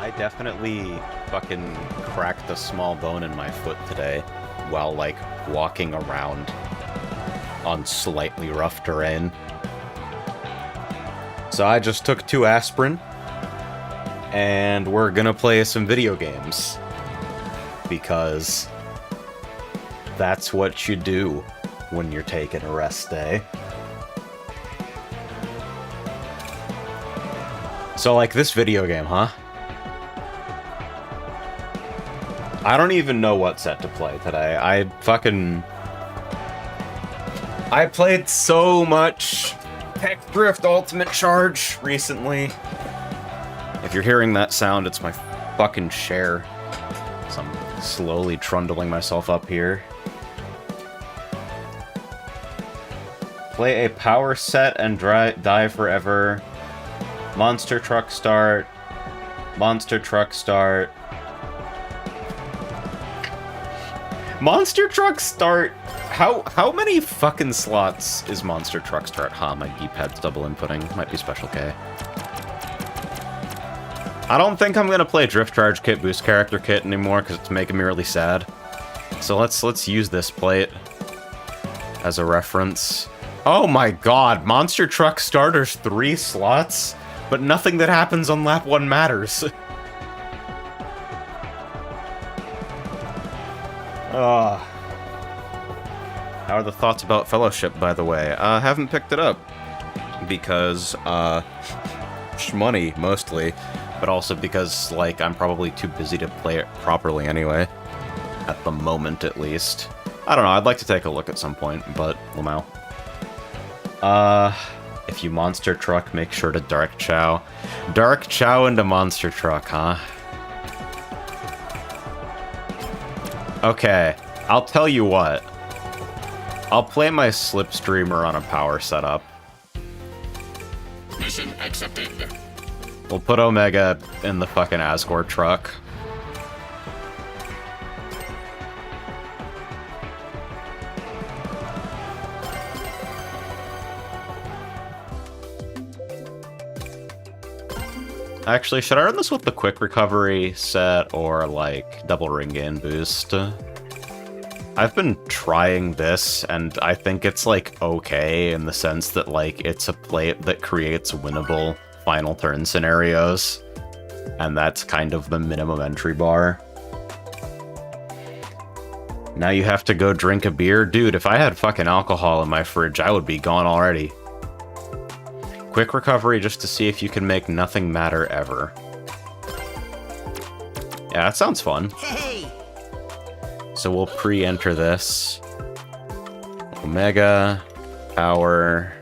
I definitely fucking cracked a small bone in my foot today while, like, walking around on slightly rough terrain. So I just took 2 aspirin, and we're gonna play some video games. Because that's what you do when you're taking a rest day. So, like, this video game, huh? I don't even know what set to play today. I played so much Tech Drift Ultimate Charge recently. If you're hearing that sound, it's my fucking share. So I'm slowly trundling myself up here. Play a power set and die forever. Monster Truck Start. Monster Truck Start. Monster Truck Start. How many fucking slots is Monster Truck Start? Huh, my D-pad's double inputting. Might be Special K. I don't think I'm gonna play Drift Charge Kit Boost Character Kit anymore because it's making me really sad. So let's use this plate as a reference. Oh my god, Monster Truck Starter's 3 slots, but nothing that happens on lap 1 matters. How are the thoughts about Fellowship, by the way? Haven't picked it up. Because, money, mostly. But also because, like, I'm probably too busy to play it properly anyway. At the moment, at least. I don't know, I'd like to take a look at some point, but, Lamau. If you Monster Truck, make sure to Dark Chow. Dark Chow into Monster Truck, huh? Okay, I'll tell you what. I'll play my Slipstreamer on a power setup. Mission accepted. We'll put Omega in the fucking Asgore truck. Actually, should I run this with the quick recovery set or, like, double ring gain boost? I've been trying this, and I think it's, like, okay in the sense that, like, it's a plate that creates winnable final turn scenarios. And that's kind of the minimum entry bar. Now you have to go drink a beer? Dude, if I had fucking alcohol in my fridge, I would be gone already. Quick recovery just to see if you can make nothing matter ever. Yeah, that sounds fun. Hey! So we'll pre-enter this. Omega, power.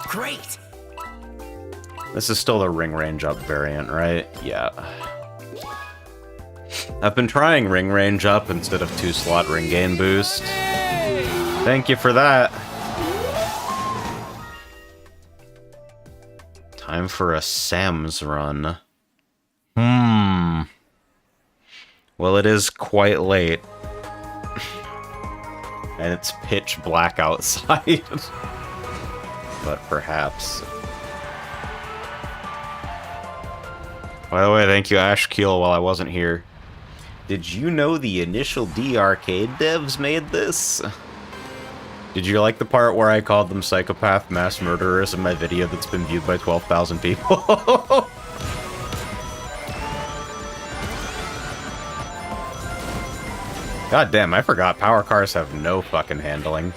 Great! This is still the ring range up variant, right? Yeah. I've been trying ring range up instead of 2-slot ring gain boost. Thank you for that. Time for a Sam's run. Well, it is quite late. And it's pitch black outside. But perhaps. By the way, thank you, Ash Keel, while I wasn't here. Did you know the initial D Arcade devs made this? Did you like the part where I called them psychopath mass murderers in my video that's been viewed by 12,000 people? God damn, I forgot power cars have no fucking handling.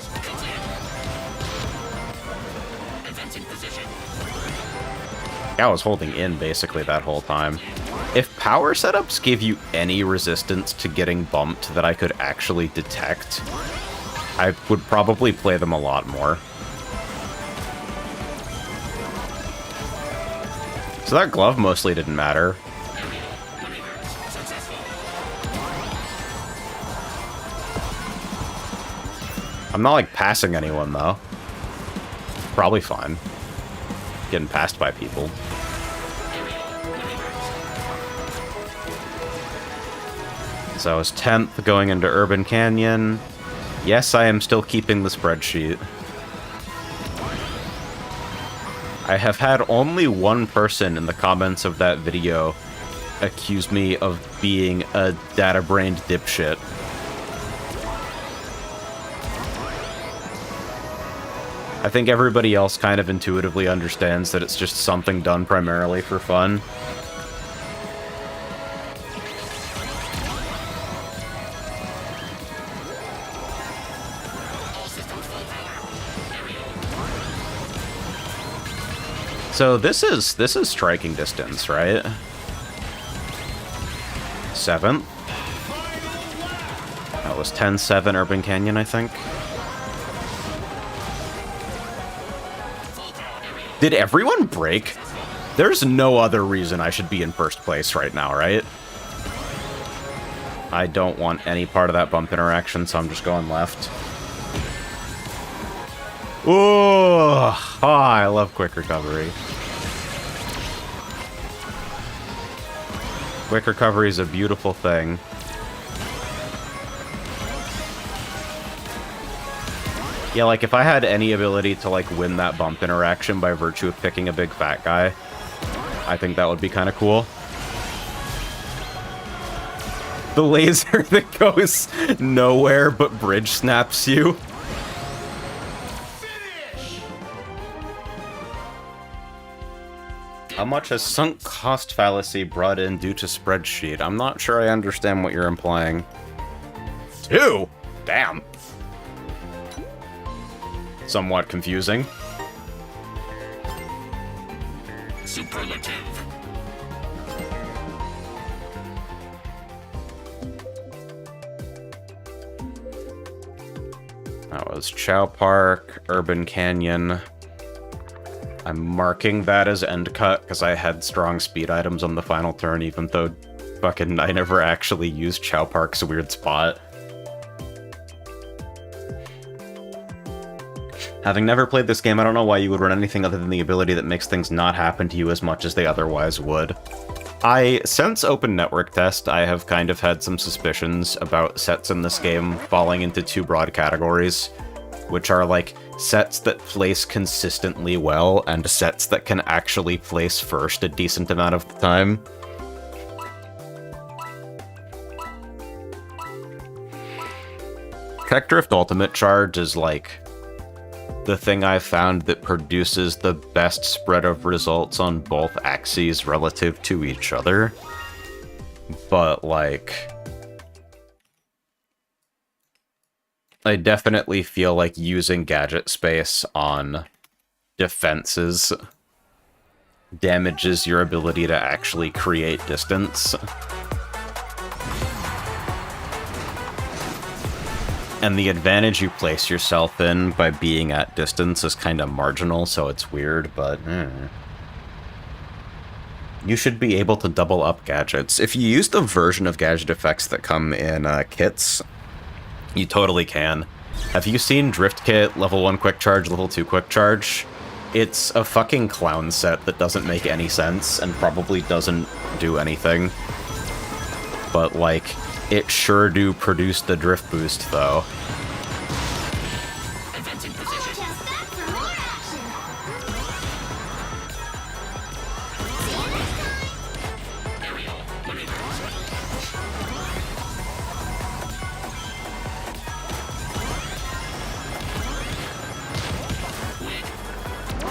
I was holding in basically that whole time. If power setups gave you any resistance to getting bumped that I could actually detect, I would probably play them a lot more. So that glove mostly didn't matter. I'm not, like, passing anyone, though. Probably fine. Getting passed by people. So I was 10th going into Urban Canyon. Yes, I am still keeping the spreadsheet. I have had only one person in the comments of that video accuse me of being a data-brained dipshit. I think everybody else kind of intuitively understands that it's just something done primarily for fun. So this is striking distance, right? 7th. That was 10-7 Urban Canyon, I think. Did everyone break? There's no other reason I should be in first place right now, right? I don't want any part of that bump interaction, so I'm just going left. Ooh, I love quick recovery. Quick recovery is a beautiful thing. Yeah, like, if I had any ability to, like, win that bump interaction by virtue of picking a big fat guy, I think that would be kind of cool. The laser that goes nowhere but bridge snaps you. How much has sunk cost fallacy brought in due to spreadsheet? I'm not sure I understand what you're implying. 2? Damn. Somewhat confusing. Superlative. That was Chow Park, Urban Canyon. I'm marking that as end cut because I had strong speed items on the final turn, even though fucking I never actually used Chow Park's weird spot. Having never played this game, I don't know why you would run anything other than the ability that makes things not happen to you as much as they otherwise would. Since Open Network Test, I have kind of had some suspicions about sets in this game falling into two broad categories, which are like sets that place consistently well and sets that can actually place first a decent amount of the time. Tech Drift Ultimate Charge is like the thing I've found that produces the best spread of results on both axes relative to each other. But, like, I definitely feel like using gadget space on defenses damages your ability to actually create distance. And the advantage you place yourself in by being at distance is kind of marginal, so it's weird, but you should be able to double up gadgets. If you use the version of gadget effects that come in kits, you totally can. Have you seen Drift Kit, level 1 quick charge, level 2 quick charge? It's a fucking clown set that doesn't make any sense and probably doesn't do anything. But, like, it sure do produce the drift boost, though.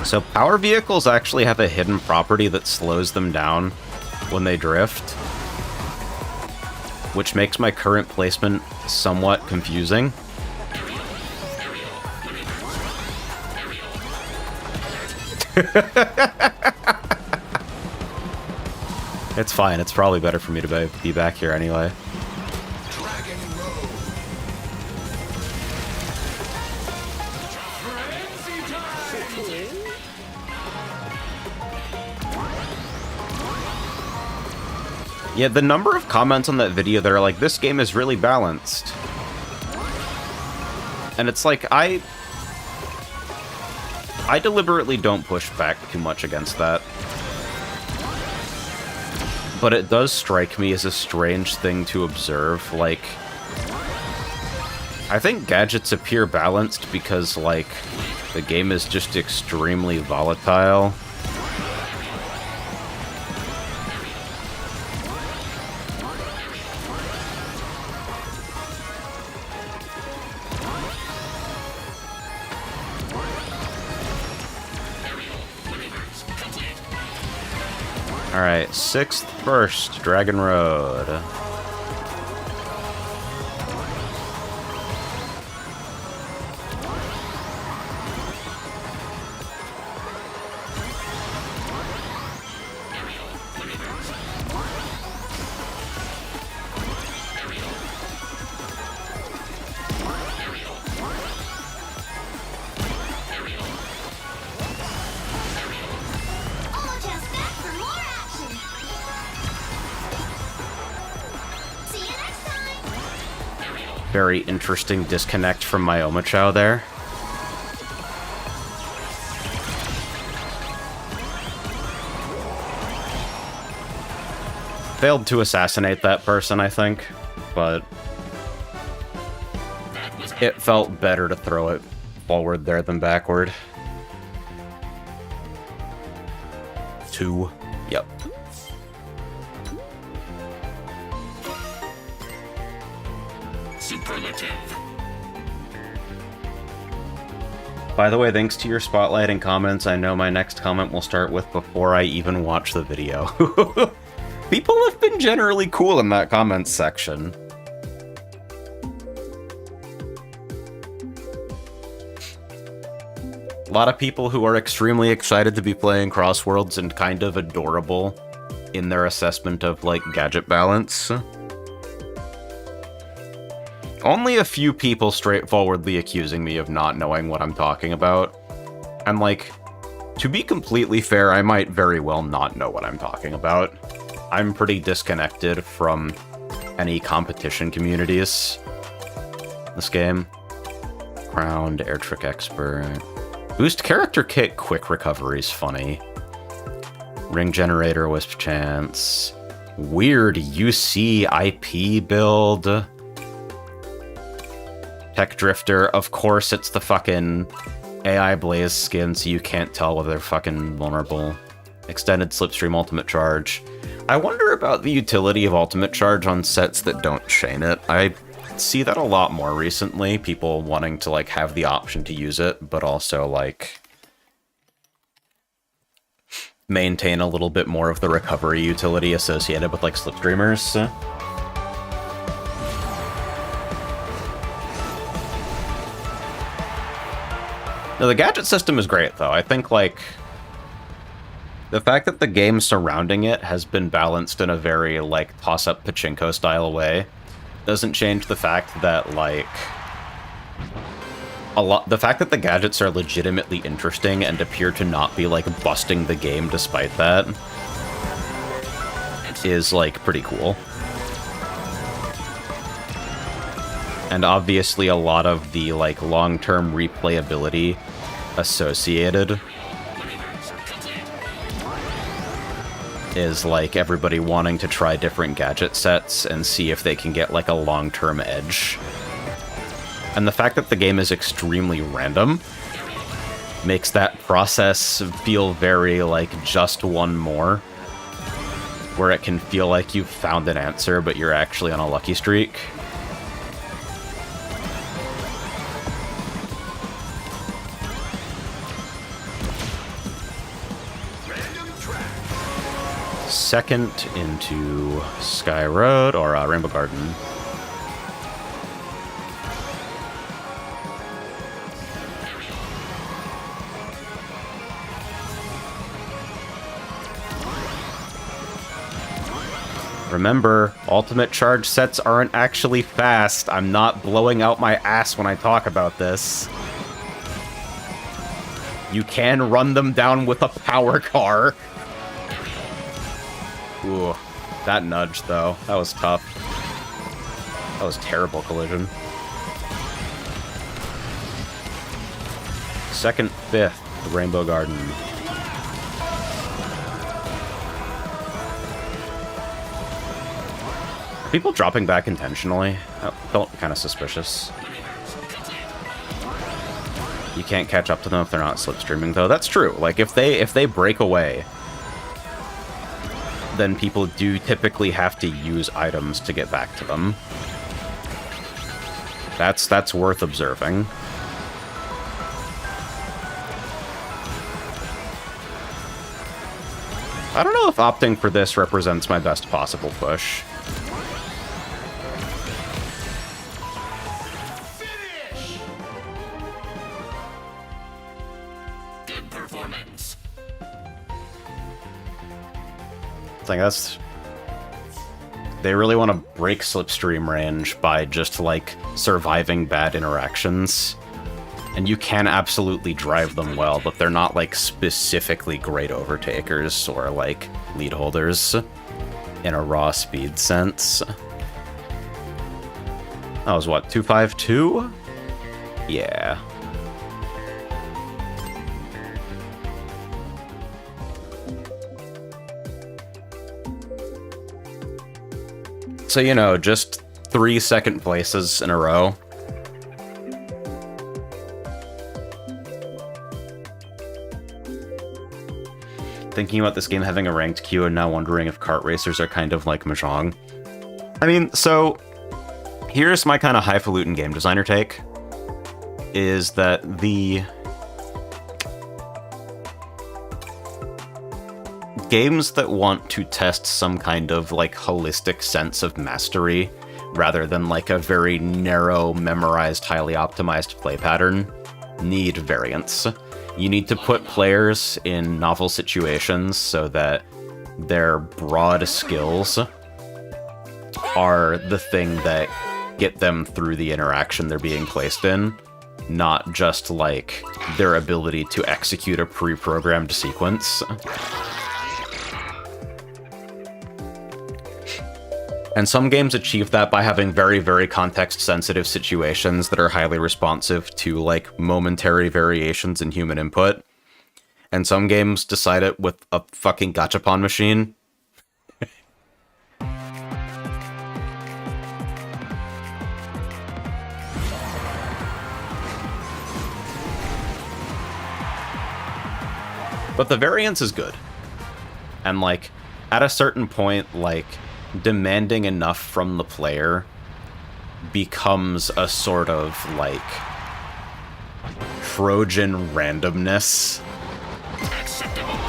So power vehicles actually have a hidden property that slows them down when they drift, which makes my current placement somewhat confusing. It's fine, it's probably better for me to be back here anyway. Yeah, the number of comments on that video that are like, this game is really balanced. And it's like, I deliberately don't push back too much against that. But it does strike me as a strange thing to observe. Like, I think gadgets appear balanced because, like, the game is just extremely volatile. Alright, 6th first, Dragon Road. Very interesting disconnect from my Omochao there. Failed to assassinate that person, I think, but it felt better to throw it forward there than backward. 2. Yep. Superlative. By the way, thanks to your spotlight and comments, I know my next comment will start with before I even watch the video. People have been generally cool in that comments section. A lot of people who are extremely excited to be playing Crossworlds and kind of adorable in their assessment of, like, gadget balance. Only a few people straightforwardly accusing me of not knowing what I'm talking about. And, like, to be completely fair, I might very well not know what I'm talking about. I'm pretty disconnected from any competition communities in this game. Crowned, Air Trick Expert. Boost Character Kit Quick Recovery's funny. Ring Generator Wisp Chance. Weird UC IP build. Tech Drifter, of course it's the fucking AI Blaze skin, so you can't tell whether they're fucking vulnerable. Extended Slipstream Ultimate Charge. I wonder about the utility of Ultimate Charge on sets that don't chain it. I see that a lot more recently, people wanting to, like, have the option to use it, but also, like, maintain a little bit more of the recovery utility associated with, like, Slipstreamers. No, the gadget system is great, though. I think, like, the fact that the game surrounding it has been balanced in a very, like, toss-up pachinko-style way doesn't change the fact that, like, the fact that the gadgets are legitimately interesting and appear to not be, like, busting the game despite that is, like, pretty cool. And obviously a lot of the, like, long-term replayability associated is, like, everybody wanting to try different gadget sets and see if they can get, like, a long-term edge. And the fact that the game is extremely random makes that process feel very, like, just one more, where it can feel like you've found an answer, but you're actually on a lucky streak. Second into Sky Road, or Rainbow Garden. Remember, ultimate charge sets aren't actually fast. I'm not blowing out my ass when I talk about this. You can run them down with a power car. Ooh, that nudge, though. That was tough. That was terrible collision. Second, fifth, Rainbow Garden. Are people dropping back intentionally? That felt kind of suspicious. You can't catch up to them if they're not slipstreaming, though. That's true. Like, if they break away, then people do typically have to use items to get back to them. That's worth observing. I don't know if opting for this represents my best possible push. Good performance. I think that's... They really want to break Slipstream range by just, like, surviving bad interactions. And you can absolutely drive them well, but they're not, like, specifically great overtakers or, like, lead holders in a raw speed sense. That was, what, 252? Yeah. So, you know, just 3 second places in a row. Thinking about this game having a ranked queue and now wondering if kart racers are kind of like Mahjong. I mean, so here's my kind of highfalutin game designer take, is that the games that want to test some kind of like holistic sense of mastery rather than like a very narrow, memorized, highly optimized play pattern need variance. You need to put players in novel situations so that their broad skills are the thing that get them through the interaction they're being placed in, not just like their ability to execute a pre-programmed sequence. And some games achieve that by having very, very context-sensitive situations that are highly responsive to, like, momentary variations in human input. And some games decide it with a fucking gachapon machine. But the variance is good. And, like, at a certain point, like, demanding enough from the player becomes a sort of, like, Trojan randomness,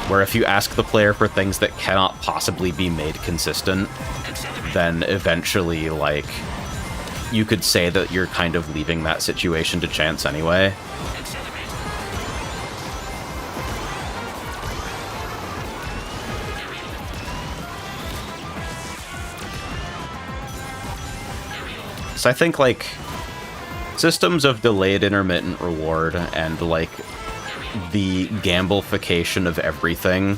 where if you ask the player for things that cannot possibly be made consistent, then eventually, like, you could say that you're kind of leaving that situation to chance anyway. So I think, like, systems of delayed intermittent reward and, like, the gamification of everything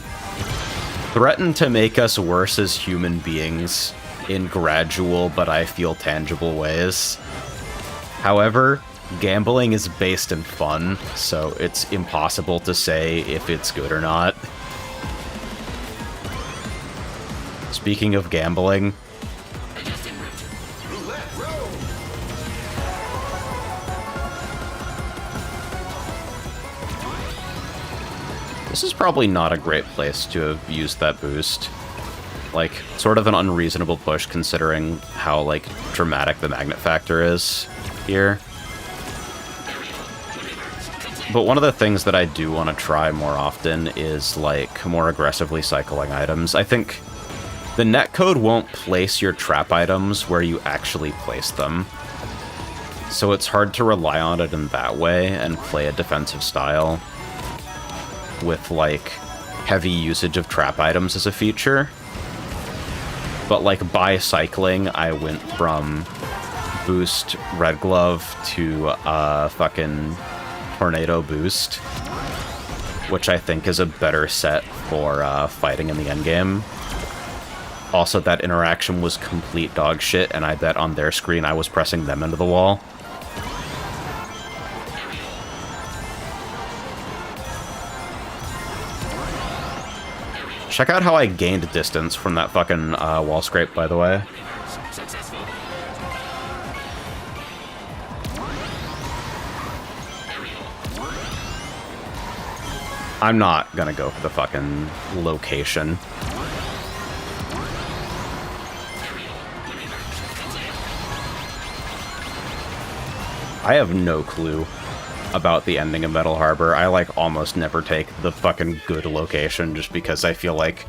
threaten to make us worse as human beings in gradual but I feel tangible ways. However, gambling is based in fun, so it's impossible to say if it's good or not. Speaking of gambling, this is probably not a great place to have used that boost. Like, sort of an unreasonable push considering how, like, dramatic the magnet factor is here. But one of the things that I do want to try more often is, like, more aggressively cycling items. I think the netcode won't place your trap items where you actually place them, so it's hard to rely on it in that way and play a defensive style with, like, heavy usage of trap items as a feature. But, like, by cycling, I went from boost Red Glove to fucking Tornado boost, which I think is a better set for fighting in the endgame. Also, that interaction was complete dog shit, and I bet on their screen I was pressing them into the wall. Check out how I gained distance from that fucking wall scrape, by the way. I'm not gonna go for the fucking location. I have no clue about the ending of Metal Harbor. I, like, almost never take the fucking good location just because I feel like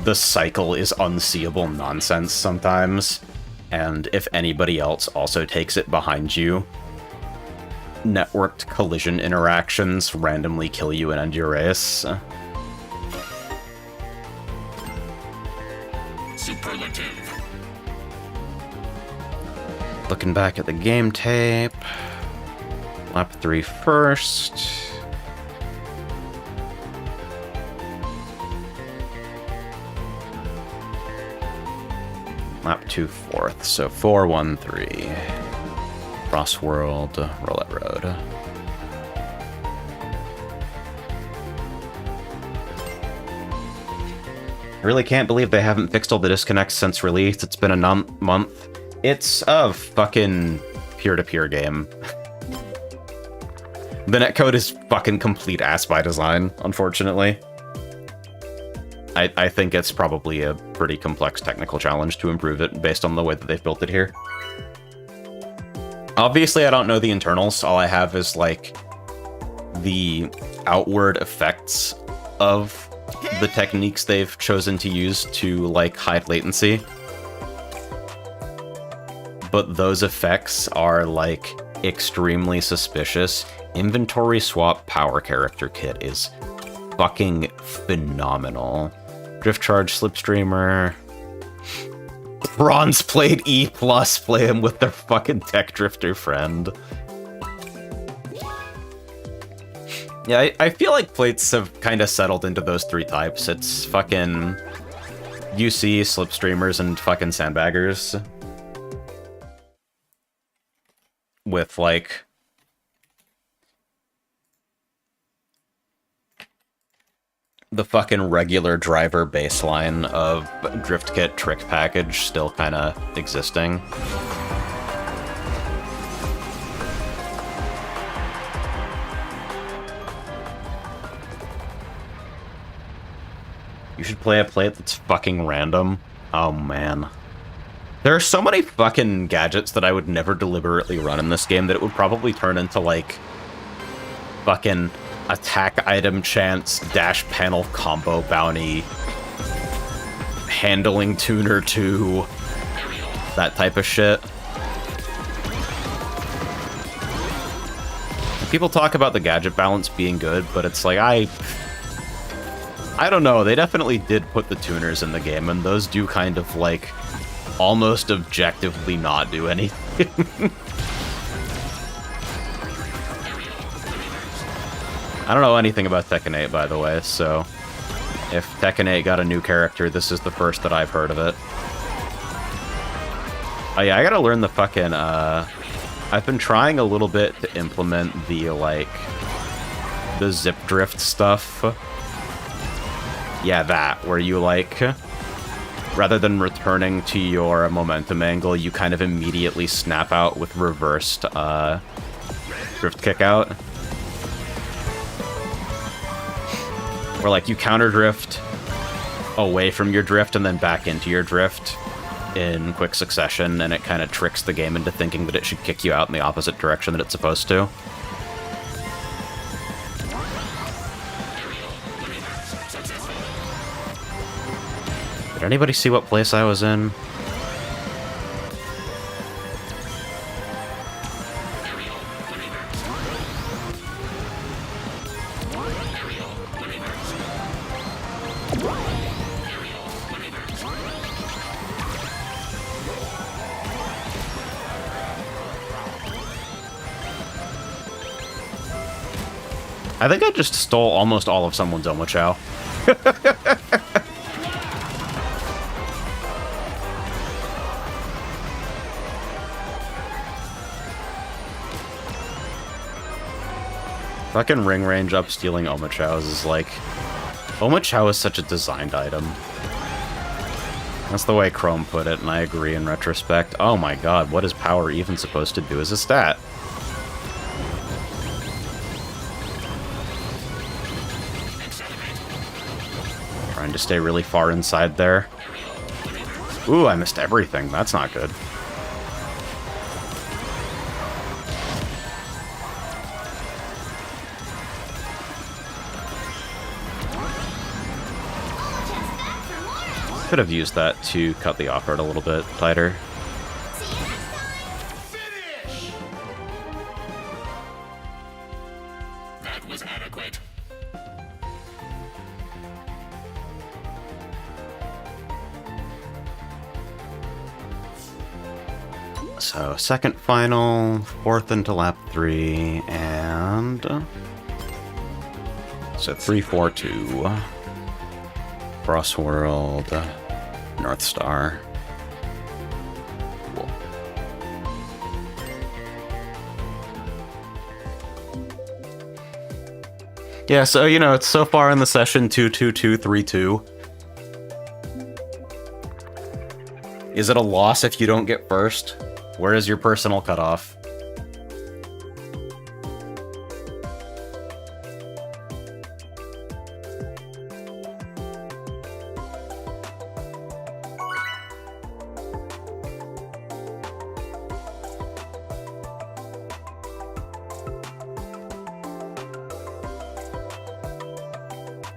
the cycle is unseeable nonsense sometimes, and if anybody else also takes it behind you, networked collision interactions randomly kill you and end your race. Superlative. Looking back at the game tape. Lap 3 first. Lap 2 fourth, so 4-1-3. Crossworld, Roulette Road. I really can't believe they haven't fixed all the disconnects since release. It's been a month. It's a fucking peer-to-peer game. The netcode is fucking complete ass by design, unfortunately. I think it's probably a pretty complex technical challenge to improve it based on the way that they've built it here. Obviously, I don't know the internals. All I have is, like, the outward effects of the techniques they've chosen to use to, like, hide latency. But those effects are, like, extremely suspicious. Inventory Swap Power Character Kit is fucking phenomenal. Drift Charge Slipstreamer. Bronze Plate E+, play him with their fucking Tech Drifter friend. Yeah, I feel like plates have kind of settled into those three types. It's fucking UC, Slipstreamers, and fucking Sandbaggers. With, like, the fucking regular driver baseline of Drift Kit Trick Package still kind of existing. You should play a plate that's fucking random. Oh, man. There are so many fucking gadgets that I would never deliberately run in this game that it would probably turn into, like, fucking attack item chance, dash panel combo bounty, handling tuner 2, that type of shit. People talk about the gadget balance being good, but it's like, I don't know, they definitely did put the tuners in the game, and those do kind of, like, almost objectively not do anything. I don't know anything about Tekken 8, by the way, so if Tekken 8 got a new character, this is the first that I've heard of it. Oh yeah, I gotta learn the fucking, I've been trying a little bit to implement the, like, the zip drift stuff. Yeah, that, where you, like, rather than returning to your momentum angle, you kind of immediately snap out with reversed, drift kick out. Or, like, you counter drift away from your drift and then back into your drift in quick succession, and it kind of tricks the game into thinking that it should kick you out in the opposite direction that it's supposed to. Did anybody see what place I was in? I think I just stole almost all of someone's Omochao. Fucking ring range up stealing Omochaos is like... Omochao is such a designed item. That's the way Chrome put it, and I agree in retrospect. Oh my god, what is power even supposed to do as a stat? Trying to stay really far inside there. Ooh, I missed everything. That's not good. could have used that to cut the off-road a little bit tighter. Finish! That was adequate. So, second final, fourth into lap 3, and... so 3-4-2. Crossworld, North Star. Cool. Yeah, so, you know, it's so far in the session 2-2-2-3-2. Is it a loss if you don't get first? Where is your personal cutoff?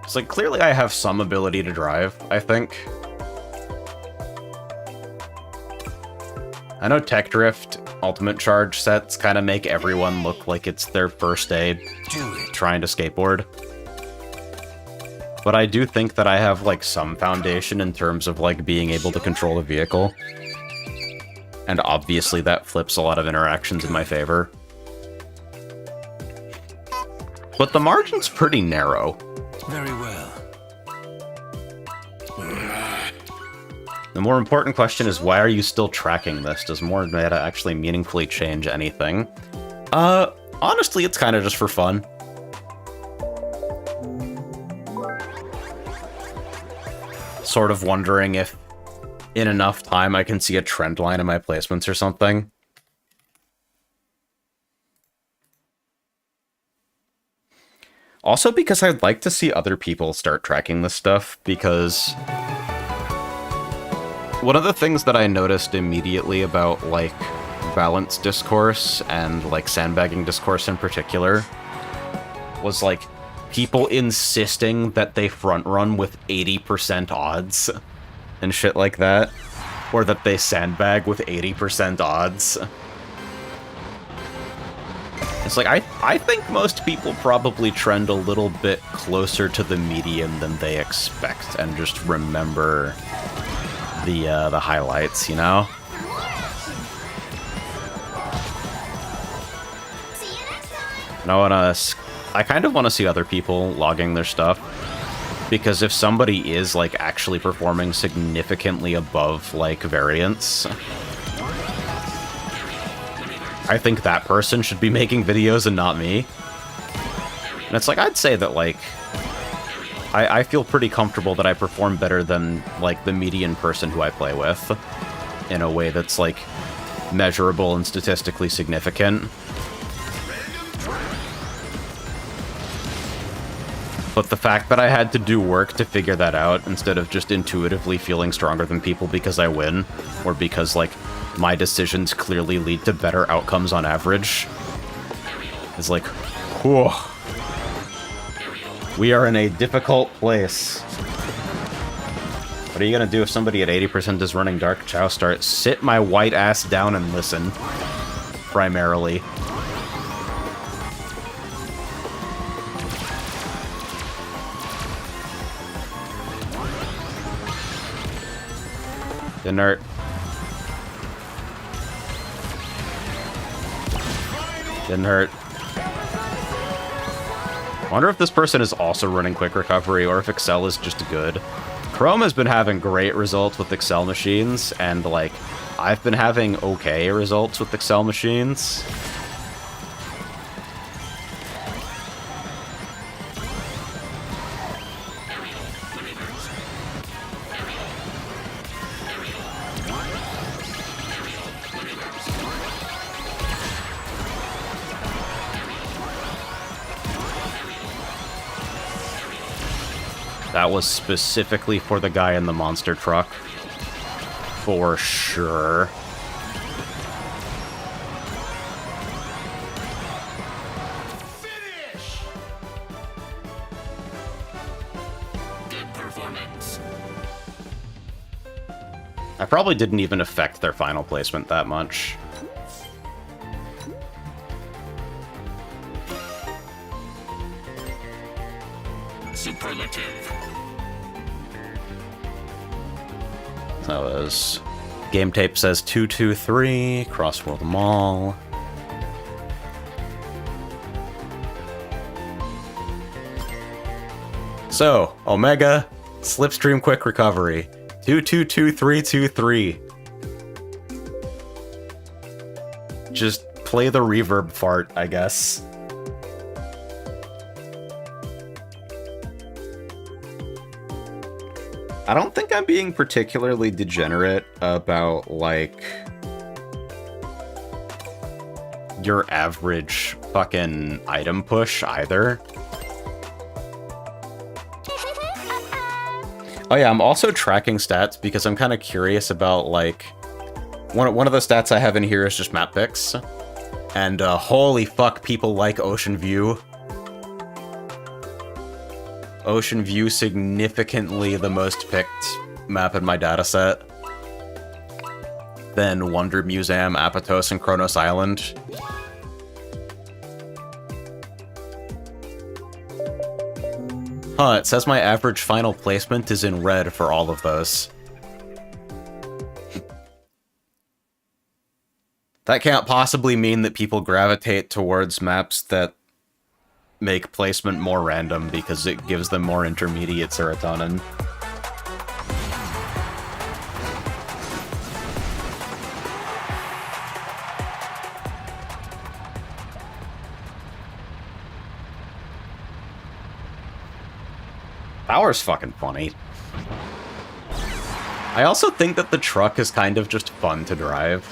It's like, clearly I have some ability to drive, I think. I know Tech Drift Ultimate Charge sets kind of make everyone look like it's their first day trying to skateboard. But I do think that I have, like, some foundation in terms of, like, being able to control a vehicle. And obviously that flips a lot of interactions in my favor. But the margin's pretty narrow. Very well. The more important question is, why are you still tracking this? Does more meta actually meaningfully change anything? Honestly, it's kind of just for fun. Sort of wondering if in enough time I can see a trend line in my placements or something. Also because I'd like to see other people start tracking this stuff, because one of the things that I noticed immediately about, like, balance discourse and, like, sandbagging discourse in particular was, like, people insisting that they front run with 80% odds and shit like that, or that they sandbag with 80% odds. It's like, I think most people probably trend a little bit closer to the median than they expect, and just remember the highlights, you know? And I kind of want to see other people logging their stuff, because if somebody is, like, actually performing significantly above, like, variance, I think that person should be making videos and not me. And it's like, I'd say that, like, I feel pretty comfortable that I perform better than, like, the median person who I play with, in a way that's, like, measurable and statistically significant. But the fact that I had to do work to figure that out, instead of just intuitively feeling stronger than people because I win, or because, like, my decisions clearly lead to better outcomes on average, is like, whew. We are in a difficult place. What are you gonna do if somebody at 80% is running Dark Chow Start? Sit my white ass down and listen. Primarily. Inert. Didn't hurt. I wonder if this person is also running Quick Recovery, or if Excel is just good. Chrome has been having great results with Excel machines, and, like, I've been having okay results with Excel machines. That was specifically for the guy in the monster truck. For sure. Finish! Good performance. I probably didn't even affect their final placement that much. Superlative. That was... Game tape says 223, Crossworld Mall. So, Omega, Slipstream Quick Recovery, 222323. Just play the reverb fart, I guess. I don't think I'm being particularly degenerate about, like, your average fucking item push either. Oh yeah, I'm also tracking stats because I'm kind of curious about, like, one of the stats I have in here is just map picks. And holy fuck, people like Ocean View. Ocean View significantly the most picked map in my dataset. Then Wonder Museum, Apatos, and Kronos Island. Huh, it says my average final placement is in red for all of those. That can't possibly mean that people gravitate towards maps that make placement more random because it gives them more intermediate serotonin. Power's fucking funny. I also think that the truck is kind of just fun to drive.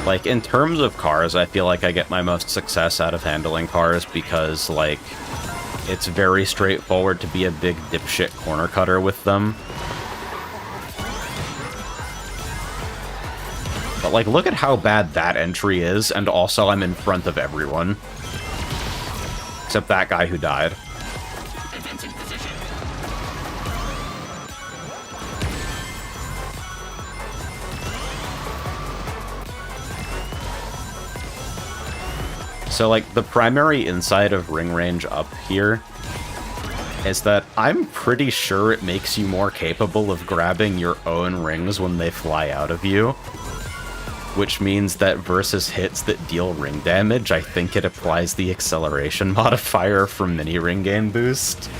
Like, in terms of cars, I feel like I get my most success out of handling cars because, like, it's very straightforward to be a big dipshit corner cutter with them. But, like, look at how bad that entry is, and also I'm in front of everyone. Except that guy who died. So, like, the primary insight of Ring Range up here is that I'm pretty sure it makes you more capable of grabbing your own rings when they fly out of you. Which means that versus hits that deal ring damage, I think it applies the acceleration modifier from mini ring gain boost.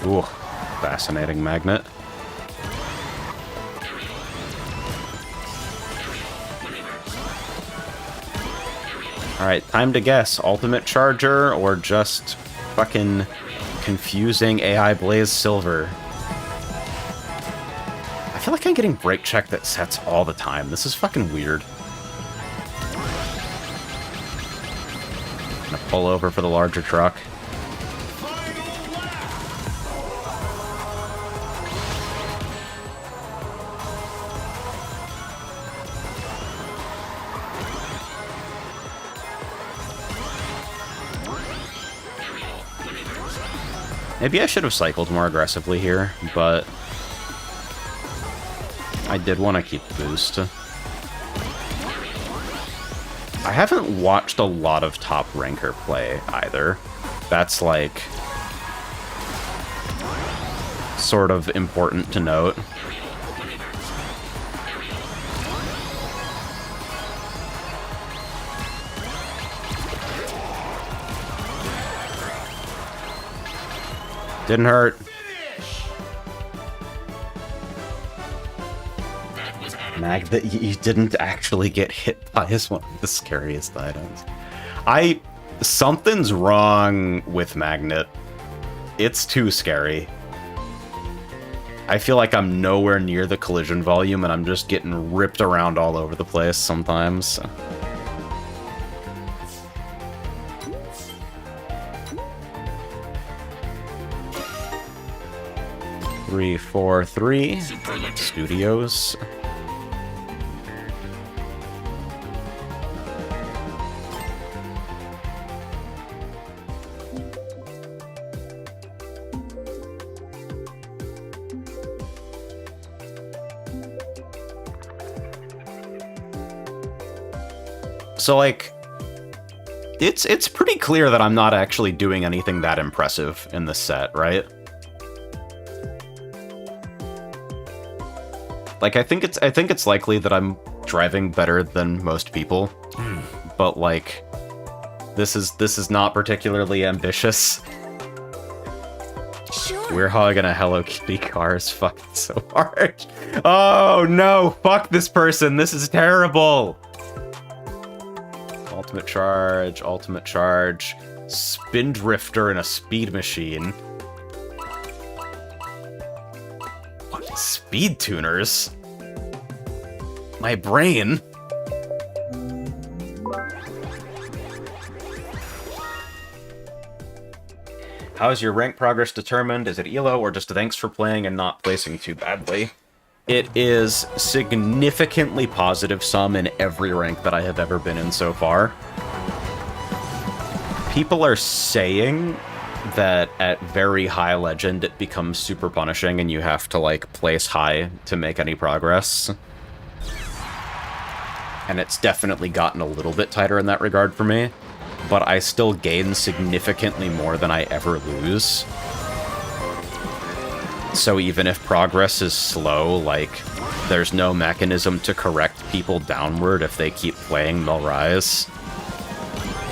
Ooh, fascinating magnet. Alright, time to guess. Ultimate Charger or just fucking confusing AI Blaze Silver? I feel like I'm getting brake check that sets all the time. This is fucking weird. I'm gonna pull over for the larger truck. Maybe I should have cycled more aggressively here, but I did want to keep the boost. I haven't watched a lot of top ranker play either. That's, like, sort of important to note. Didn't hurt. Mag, that you didn't actually get hit by is one of the scariest items. Something's wrong with Magnet. It's too scary. I feel like I'm nowhere near the collision volume and I'm just getting ripped around all over the place sometimes. 343 Studios. so like, it's pretty clear that I'm not actually doing anything that impressive in this set, right? Like, I think it's likely that I'm driving better than most people, but like, this is not particularly ambitious. Sure. We're hogging a Hello Kitty cars fucking so hard. Oh no, fuck this person, this is terrible. Ultimate charge, Spindrifter in a speed machine. What, speed tuners? My brain. How is your rank progress determined? Is it ELO or just thanks for playing and not placing too badly? It is significantly positive sum in every rank that I have ever been in so far. People are saying that at very high legend it becomes super punishing and you have to like place high to make any progress. And it's definitely gotten a little bit tighter in that regard for me, but I still gain significantly more than I ever lose. So even if progress is slow, like, there's no mechanism to correct people downward. If they keep playing, they'll rise.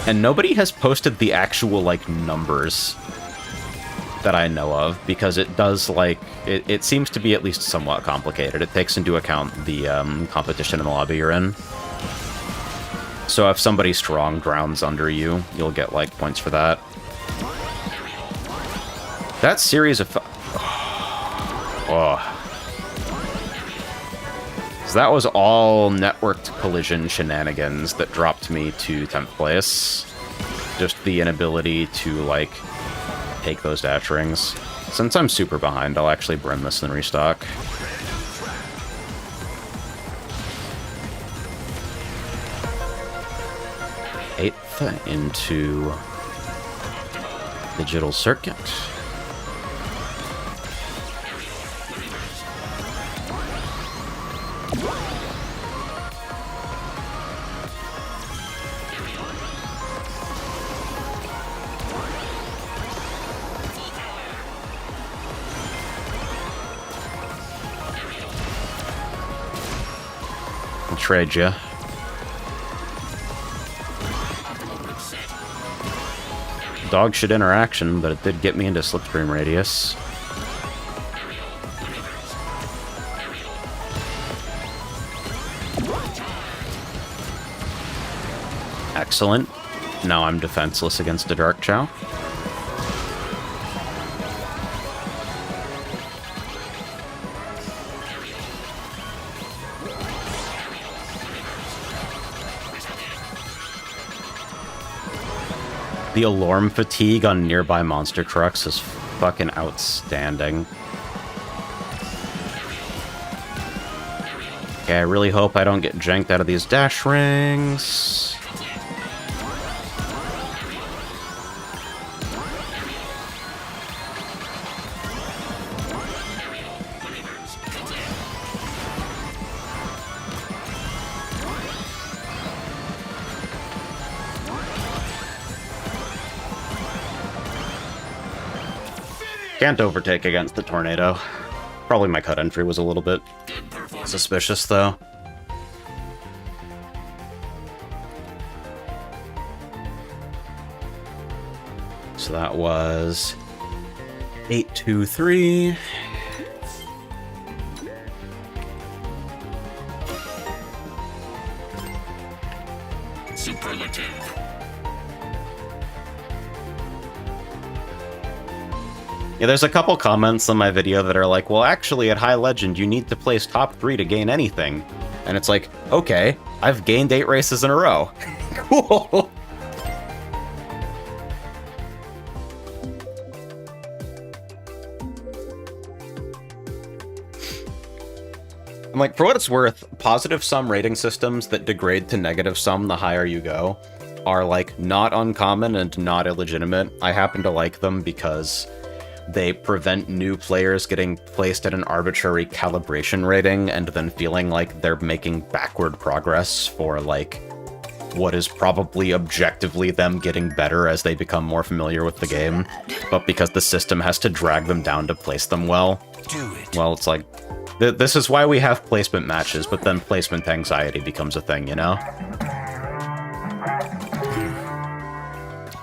And nobody has posted the actual, like, numbers that I know of, because it does, like, it seems to be at least somewhat complicated. It takes into account the competition in the lobby you're in. So if somebody strong drowns under you, you'll get, like, points for that. That series of... Oh. So that was all networked collision shenanigans that dropped me to 10th place. Just the inability to, like, take those dash rings. Since I'm super behind, I'll actually brim this and restock. Eighth into Digital Circuit. I'll trade you. Dog shit interaction, but it did get me into slipstream radius. Excellent. Now I'm defenseless against a Dark Chow. The alarm fatigue on nearby monster trucks is fucking outstanding. Okay, I really hope I don't get janked out of these dash rings. Can't overtake against the tornado. Probably my cut entry was a little bit suspicious, though. So that was 823. Superlative. Yeah, there's a couple comments on my video that are like, well, actually, at High Legend, you need to place top 3 to gain anything. And it's like, okay, I've gained 8 races in a row. Cool. I'm like, for what it's worth, positive sum rating systems that degrade to negative sum the higher you go are, like, not uncommon and not illegitimate. I happen to like them because they prevent new players getting placed at an arbitrary calibration rating and then feeling like they're making backward progress for, like, what is probably objectively them getting better as they become more familiar with the game, but because the system has to drag them down to place them well. Do it. Well, it's like, this is why we have placement matches, but then placement anxiety becomes a thing, you know?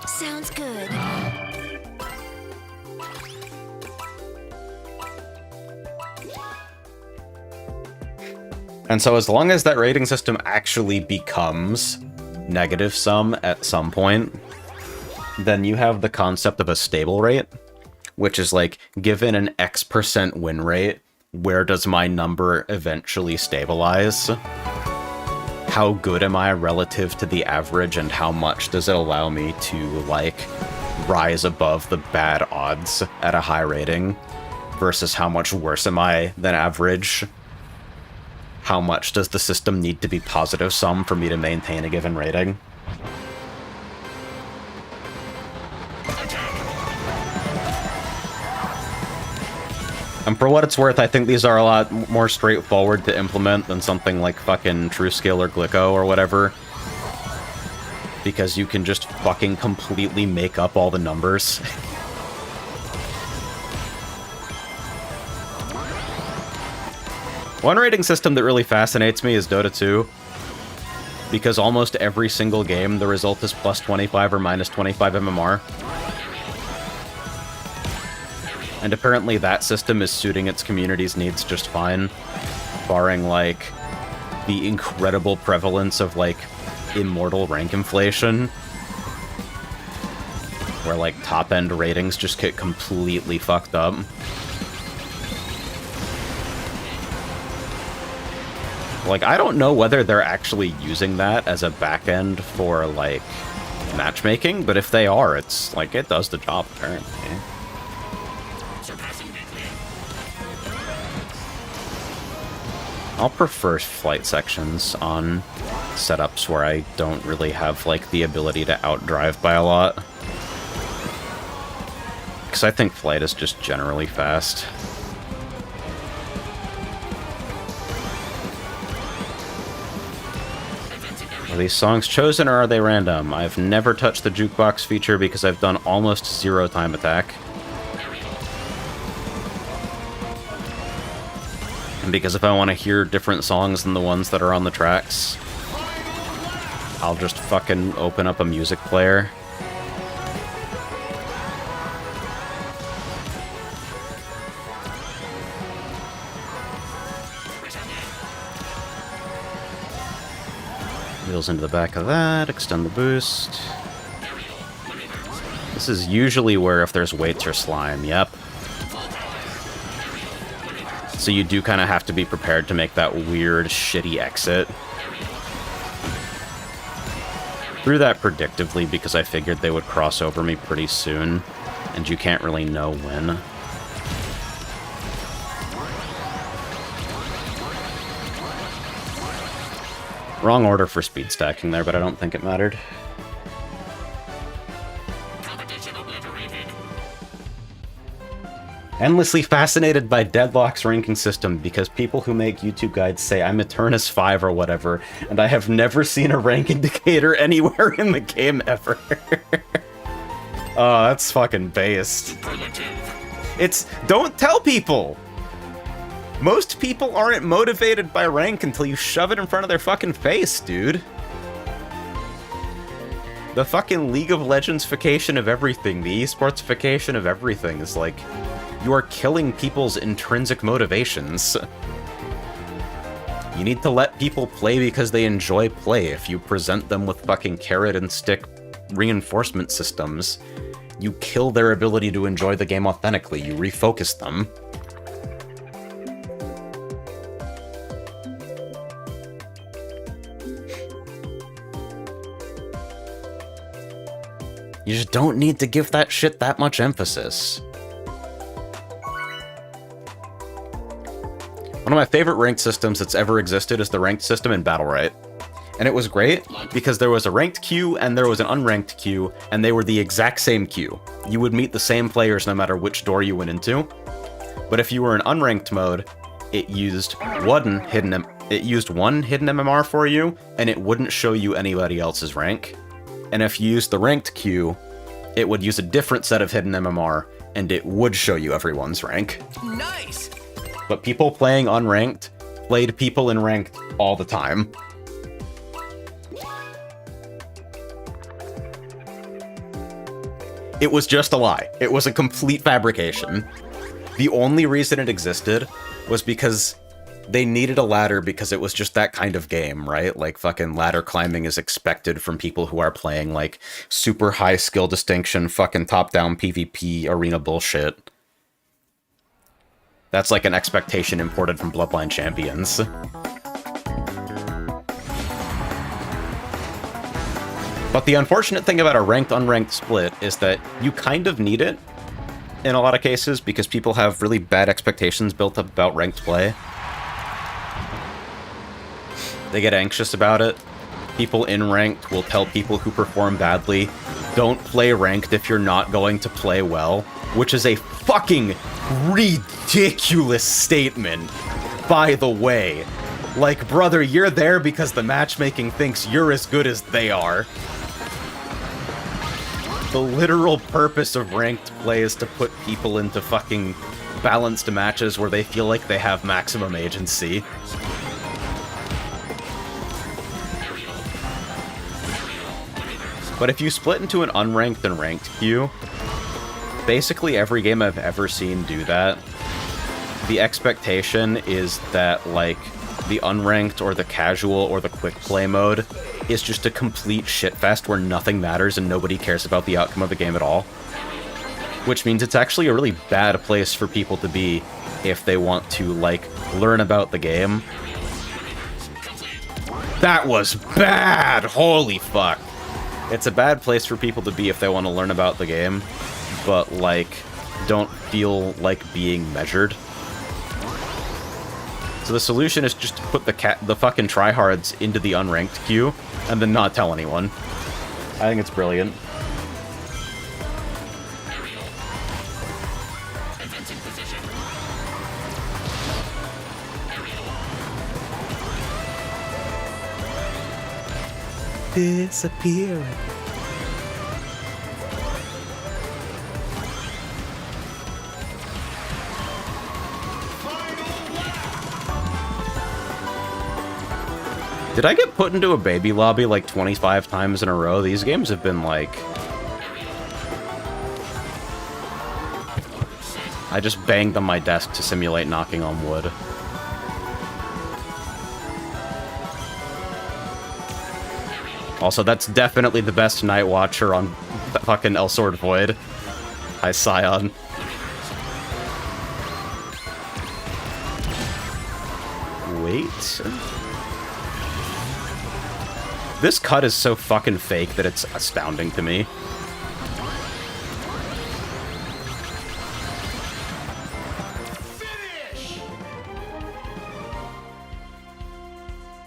Sounds good. And so as long as that rating system actually becomes negative sum at some point, then you have the concept of a stable rate, which is like, given an X% win rate, where does my number eventually stabilize? How good am I relative to the average, and how much does it allow me to, like, rise above the bad odds at a high rating, versus how much worse am I than average? How much does the system need to be positive sum for me to maintain a given rating? And for what it's worth, I think these are a lot more straightforward to implement than something like fucking TrueScale or Glicko or whatever. Because you can just fucking completely make up all the numbers. One rating system that really fascinates me is Dota 2. Because almost every single game, the result is plus 25 or minus 25 MMR. And apparently that system is suiting its community's needs just fine, barring, like, the incredible prevalence of, like, immortal rank inflation, where, like, top-end ratings just get completely fucked up. Like, I don't know whether they're actually using that as a back-end for, like, matchmaking, but if they are, it's, like, it does the job, apparently. I'll prefer flight sections on setups where I don't really have, like, the ability to outdrive by a lot. Because I think flight is just generally fast. Are these songs chosen or are they random? I've never touched the jukebox feature because I've done almost 0 time attack. And because if I want to hear different songs than the ones that are on the tracks, I'll just fucking open up a music player. Wheels into the back of that, extend the boost. This is usually where if there's weights or slime, yep. So you do kind of have to be prepared to make that weird, shitty exit. Threw that predictively because I figured they would cross over me pretty soon, and you can't really know when. Wrong order for speed stacking there, but I don't think it mattered. Endlessly fascinated by Deadlock's ranking system because people who make YouTube guides say I'm Eternus 5 or whatever, and I have never seen a rank indicator anywhere in the game ever. Oh, that's fucking based. It's... don't tell people! Most people aren't motivated by rank until you shove it in front of their fucking face, dude. The fucking League of Legends-fication of everything, the esports-fication of everything is like... you are killing people's intrinsic motivations. You need to let people play because they enjoy play. If you present them with fucking carrot and stick reinforcement systems, you kill their ability to enjoy the game authentically. You refocus them. You just don't need to give that shit that much emphasis. One of my favorite ranked systems that's ever existed is the ranked system in Battlerite. And it was great because there was a ranked queue and there was an unranked queue, and they were the exact same queue. You would meet the same players no matter which door you went into. But if you were in unranked mode, it used one hidden it used one hidden MMR for you, and it wouldn't show you anybody else's rank. And if you used the ranked queue, it would use a different set of hidden MMR, and it would show you everyone's rank. Nice! But people playing unranked played people in ranked all the time. It was just a lie. It was a complete fabrication. The only reason it existed was because they needed a ladder because it was just that kind of game, right? Like, fucking ladder climbing is expected from people who are playing, like, super high skill distinction, fucking top-down PvP arena bullshit. That's like an expectation imported from Bloodline Champions. But the unfortunate thing about a ranked-unranked split is that you kind of need it in a lot of cases because people have really bad expectations built up about ranked play. They get anxious about it. People in ranked will tell people who perform badly, don't play ranked if you're not going to play well, which is a fucking ridiculous statement, by the way. Like, brother, you're there because the matchmaking thinks you're as good as they are. The literal purpose of ranked play is to put people into fucking balanced matches where they feel like they have maximum agency. But if you split into an unranked and ranked queue, basically every game I've ever seen do that, the expectation is that, like, the unranked or the casual or the quick play mode is just a complete shitfest where nothing matters and nobody cares about the outcome of the game at all. Which means it's actually a really bad place for people to be if they want to, like, learn about the game. That was bad! Holy fuck! It's a bad place for people to be if they want to learn about the game, but, like, don't feel like being measured. So the solution is just to put the fucking tryhards into the unranked queue, and then not tell anyone. I think it's brilliant. Disappearing. Did I get put into a baby lobby like 25 times in a row? These games have been like... I just banged on my desk to simulate knocking on wood. Also, that's definitely the best Night Watcher on fucking Elsword Void. Hi, Scion. Wait... This cut is so fucking fake that it's astounding to me. Finish!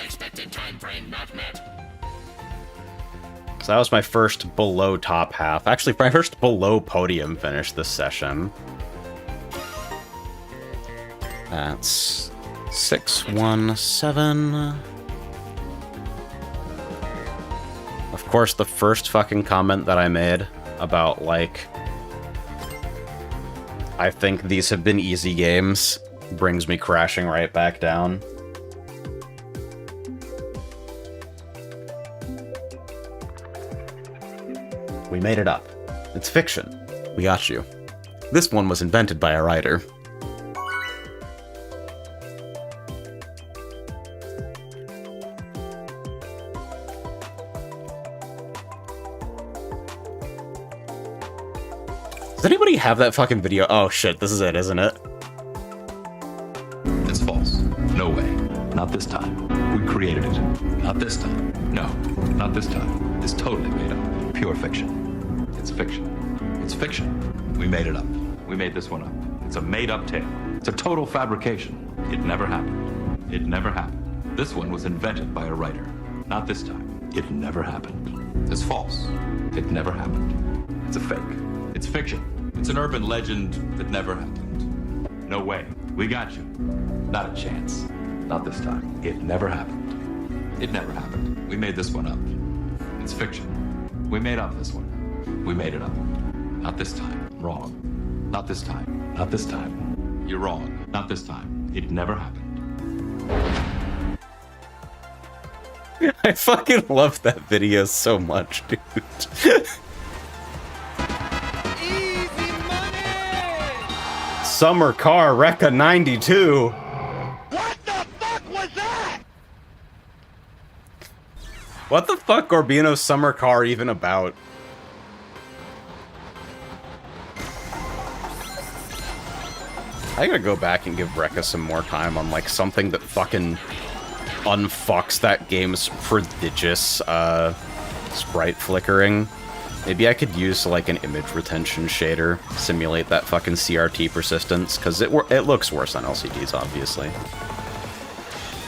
Expected time frame not met. So that was my first below top half. Actually, my first below podium finish this session. That's 617. Of course, the first fucking comment that I made about, like, I think these have been easy games brings me crashing right back down. We made it up. It's fiction. We got you. This one was invented by a writer. Does anybody have that fucking video? Oh shit, this is it, isn't it? It's false. No way. Not this time. We created it. Not this time. No, not this time. It's totally made up. Pure fiction. It's fiction. It's fiction. We made it up. We made this one up. It's a made-up tale. It's a total fabrication. It never happened. It never happened. This one was invented by a writer. Not this time. It never happened. It's false. It never happened. It's a fake. It's fiction. It's an urban legend that never happened. No way. We got you. Not a chance. Not this time. It never happened. It never happened. We made this one up. It's fiction. We made up this one. We made it up. Not this time. Wrong. Not this time. Not this time. You're wrong. Not this time. It never happened. I fucking love that video so much, dude. Easy money! Summer car, Rekka 92. What the fuck was that? What the fuck Gorbino's summer car even about? I gotta go back and give Rekka some more time on, like, something that fucking unfucks that game's prodigious, sprite flickering. Maybe I could use, like, an image retention shader, simulate that fucking CRT persistence, because it looks worse on LCDs, obviously.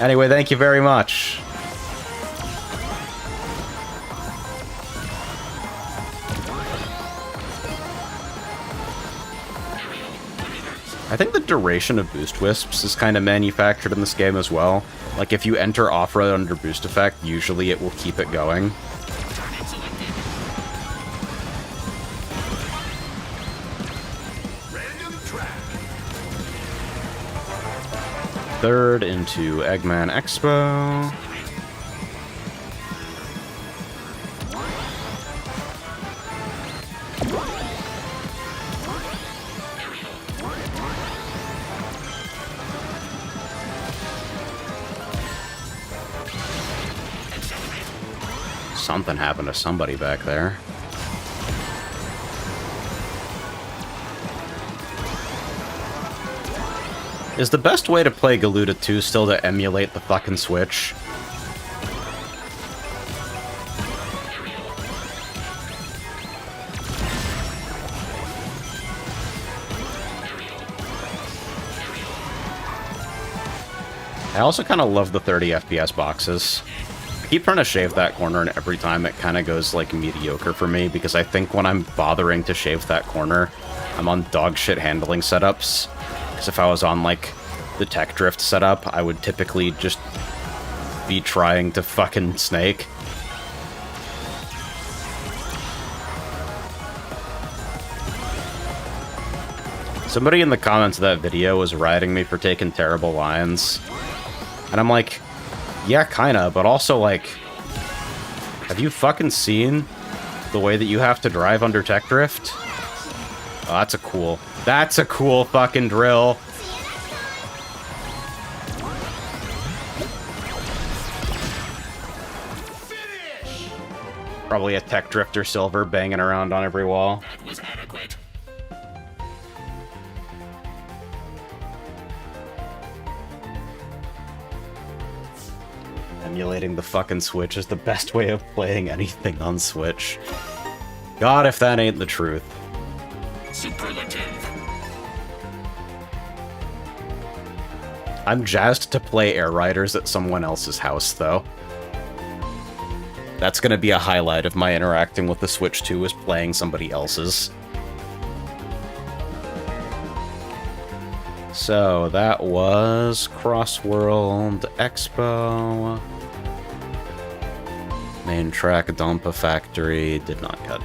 Anyway, thank you very much. I think the duration of boost wisps is kind of manufactured in this game as well. Like, if you enter off-road under boost effect, usually it will keep it going. Third into Eggman Expo. Something happened to somebody back there. Is the best way to play Galuda 2 still to emulate the fucking Switch? I also kind of love the 30 FPS boxes. I keep trying to shave that corner, and every time it kind of goes, like, mediocre for me, because I think when I'm bothering to shave that corner, I'm on dog shit handling setups. Because if I was on, like, the Tech Drift setup, I would typically just be trying to fucking snake. Somebody in the comments of that video was riding me for taking terrible lines. And I'm like, yeah, kinda, but also, like, have you fucking seen the way that you have to drive under Tech Drift? Oh, that's a cool fucking drill. Finish! Probably a Tech Drifter Silver banging around on every wall. That was adequate. Emulating the fucking Switch is the best way of playing anything on Switch. God, if that ain't the truth. Superlative. I'm jazzed to play Air Riders at someone else's house, though. That's gonna be a highlight of my interacting with the Switch 2, is playing somebody else's. So, that was Crossworld Expo. Main track, Dompa Factory, did not cut.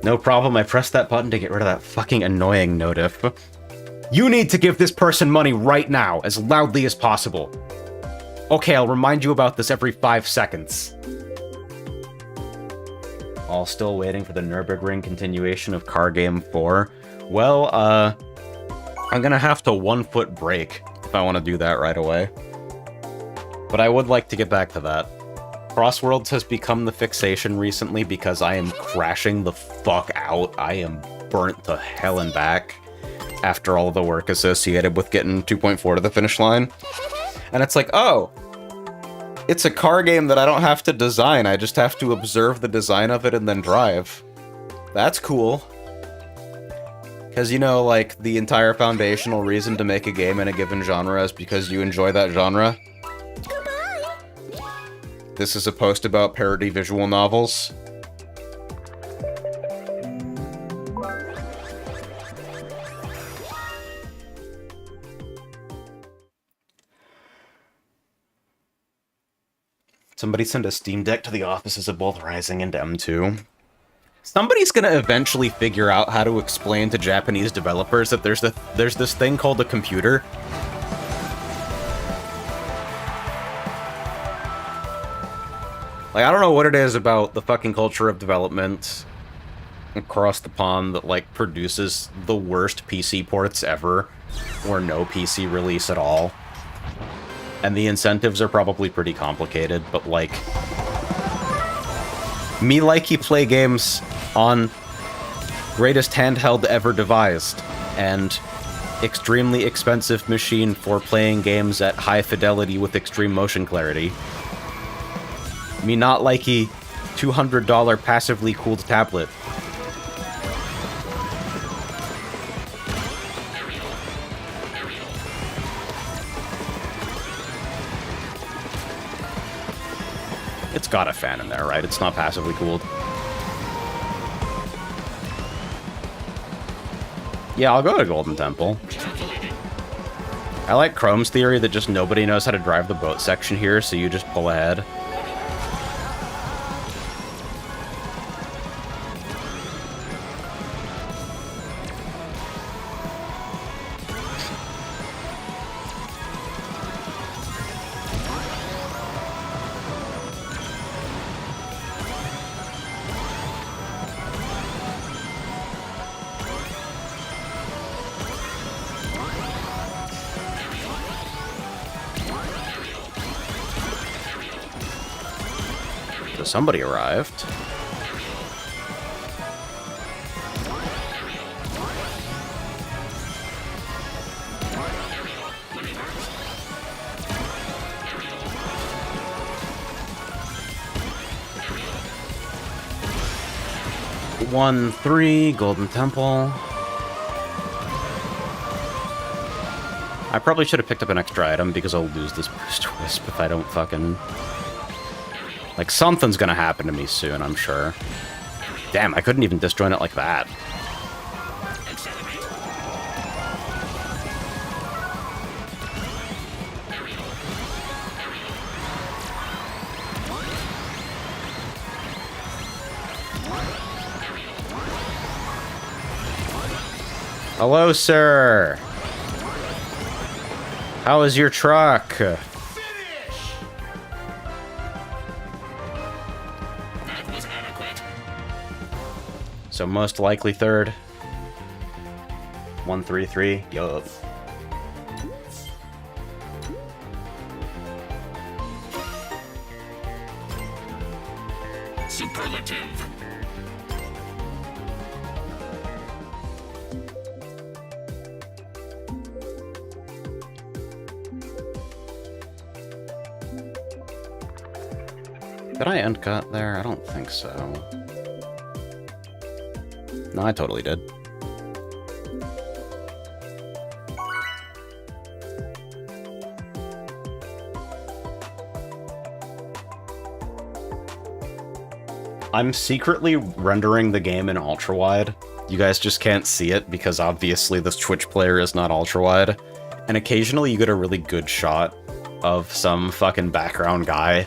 No problem, I pressed that button to get rid of that fucking annoying notif. You need to give this person money right now, as loudly as possible. Okay, I'll remind you about this every 5 seconds. All still waiting for the Nürburgring continuation of Car Game 4. Well, I'm gonna have to 1 foot break if I want to do that right away. But I would like to get back to that. Crossworlds has become the fixation recently because I am crashing the fuck out. I am burnt to hell and back after all the work associated with getting 2.4 to the finish line. And it's like, oh, it's a car game that I don't have to design. I just have to observe the design of it and then drive. That's cool. Because, you know, like, the entire foundational reason to make a game in a given genre is because you enjoy that genre. This is a post about parody visual novels. Somebody send a Steam Deck to the offices of both Rising and M2. Somebody's gonna eventually figure out how to explain to Japanese developers that there's this thing called a computer. Like, I don't know what it is about the fucking culture of development across the pond that, like, produces the worst PC ports ever, or no PC release at all. And the incentives are probably pretty complicated, but, like, me like you play games on greatest handheld ever devised, and extremely expensive machine for playing games at high fidelity with extreme motion clarity. Me not likey $200 passively cooled tablet. It's got a fan in there, right? It's not passively cooled. Yeah, I'll go to Golden Temple. I like Chrome's theory that just nobody knows how to drive the boat section here, so you just pull ahead. So somebody arrived. One, 3, Golden Temple. I probably should have picked up an extra item because I'll lose this Boost Wisp if I don't fucking... Like, something's gonna happen to me soon, I'm sure. Damn, I couldn't even disjoint it like that. Hello, sir. How is your truck? That was adequate. So most likely third. 133. Yup. Superlative. Did I end cut there? I don't think so. No, I totally did. I'm secretly rendering the game in ultra-wide. You guys just can't see it because obviously this Twitch player is not ultra-wide. And occasionally you get a really good shot of some fucking background guy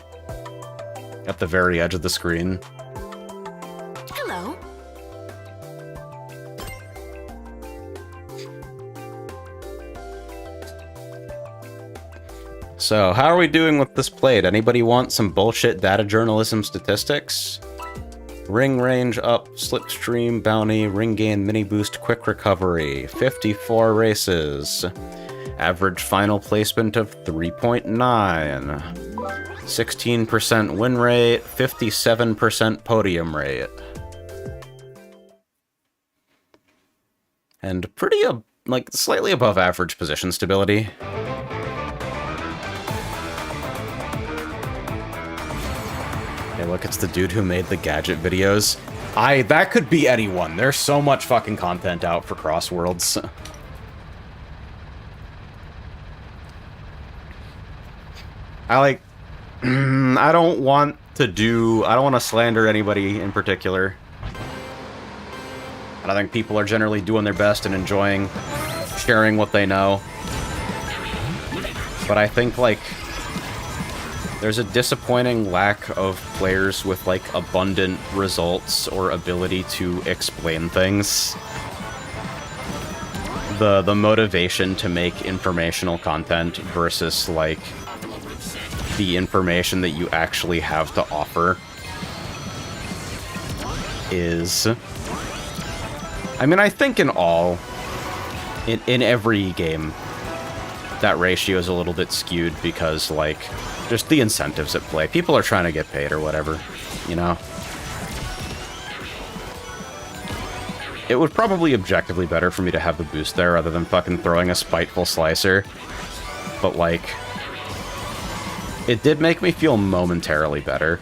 at the very edge of the screen. Hello. So, how are we doing with this plate? Anybody want some bullshit data journalism statistics? Ring range up, slipstream, bounty, ring gain, mini boost, quick recovery, 54 races. Average final placement of 3.9. 16% win rate, 57% podium rate. And pretty, like, slightly above average position stability. Hey, look, it's the dude who made the gadget videos. That could be anyone. There's so much fucking content out for Crossworlds. I don't want to slander anybody in particular. And I think people are generally doing their best and enjoying sharing what they know. But I think, like, There's a disappointing lack of players with, like, abundant results or ability to explain things. The motivation to make informational content versus, like, the information that you actually have to offer is... I mean, I think in every game, that ratio is a little bit skewed because, like, just the incentives at play. People are trying to get paid or whatever, you know? It would probably objectively better for me to have the boost there rather than fucking throwing a spiteful slicer. But, like, it did make me feel momentarily better.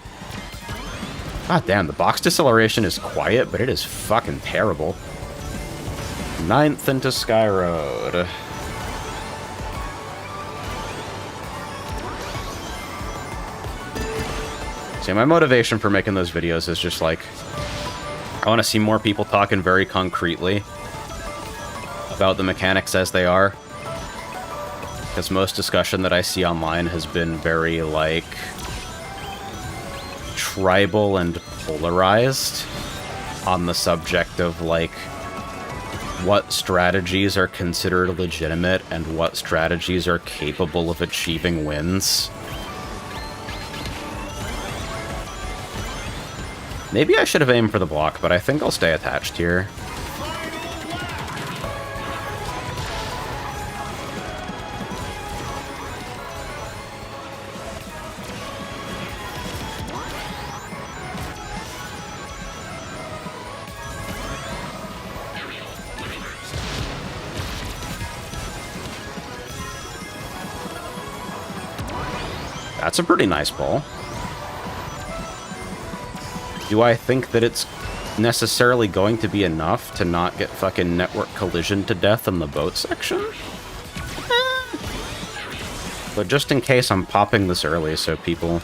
God damn, the box deceleration is quiet, but it is fucking terrible. 9th into Sky Road. See, my motivation for making those videos is just like, I want to see more people talking very concretely about the mechanics as they are. Because most discussion that I see online has been very, like, tribal and polarized on the subject of, like, what strategies are considered legitimate and what strategies are capable of achieving wins. Maybe I should have aimed for the block, but I think I'll stay attached here. That's a pretty nice ball. Do I think that it's necessarily going to be enough to not get fucking network collision to death in the boat section? But just in case, I'm popping this early so people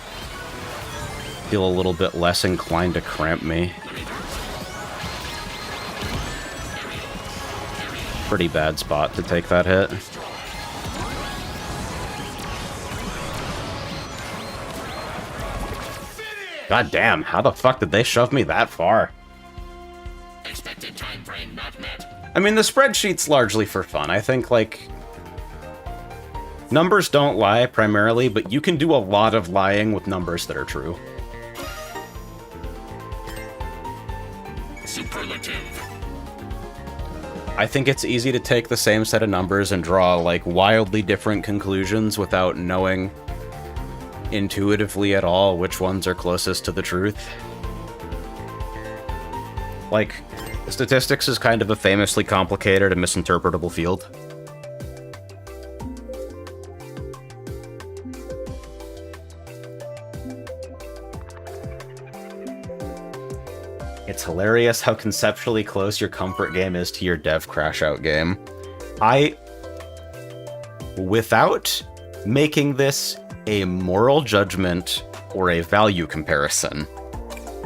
feel a little bit less inclined to cramp me. Pretty bad spot to take that hit. God damn, how the fuck did they shove me that far? Expected time frame not met. I mean, the spreadsheet's largely for fun. I think, like, numbers don't lie primarily, but you can do a lot of lying with numbers that are true. Superlative. I think it's easy to take the same set of numbers and draw, like, wildly different conclusions without knowing intuitively at all which ones are closest to the truth. Like, statistics is kind of a famously complicated and misinterpretable field. It's hilarious how conceptually close your comfort game is to your dev crash out game. Without making this a moral judgment or a value comparison,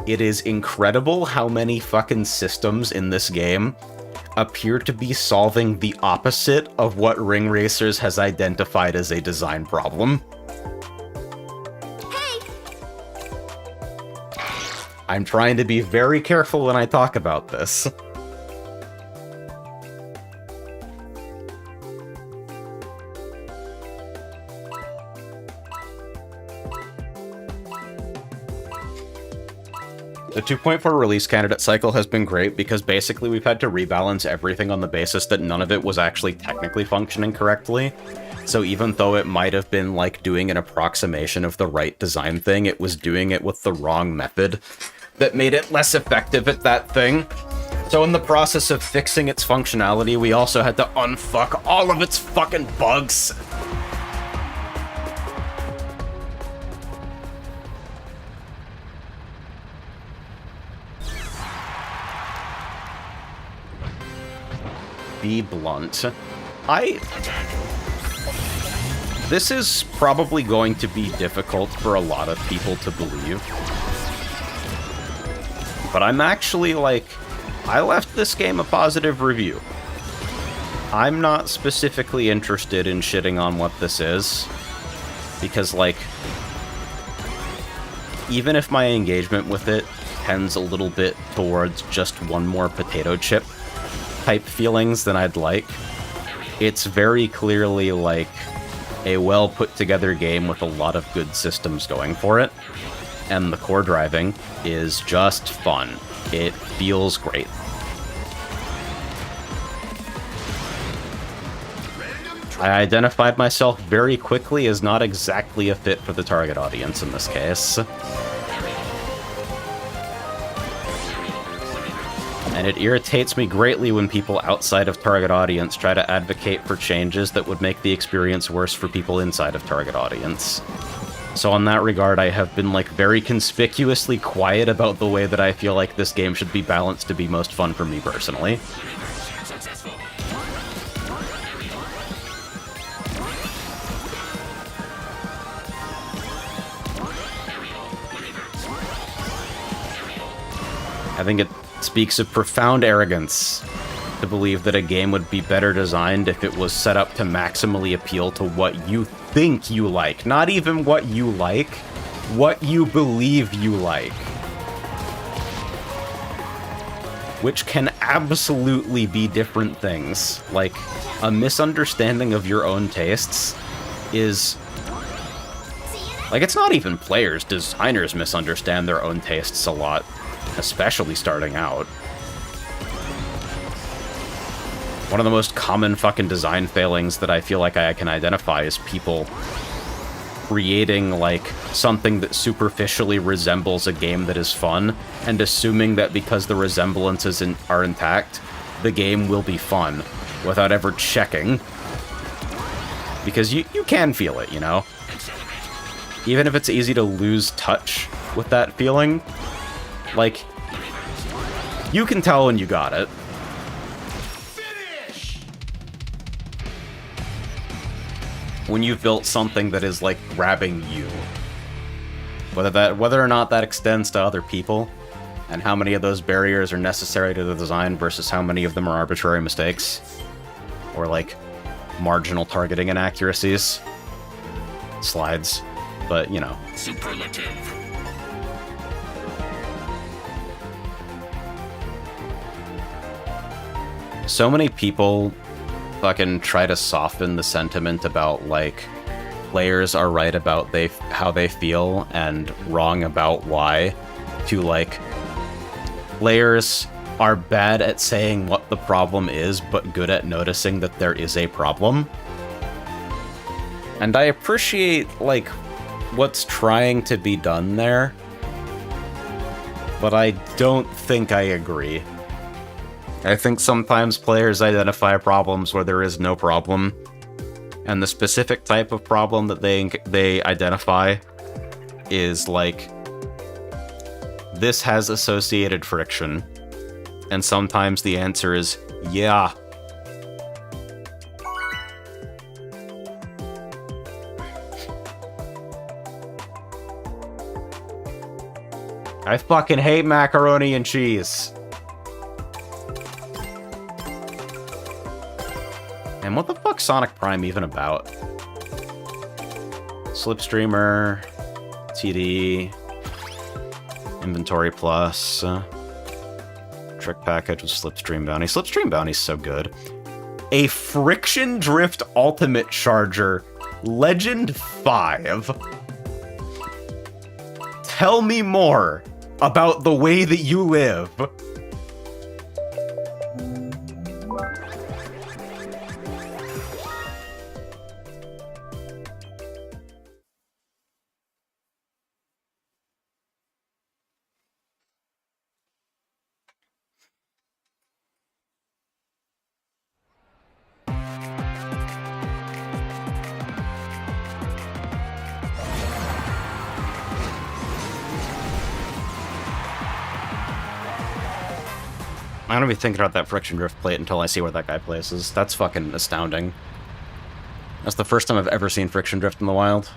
it is incredible how many fucking systems in this game appear to be solving the opposite of what Ring Racers has identified as a design problem. Hey! I'm trying to be very careful when I talk about this. The 2.4 release candidate cycle has been great because basically we've had to rebalance everything on the basis that none of it was actually technically functioning correctly. So even though it might have been like doing an approximation of the right design thing, it was doing it with the wrong method that made it less effective at that thing. So in the process of fixing its functionality, we also had to unfuck all of its fucking bugs. Be blunt. This is probably going to be difficult for a lot of people to believe. But I'm actually, like, I left this game a positive review. I'm not specifically interested in shitting on what this is. Because, like, even if my engagement with it tends a little bit towards just one more potato chip type feelings than I'd like, it's very clearly like a well put together game with a lot of good systems going for it, and the core driving is just fun. It feels great. I identified myself very quickly as not exactly a fit for the target audience in this case. And it irritates me greatly when people outside of target audience try to advocate for changes that would make the experience worse for people inside of target audience. So in that regard, I have been like very conspicuously quiet about the way that I feel like this game should be balanced to be most fun for me personally. I think it speaks of profound arrogance to believe that a game would be better designed if it was set up to maximally appeal to what you think you like. Not even what you like, what you believe you like. Which can absolutely be different things. Like, a misunderstanding of your own tastes is... like, it's not even players. Designers misunderstand their own tastes a lot. Especially starting out. One of the most common fucking design failings that I feel like I can identify is people creating, like, something that superficially resembles a game that is fun, and assuming that because the resemblances are intact, the game will be fun, without ever checking. Because you can feel it, you know? Even if it's easy to lose touch with that feeling, like, you can tell when you got it. Finish! When you've built something that is, like, grabbing you. Whether or not that extends to other people, and how many of those barriers are necessary to the design versus how many of them are arbitrary mistakes. Or, like, marginal targeting inaccuracies. Slides. But, you know. Superlative. So many people fucking try to soften the sentiment about, like, players are right about how they feel and wrong about why, to, like, players are bad at saying what the problem is, but good at noticing that there is a problem. And I appreciate, like, what's trying to be done there, but I don't think I agree. I think sometimes players identify problems where there is no problem, and the specific type of problem that they identify is like, this has associated friction, and sometimes the answer is, yeah. I fucking hate macaroni and cheese. And what the fuck's Sonic Prime even about? Slipstreamer, TD, Inventory Plus, Trick Package with Slipstream Bounty. Slipstream Bounty's so good. A Friction Drift Ultimate Charger, Legend 5. Tell me more about the way that you live. I'm gonna be thinking about that Friction Drift plate until I see where that guy places. That's fucking astounding. That's the first time I've ever seen Friction Drift in the wild.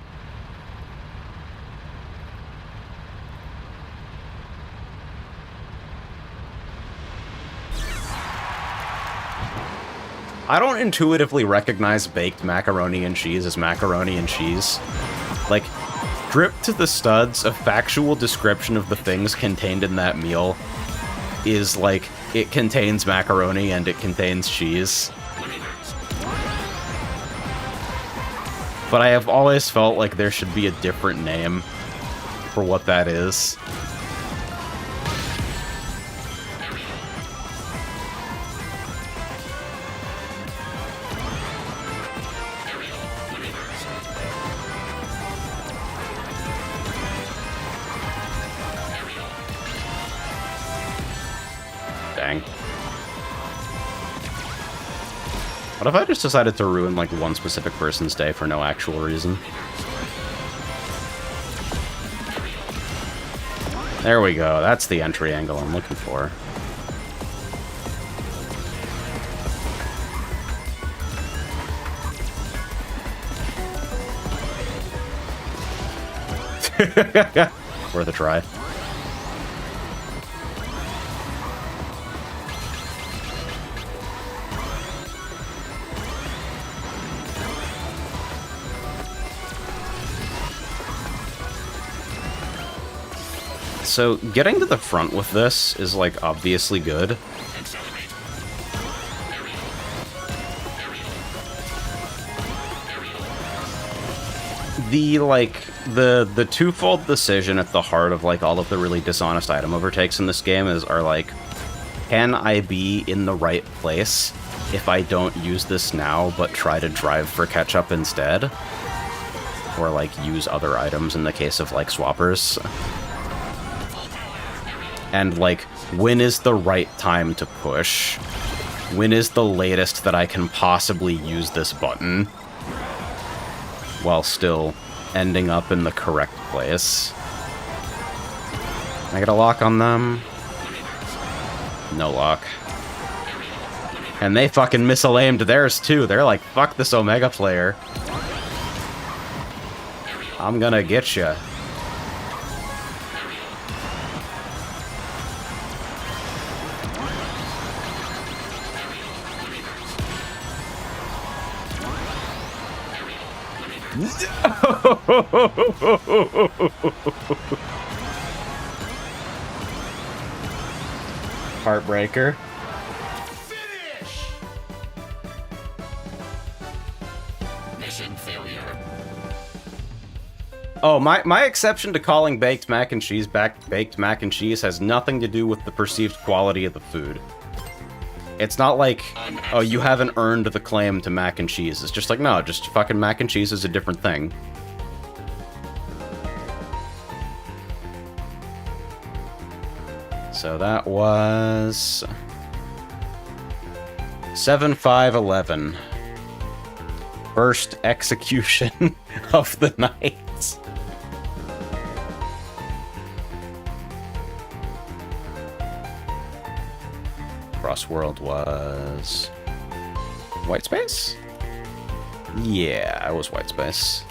I don't intuitively recognize baked macaroni and cheese as macaroni and cheese. Like, Stripped to the studs, a factual description of the things contained in that meal is like, it contains macaroni and it contains cheese. But I have always felt like there should be a different name for what that is. Dang. What if I just decided to ruin, like, one specific person's day for no actual reason? There we go. That's the entry angle I'm looking for. Worth a try. So, getting to the front with this is, like, obviously good. The twofold decision at the heart of, like, all of the really dishonest item overtakes in this game are, like, can I be in the right place if I don't use this now, but try to drive for catch-up instead? Or, like, use other items in the case of, like, swappers. And, like, when is the right time to push? When is the latest that I can possibly use this button while still ending up in the correct place? Can I get a lock on them? No lock. And they fucking misaligned theirs too. They're like, fuck this Omega player. I'm gonna get ya. Heartbreaker. Finish! Mission failure. Oh, my exception to calling baked mac and cheese baked mac and cheese has nothing to do with the perceived quality of the food. It's not like, oh, you haven't earned the claim to mac and cheese. It's just like, no, just fucking mac and cheese is a different thing. So that was 7-5-11. First execution of the night. Crossworld was white space? Yeah, I was white space.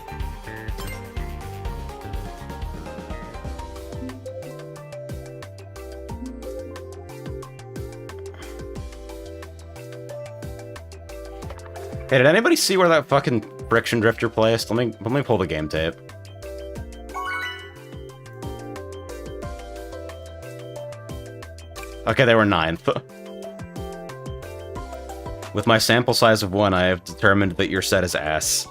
Hey, did anybody see where that fucking friction drifter placed? Let me pull the game tape. Okay, they were 9th. With my sample size of 1, I have determined that your set is ass.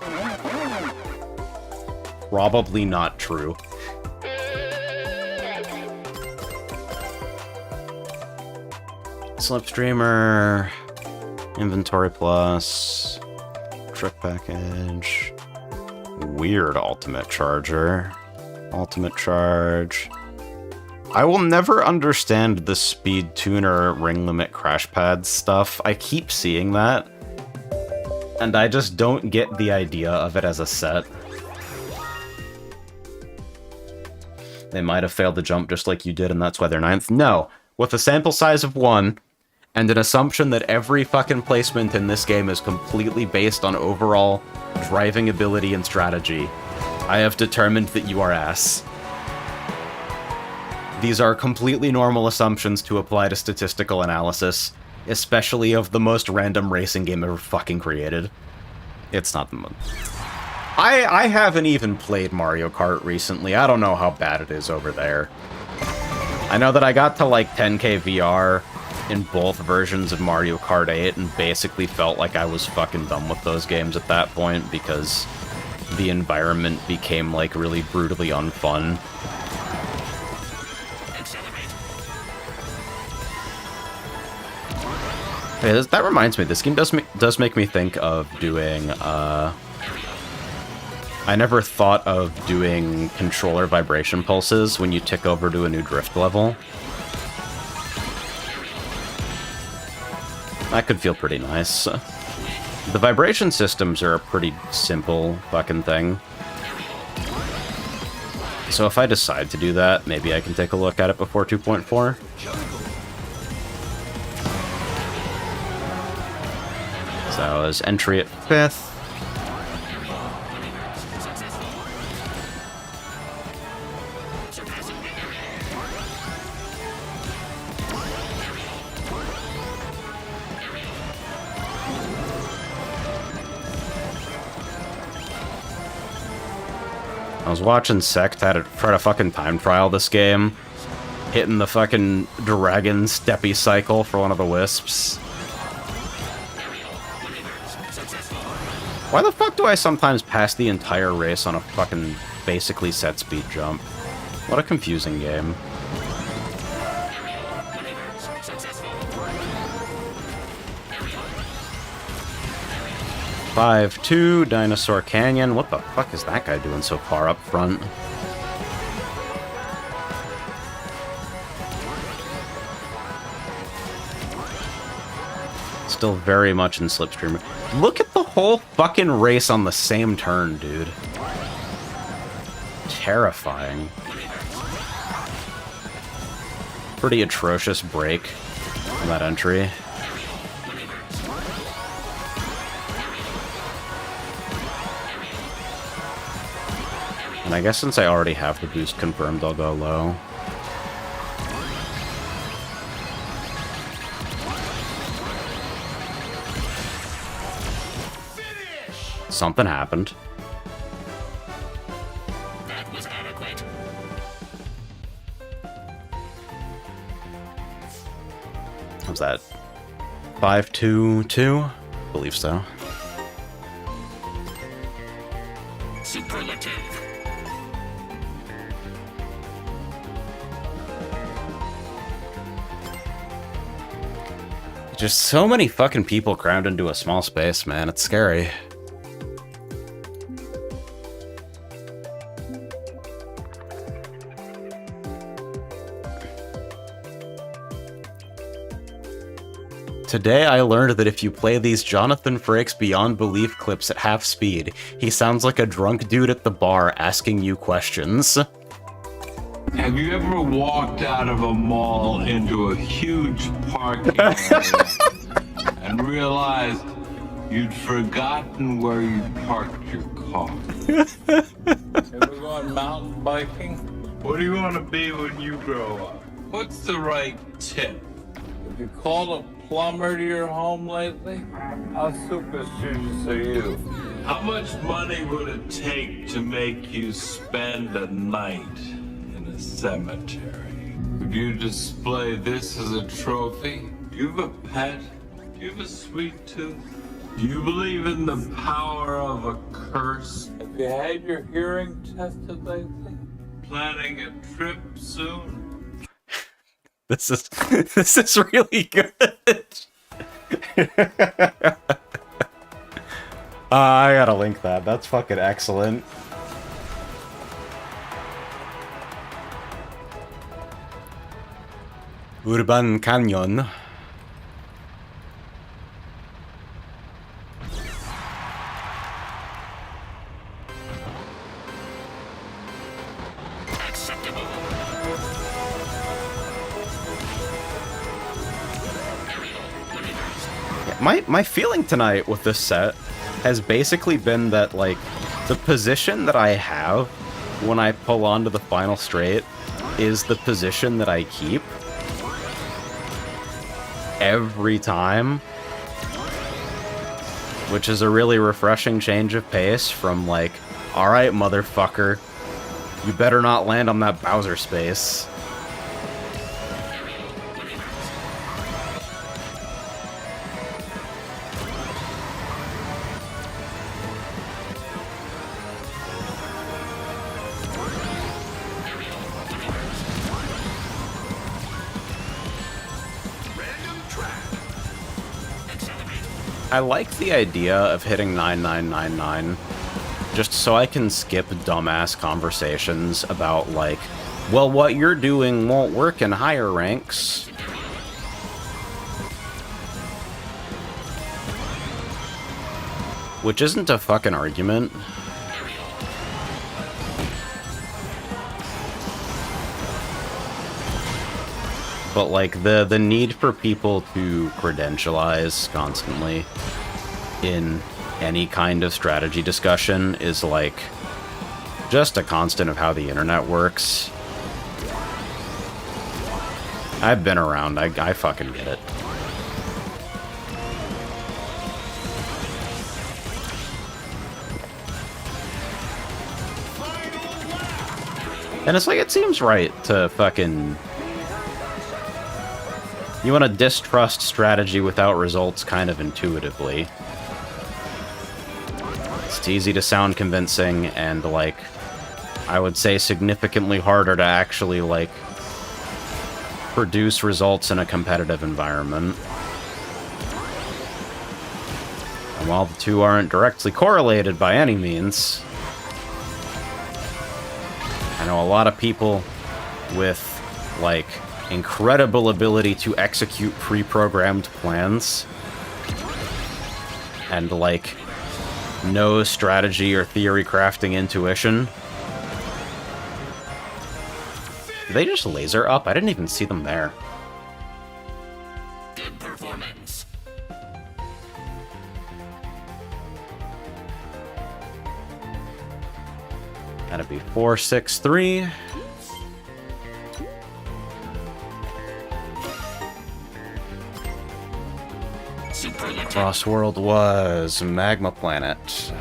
Probably not true. Slipstreamer, inventory plus, trick package, weird ultimate charger, ultimate charge. I will never understand the speed tuner ring limit crash pads stuff. I keep seeing that, and I just don't get the idea of it as a set. They might have failed the jump just like you did, and that's why they're 9th. No, with a sample size of 1, and an assumption that every fucking placement in this game is completely based on overall driving ability and strategy, I have determined that you are ass. These are completely normal assumptions to apply to statistical analysis, especially of the most random racing game ever fucking created. It's not the most. I haven't even played Mario Kart recently. I don't know how bad it is over there. I know that I got to like 10K VR in both versions of Mario Kart 8 and basically felt like I was fucking done with those games at that point because the environment became like really brutally unfun. Hey, that reminds me, this game does make me think of doing, I never thought of doing controller vibration pulses when you tick over to a new drift level. That could feel pretty nice. The vibration systems are a pretty simple fucking thing. So if I decide to do that, maybe I can take a look at it before 2.4. So that was entry at 5th. I was watching Sect try to fucking time trial this game, hitting the fucking dragon steppy cycle for one of the wisps. Why the fuck do I sometimes pass the entire race on a fucking basically set speed jump? What a confusing game. Five, 2, Dinosaur Canyon. What the fuck is that guy doing so far up front? Still very much in Slipstream. Look at the whole fucking race on the same turn, dude. Terrifying. Pretty atrocious break on that entry. And I guess since I already have the boost confirmed, I'll go low. Something happened. That was adequate. What was that? 5-2-2? Believe so. Superlative. Just so many fucking people crammed into a small space, man. It's scary. Today I learned that if you play these Jonathan Frakes Beyond Belief clips at half speed, he sounds like a drunk dude at the bar asking you questions. Have you ever walked out of a mall into a huge parking area and realized you'd forgotten where you parked your car? Ever gone mountain biking? What do you want to be when you grow up? What's the right tip? Have you called a plumber to your home lately? How superstitious are you? How much money would it take to make you spend a night in a cemetery? Would you display this as a trophy? Do you have a pet? Do you have a sweet tooth? Do you believe in the power of a curse? Have you had your hearing tested lately? Planning a trip soon? This is really good. I gotta link that. That's fucking excellent. Urban Canyon. Acceptable. My feeling tonight with this set has basically been that, like, the position that I have when I pull onto the final straight is the position that I keep every time. which is a really refreshing change of pace from, like, alright, motherfucker, you better not land on that Bowser space. I like the idea of hitting 9999 just so I can skip dumbass conversations about, like, well, what you're doing won't work in higher ranks. Which isn't a fucking argument. But, like, the need for people to credentialize constantly in any kind of strategy discussion is, like, just a constant of how the internet works. I've been around. I fucking get it. And it's like, it seems right to fucking... You want to distrust strategy without results kind of intuitively. It's easy to sound convincing and, like, I would say significantly harder to actually, like, produce results in a competitive environment. And while the two aren't directly correlated by any means, I know a lot of people with, like, incredible ability to execute pre-programmed plans and, like, no strategy or theory crafting intuition. Did they just laser up? I didn't even see them there. Good performance. That'd be 463. Crossworld was Magma Planet.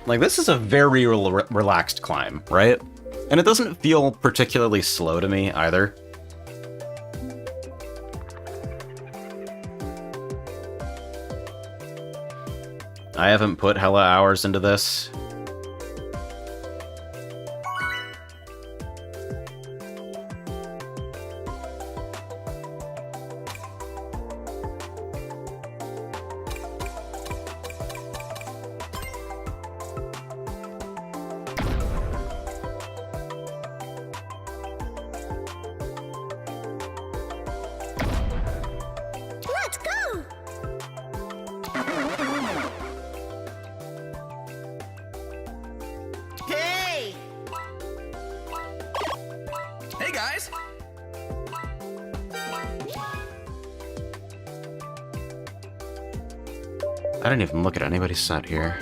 Like, this is a very relaxed climb, right? And it doesn't feel particularly slow to me, either. I haven't put hella hours into this. Let's go! Hey! Hey guys! I didn't even look at anybody's set here.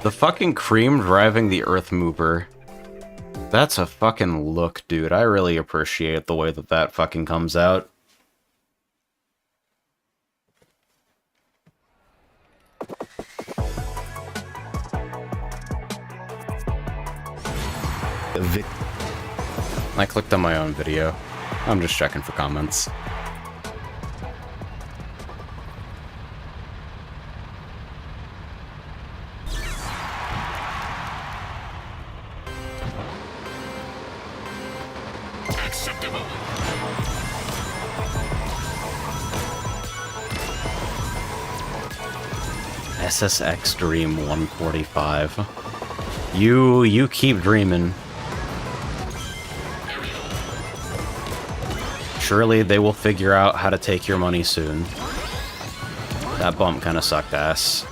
The fucking cream driving the Earth Mover. That's a fucking look, dude. I really appreciate the way that that fucking comes out. I clicked on my own video. I'm just checking for comments. Acceptable. SSX Dream 145. You keep dreaming. Surely they will figure out how to take your money soon. That bump kind of sucked ass.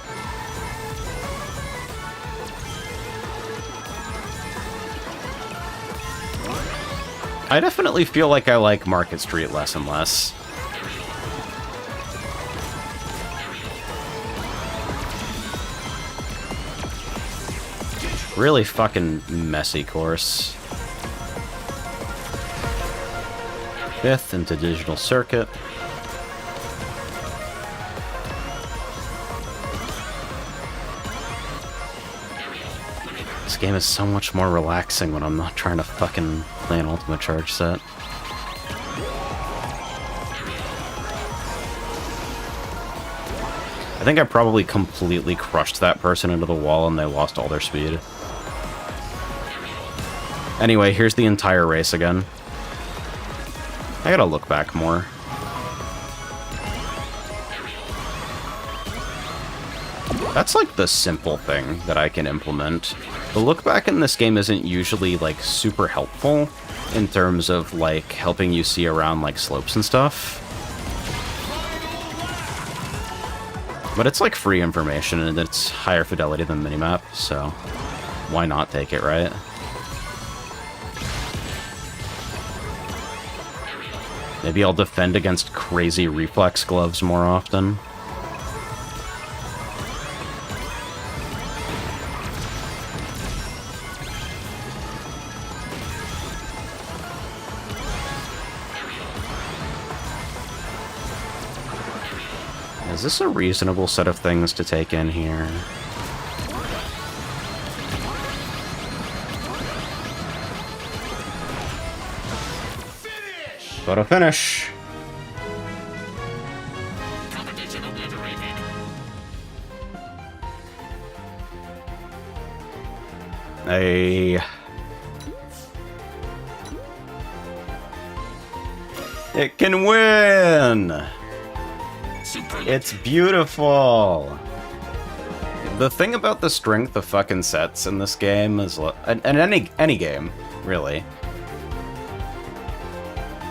I definitely feel like I like Market Street less and less. Really fucking messy course. 5th into Digital Circuit. game is so much more relaxing when I'm not trying to fucking play an ultimate charge set. I think I probably completely crushed that person into the wall and they lost all their speed. Anyway, here's the entire race again. I gotta look back more. That's like the simple thing that I can implement. The look back in this game isn't usually like super helpful in terms of like helping you see around like slopes and stuff. But it's like free information and it's higher fidelity than minimap, so why not take it, right? Maybe I'll defend against crazy reflex gloves more often. Is this a reasonable set of things to take in here? Photo finish! Competition obliterated. It can win! Super. It's beautiful! The thing about the strength of fucking sets in this game is, and any game, really,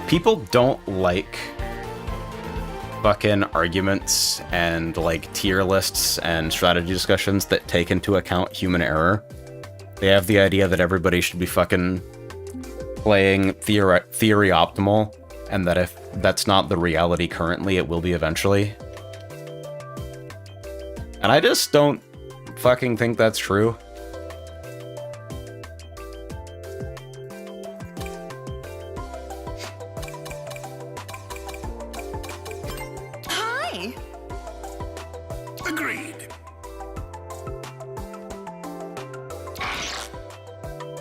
people don't like fucking arguments and like tier lists and strategy discussions that take into account human error. They have the idea that everybody should be fucking playing theory optimal, and that if that's not the reality currently, it will be eventually. And I just don't fucking think that's true. Hi. Agreed.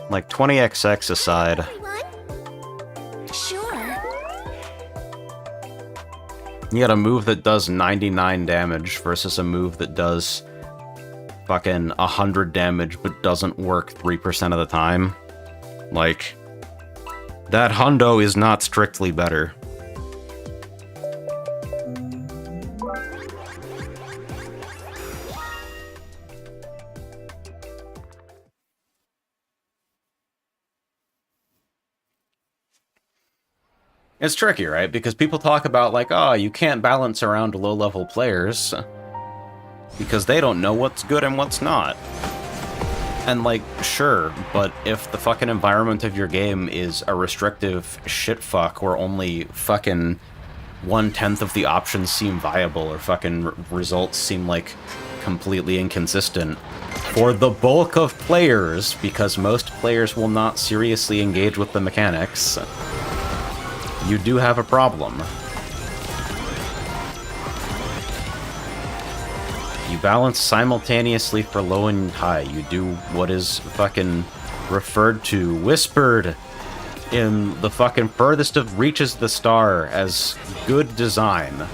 Like 20XX aside, Everyone? Sure. you got a move that does 99 damage versus a move that does fucking 100 damage but doesn't work 3% of the time. Like, that hundo is not strictly better. It's tricky, right? Because people talk about, like, oh, you can't balance around low-level players because they don't know what's good and what's not. And, like, sure, but if the fucking environment of your game is a restrictive shitfuck where only fucking 1/10 of the options seem viable or fucking results seem, like, completely inconsistent, for the bulk of players, because most players will not seriously engage with the mechanics, you do have a problem. You balance simultaneously for low and high. You do what is fucking referred to, whispered in the fucking furthest of reaches of the star as good design.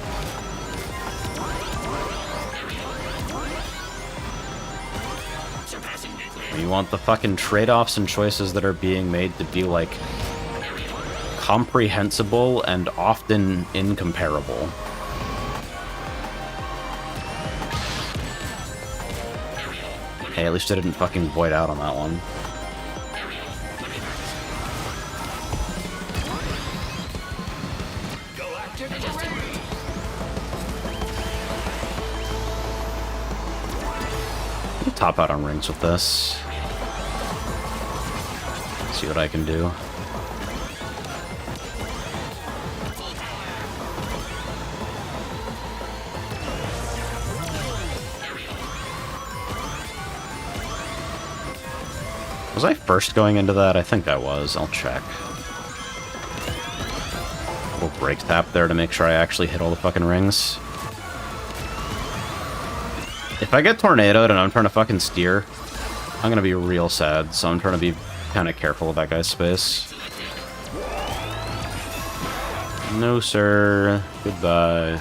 You want the fucking trade-offs and choices that are being made to be, like, comprehensible and often incomparable. Hey, at least I didn't fucking void out on that one. I'll top out on rings with this. See what I can do. Was I first going into that? I think I was. I'll check. We'll break tap there to make sure I actually hit all the fucking rings. If I get tornadoed and I'm trying to fucking steer, I'm gonna be real sad, so I'm trying to be kind of careful with that guy's space. No, sir. Goodbye.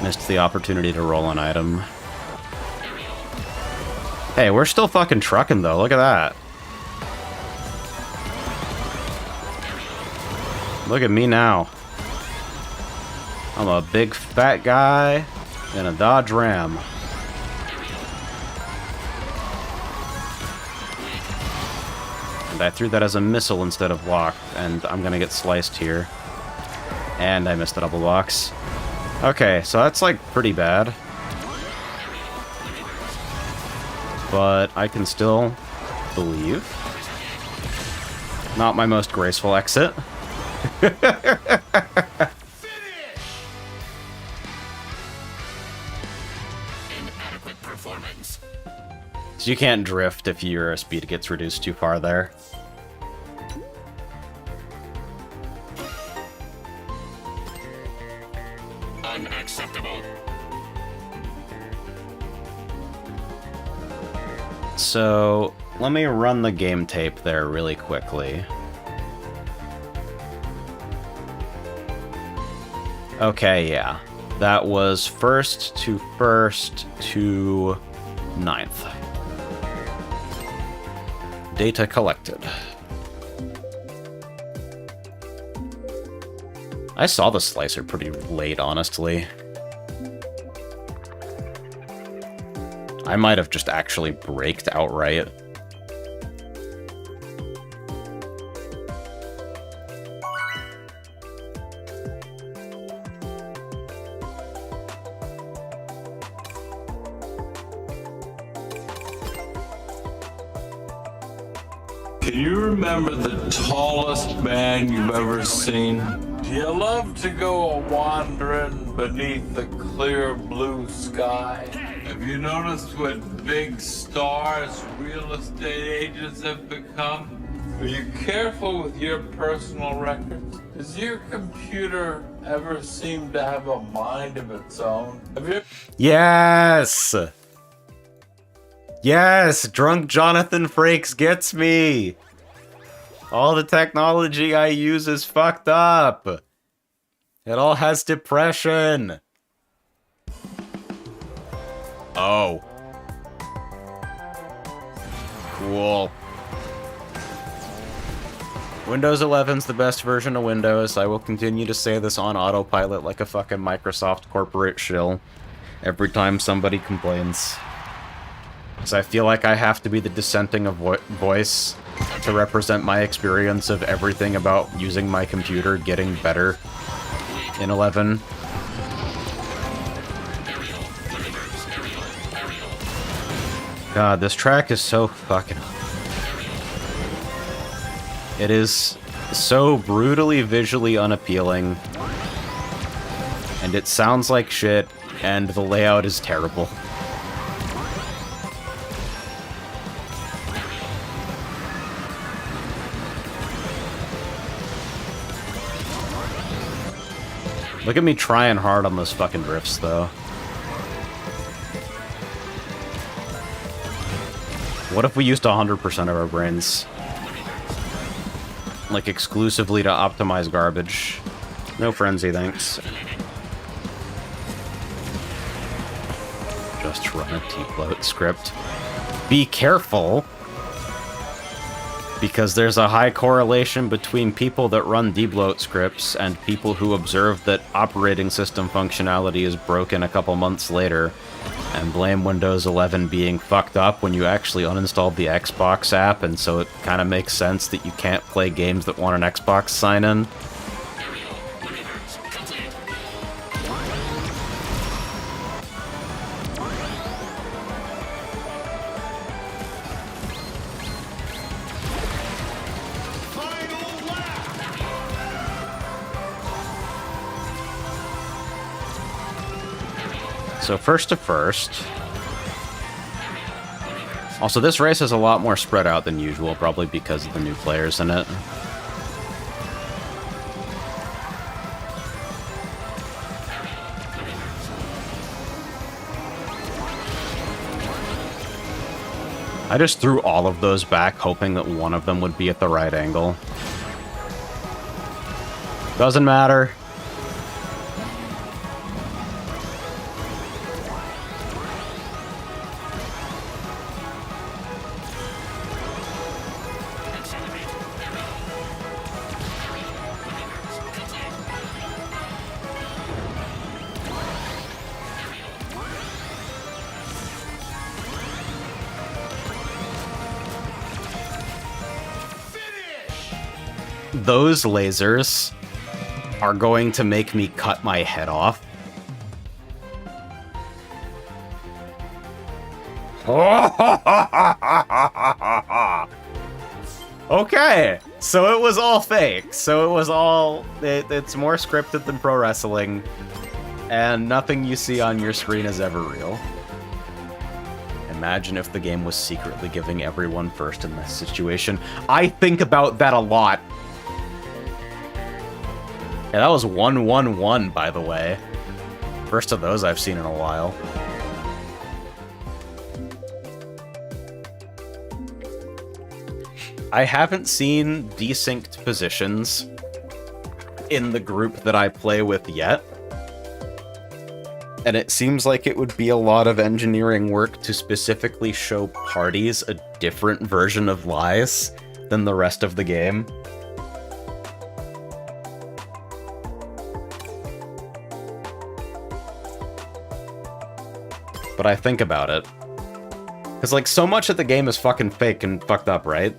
Missed the opportunity to roll an item. Hey, we're still fucking trucking though, look at that. Look at me now. I'm a big fat guy in a Dodge Ram. And I threw that as a missile instead of block, and I'm gonna get sliced here. And I missed the double box. Okay, so that's like pretty bad. But I can still believe. Not my most graceful exit. Inadequate performance. So you can't drift if your speed gets reduced too far there. Unacceptable. So let me run the game tape there really quickly. Okay, yeah. That was first to 9th. Data collected. I saw the slicer pretty late, honestly. I might have just actually braked outright. Can you remember the tallest man you've ever seen? Do you love to go a-wandering beneath the clear blue sky? Have you noticed what big stars real estate agents have become? Are you careful with your personal records? Does your computer ever seem to have a mind of its own? Have you... Yes! Yes! Drunk Jonathan Frakes gets me! All the technology I use is fucked up! It all has depression! Oh. Cool. Windows 11's the best version of Windows. I will continue to say this on autopilot like a fucking Microsoft corporate shill every time somebody complains. Because I feel like I have to be the dissenting of voice to represent my experience of everything about using my computer getting better in 11. God, this track is so fucking... It is so brutally visually unappealing. And it sounds like shit, and the layout is terrible. Look at me trying hard on those fucking drifts, though. What if we used 100% of our brains? Like, exclusively to optimize garbage. No frenzy, thanks. Just run a T-float script. Be careful! Because there's a high correlation between people that run debloat scripts and people who observe that operating system functionality is broken a couple months later and blame Windows 11 being fucked up when you actually uninstalled the Xbox app, and so it kind of makes sense that you can't play games that want an Xbox sign-in. So first to first. Also, this race is a lot more spread out than usual, probably because of the new players in it. I just threw all of those back, hoping that one of them would be at the right angle. Doesn't matter. Those lasers are going to make me cut my head off. Okay, so it was all fake. So it was all... it's more scripted than pro wrestling. And nothing you see on your screen is ever real. Imagine if the game was secretly giving everyone first in this situation. I think about that a lot. Yeah, that was 1-1-1, by the way. First of those I've seen in a while. I haven't seen desynced positions in the group that I play with yet. And it seems like it would be a lot of engineering work to specifically show parties a different version of lies than the rest of the game. But I think about it. Because, like, so much of the game is fucking fake and fucked up, right?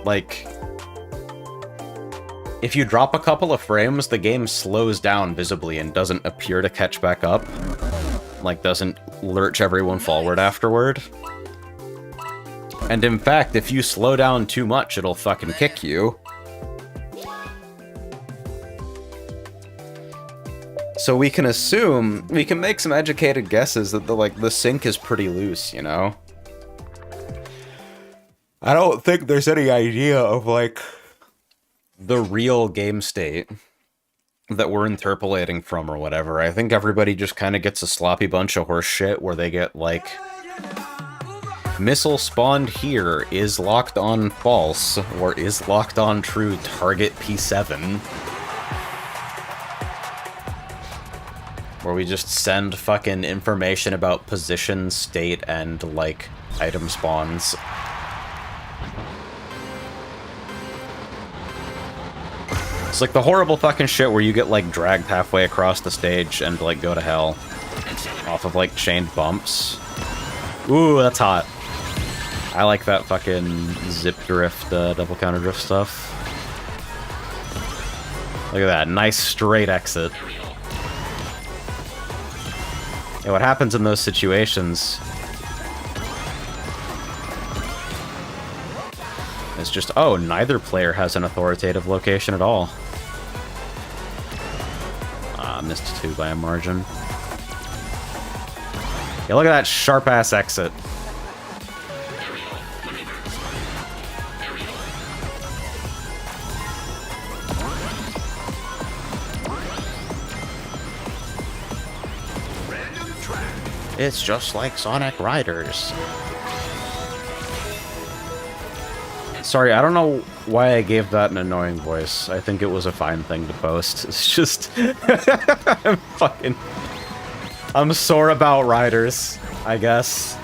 Like, if you drop a couple of frames, the game slows down visibly and doesn't appear to catch back up. Like, doesn't lurch everyone forward afterward. And in fact, if you slow down too much, it'll fucking kick you. So we can assume, we can make some educated guesses that the sync is pretty loose, you know? I don't think there's any idea of, like, the real game state that we're interpolating from or whatever. I think everybody just kind of gets a sloppy bunch of horse shit where they get, like, missile spawned here, is locked on false, or is locked on true, target P7. Where we just send fucking information about position, state, and, like, item spawns. It's like the horrible fucking shit where you get, like, dragged halfway across the stage and, like, go to hell. Off of, like, chained bumps. Ooh, that's hot. I like that fucking zip drift, double counter drift stuff. Look at that, nice straight exit. Yeah, what happens in those situations is just, oh, neither player has an authoritative location at all. Missed 2 by a margin. Yeah, look at that sharp-ass exit. It's just like Sonic Riders. Sorry, I don't know why I gave that an annoying voice. I think it was a fine thing to post. It's just... I'm sore about Riders, I guess.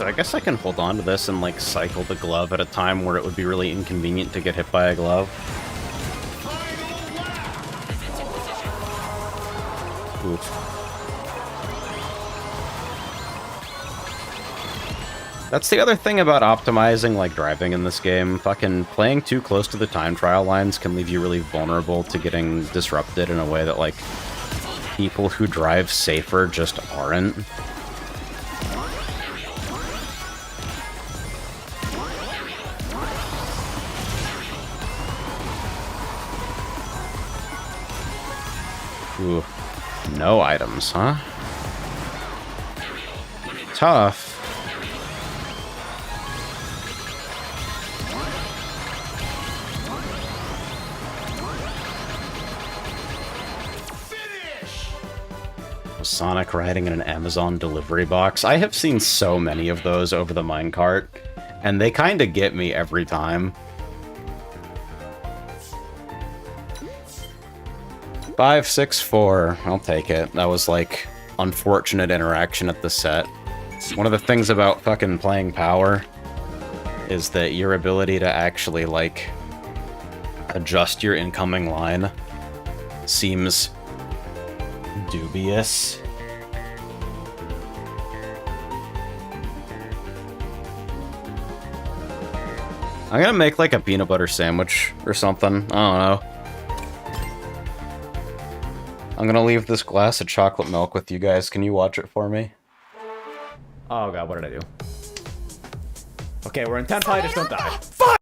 I guess I can hold on to this and, like, cycle the glove at a time where it would be really inconvenient to get hit by a glove. Oof. That's the other thing about optimizing, like, driving in this game. Fucking playing too close to the time trial lines can leave you really vulnerable to getting disrupted in a way that, like, people who drive safer just aren't. Ooh, no items, huh? Tough. Sonic riding in an Amazon delivery box. I have seen so many of those over the minecart, and they kind of get me every time. 564. I'll take it. That was, like, unfortunate interaction at the set. One of the things about fucking playing Power is that your ability to actually, like, adjust your incoming line seems dubious. I'm gonna make, like, a peanut butter sandwich or something. I don't know. I'm gonna leave this glass of chocolate milk with you guys. Can you watch it for me? Oh god, what did I do? Okay, we're in 10 fight, just don't die. Fuck!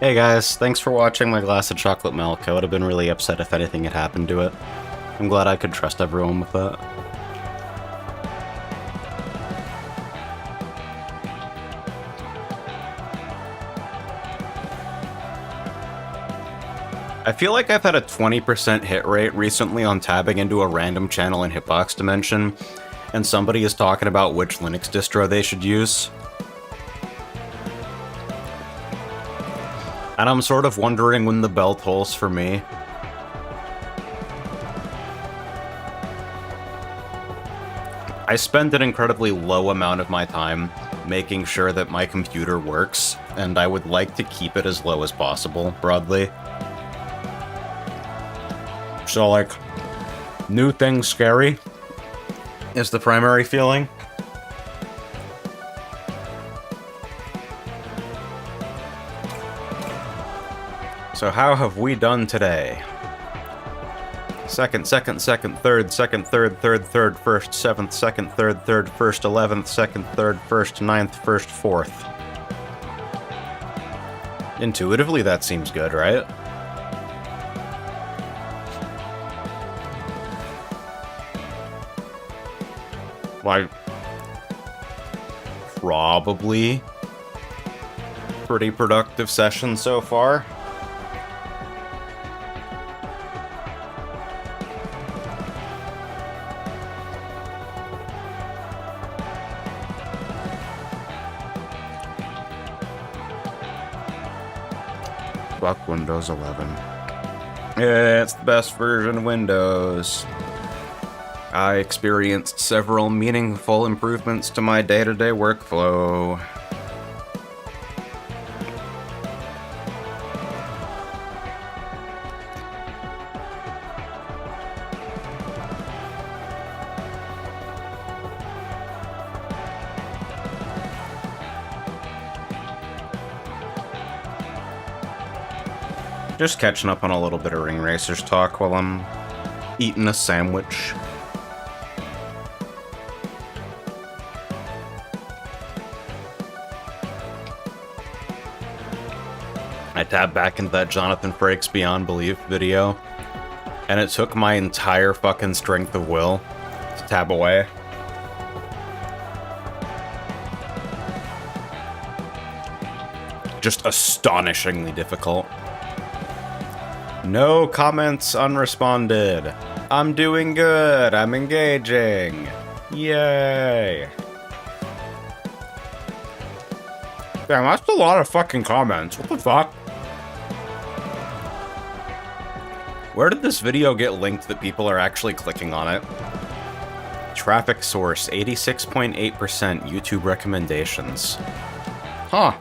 Hey guys, thanks for watching my glass of chocolate milk. I would have been really upset if anything had happened to it. I'm glad I could trust everyone with that. I feel like I've had a 20% hit rate recently on tabbing into a random channel in Hitbox Dimension, and somebody is talking about which Linux distro they should use. And I'm sort of wondering when the bell tolls for me. I spend an incredibly low amount of my time making sure that my computer works, and I would like to keep it as low as possible, broadly. So, like, new things scary is the primary feeling. So how have we done today? Second, third, first, seventh, second, third, first, 11th, second, third, first, 9th, first, 4th. Intuitively, that seems good, right? Like, probably pretty productive session so far. Fuck Windows 11. Yeah, it's the best version of Windows. I experienced several meaningful improvements to my day-to-day workflow. Just catching up on a little bit of Ring Racers talk while I'm eating a sandwich. I tabbed back into that Jonathan Frakes Beyond Belief video, and it took my entire fucking strength of will to tab away. Just astonishingly difficult. No comments unresponded. I'm doing good. I'm engaging. Yay. Damn, that's a lot of fucking comments. What the fuck? Where did this video get linked that people are actually clicking on it? Traffic source, 86.8% YouTube recommendations. Huh.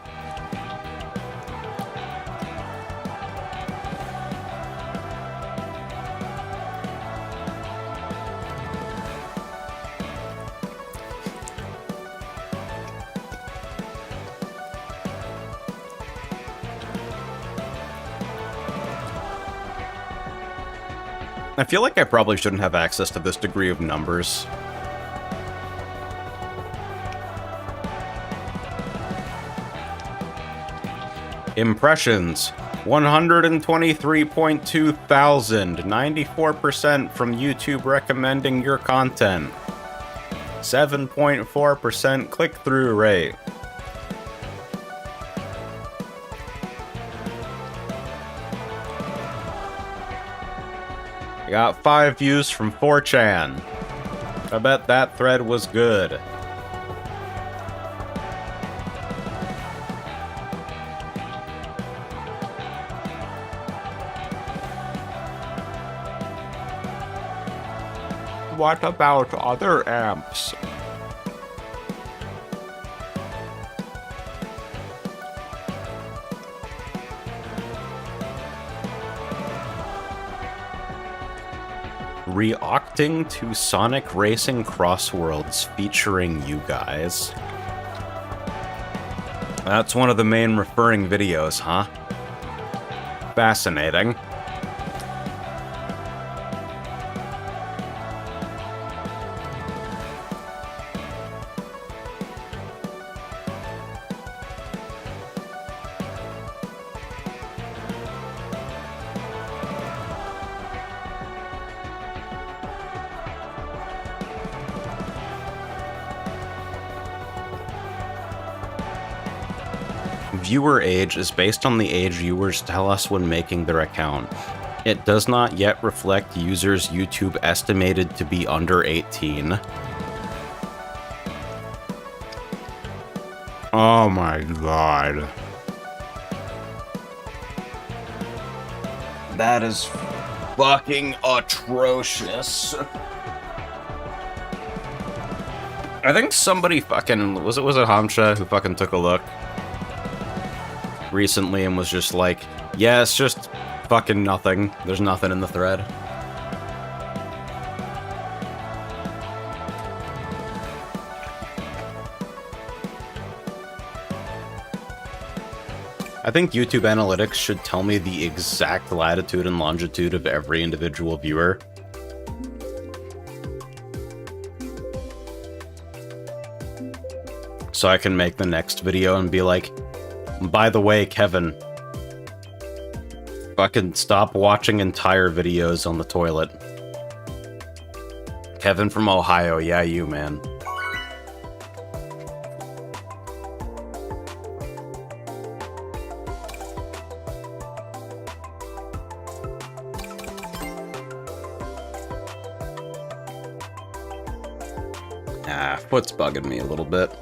I feel like I probably shouldn't have access to this degree of numbers. Impressions, 123.2 thousand, 94% from YouTube recommending your content. 7.4% click-through rate. Got 5 views from 4chan. I bet that thread was good. What about other amps? Reacting to Sonic Racing Crossworlds featuring you guys. That's one of the main referring videos, huh? Fascinating. Viewer age is based on the age viewers tell us when making their account. It does not yet reflect users YouTube estimated to be under 18. Oh my god. That is fucking atrocious. I think somebody fucking... Was it Hamsha who fucking took a look recently and was just like, yeah, it's just fucking nothing. There's nothing in the thread. I think YouTube Analytics should tell me the exact latitude and longitude of every individual viewer. So I can make the next video and be like, by the way, Kevin, fucking stop watching entire videos on the toilet. Kevin from Ohio, yeah, you, man. Foot's bugging me a little bit.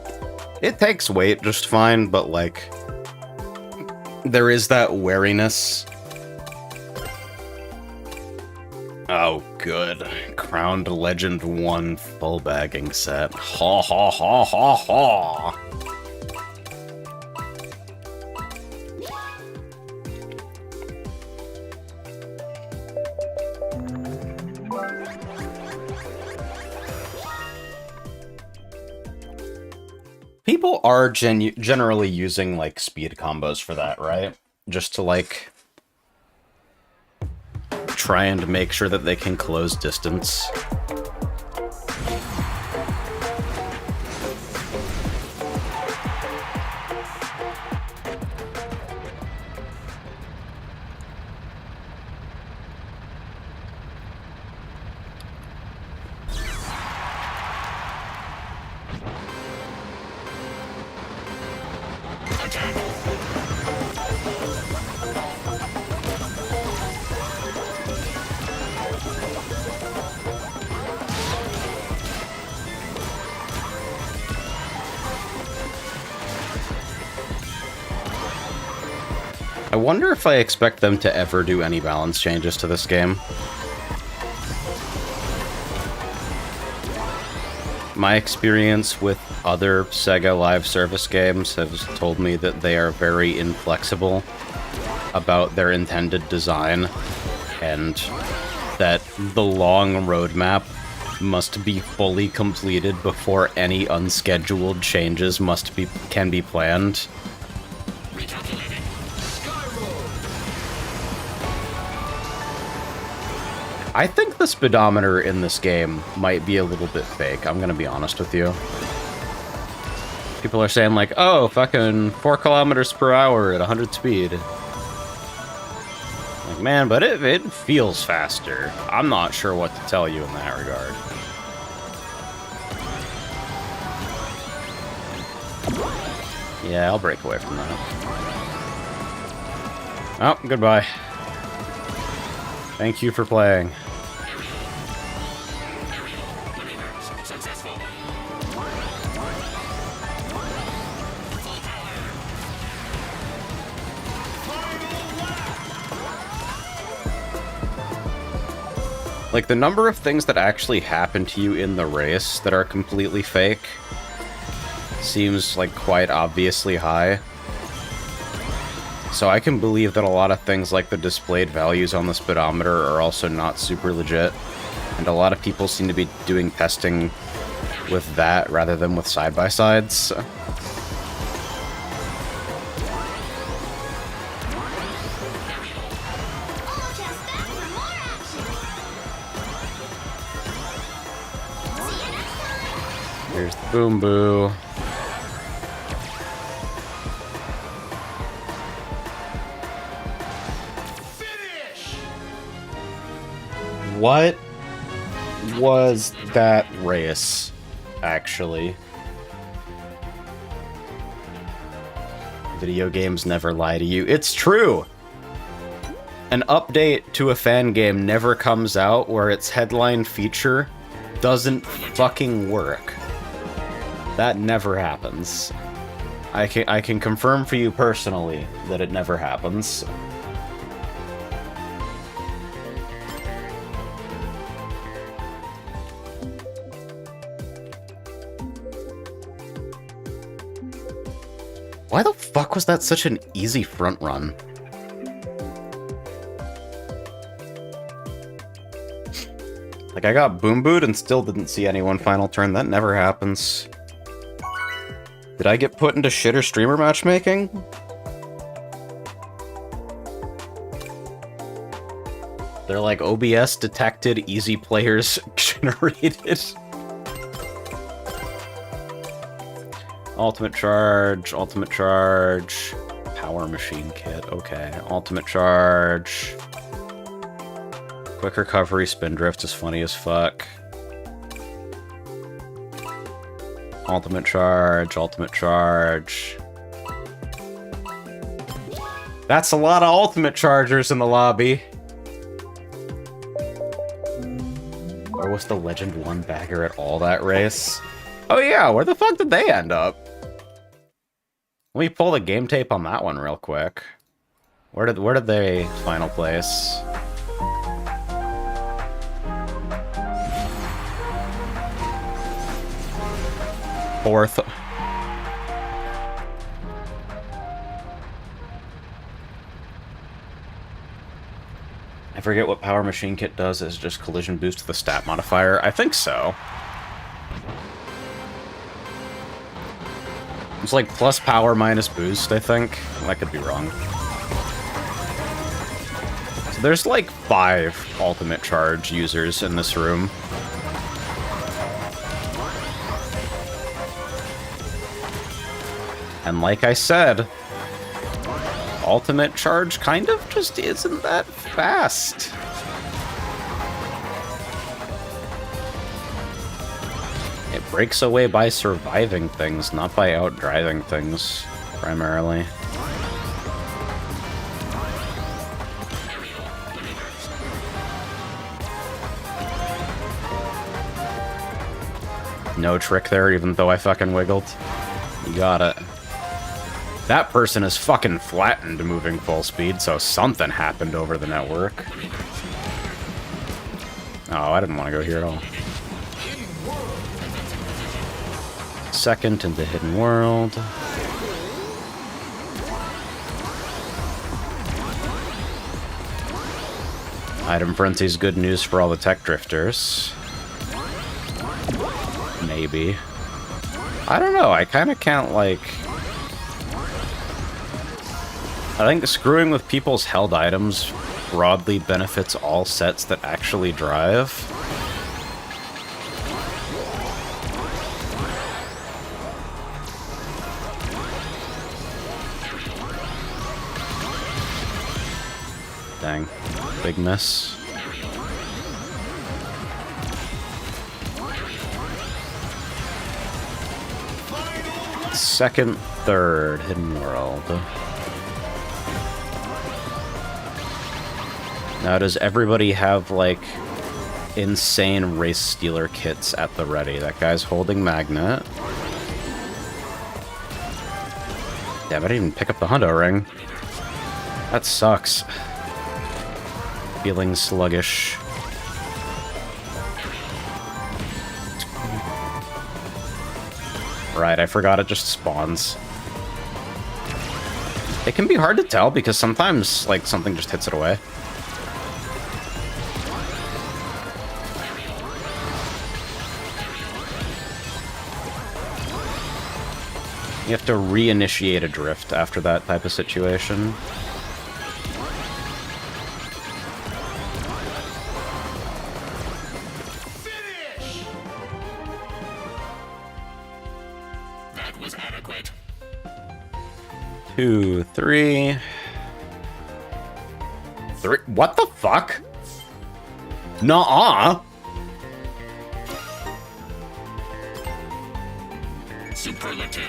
It takes weight just fine, but like, there is that wariness. Oh, good. Crowned Legend 1 full bagging set. Ha ha ha ha ha! People are generally using, like, speed combos for that, right? Just to, like, try and make sure that they can close distance. I wonder if I expect them to ever do any balance changes to this game. My experience with other Sega live service games has told me that they are very inflexible about their intended design, and that the long roadmap must be fully completed before any unscheduled changes can be planned. I think the speedometer in this game might be a little bit fake, I'm gonna be honest with you. People are saying like, oh, fucking 4 kilometers per hour at 100 speed. Like, man, but it feels faster. I'm not sure what to tell you in that regard. Yeah, I'll break away from that. Oh, goodbye. Thank you for playing. Like, the number of things that actually happen to you in the race that are completely fake seems, like, quite obviously high. So I can believe that a lot of things like the displayed values on the speedometer are also not super legit. And a lot of people seem to be doing testing with that rather than with side-by-sides. Here's the Boom Boo. What was that race, actually? Video games never lie to you. It's true! An update to a fan game never comes out where its headline feature doesn't fucking work. That never happens. I can confirm for you personally that it never happens. Why the fuck was that such an easy front run? Like, I got boom booed and still didn't see anyone final turn. That never happens. Did I get put into shitter streamer matchmaking? They're like OBS detected, easy players generated. Ultimate charge, power machine kit, okay. Ultimate charge. Quick recovery, spin drift is funny as fuck. Ultimate charge. That's a lot of ultimate chargers in the lobby. Or was the Legend 1 bagger at all that race? Oh yeah, where the fuck did they end up? Let me pull the game tape on that one real quick. Where did they final place? Fourth. I forget what Power Machine Kit does. Is just collision boost to the stat modifier? I think so. It's like plus power minus boost, I think. I could be wrong. So there's like 5 ultimate charge users in this room. And like I said, ultimate charge kind of just isn't that fast. It breaks away by surviving things, not by outdriving things, primarily. No trick there, even though I fucking wiggled. You got it. That person is fucking flattened moving full speed, so something happened over the network. Oh, I didn't want to go here at all. Second in the hidden world. Item frenzy's good news for all the tech drifters. Maybe. I don't know, I kind of can't, like... I think screwing with people's held items broadly benefits all sets that actually drive. Dang. Big miss. Second, third, hidden world. Now, does everybody have, like, insane race stealer kits at the ready? That guy's holding magnet. Damn, I didn't even pick up the hundo ring. That sucks. Feeling sluggish. Right, I forgot it just spawns. It can be hard to tell because sometimes, like, something just hits it away. You have to reinitiate a drift after that type of situation. Finish! That was adequate. 2, 3. 3. What the fuck? Nuh-uh. Superlative.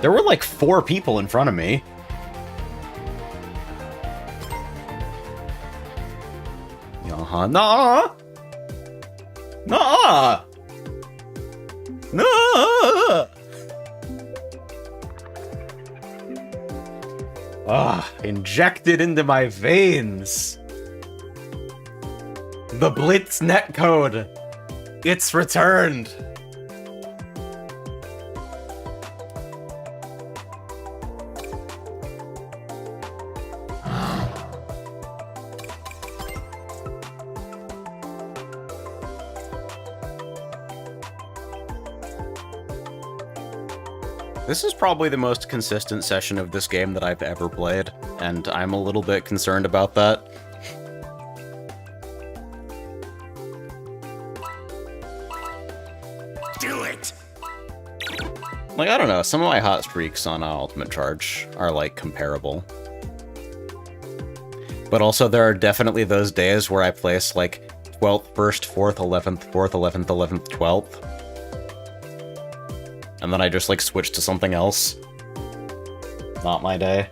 There were like 4 people in front of me. Uh-huh. Nah! Nah! No! Ah, injected into my veins. The Blitz netcode. It's returned. This is probably the most consistent session of this game that I've ever played, and I'm a little bit concerned about that. Do it! Like, I don't know, some of my hot streaks on Ultimate Charge are, like, comparable. But also, there are definitely those days where I place, like, 12th, 1st, 4th, 11th, 4th, 11th, 11th, 12th. And then I just, like, switch to something else. Not my day.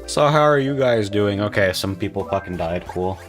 So how are you guys doing? Okay, some people fucking died, cool.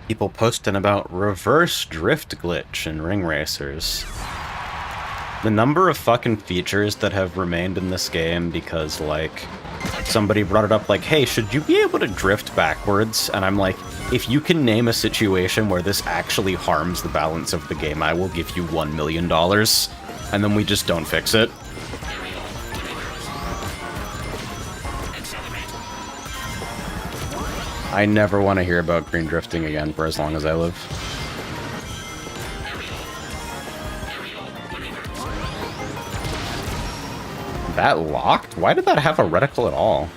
People posting about reverse drift glitch in Ring Racers. The number of fucking features that have remained in this game because, like, somebody brought it up like, hey, should you be able to drift backwards? And I'm like, if you can name a situation where this actually harms the balance of the game, I will give you $1 million. And then we just don't fix it. I never want to hear about green drifting again for as long as I live. That locked? Why did that have a reticle at all?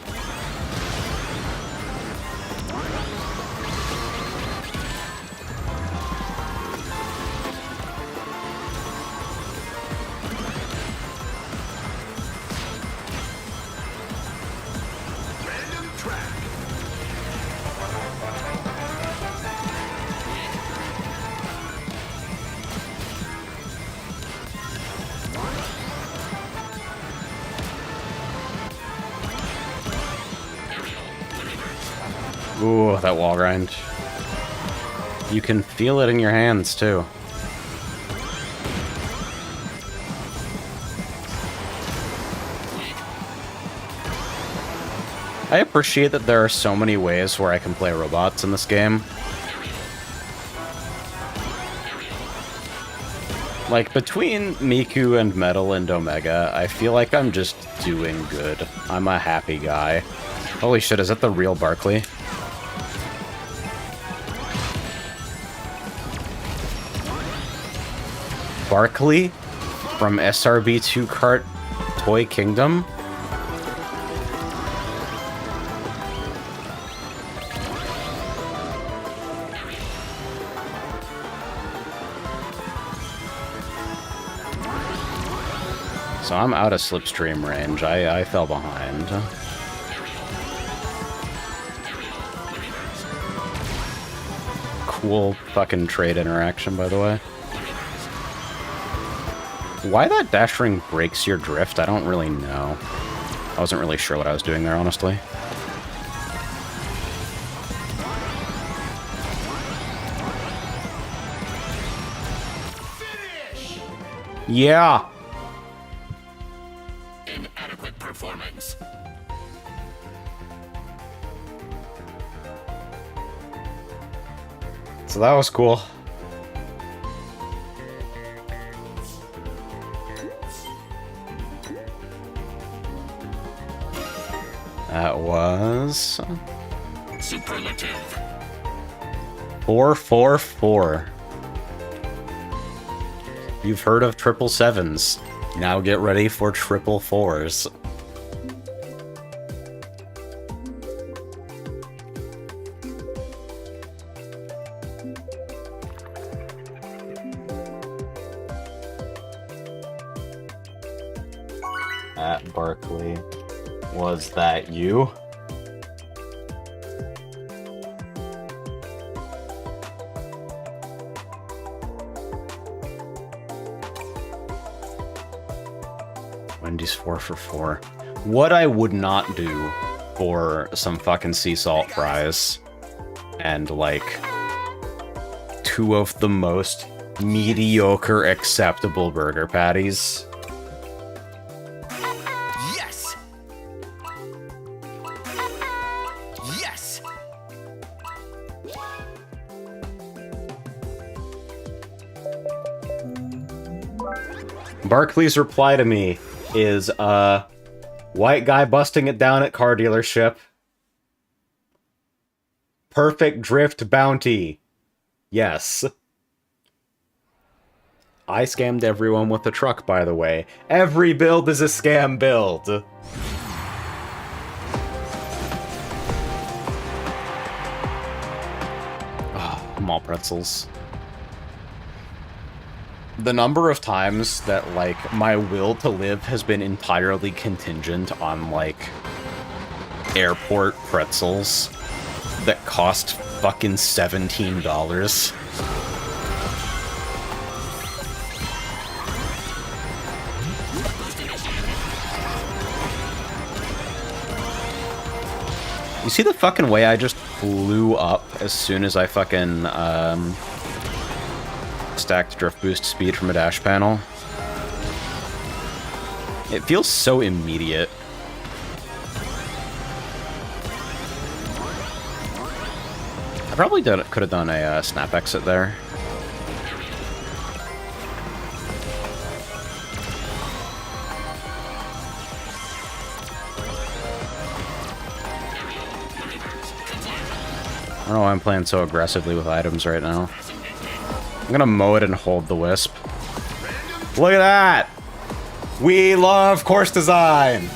Ooh, that wall grind. You can feel it in your hands, too. I appreciate that there are so many ways where I can play robots in this game. Like, between Miku and Metal and Omega, I feel like I'm just doing good. I'm a happy guy. Holy shit, is that the real Barkley? Barkley from SRB2 Kart Toy Kingdom? So I'm out of slipstream range. I fell behind. Cool fucking trade interaction, by the way. Why that dash ring breaks your drift, I don't really know. I wasn't really sure what I was doing there, honestly. Finish! Yeah! Inadequate performance. So that was cool. That was Superlative. 444. You've heard of 777s. Now get ready for 444s. At Barkley. Was that you? Wendy's 4 for 4. What I would not do for some fucking sea salt fries and like 2 of the most mediocre acceptable burger patties. Yes! Yes! Barkley's reply to me is, white guy busting it down at car dealership. Perfect drift bounty. Yes. I scammed everyone with the truck, by the way. Every build is a scam build. Oh, mall pretzels. The number of times that, like, my will to live has been entirely contingent on, like, airport pretzels that cost fucking $17. You see the fucking way I just blew up as soon as I fucking, stacked drift boost speed from a dash panel? It feels so immediate. I probably could have done a snap exit there. I don't know why I'm playing so aggressively with items right now. I'm gonna mow it and hold the wisp. Look at that! We love course design!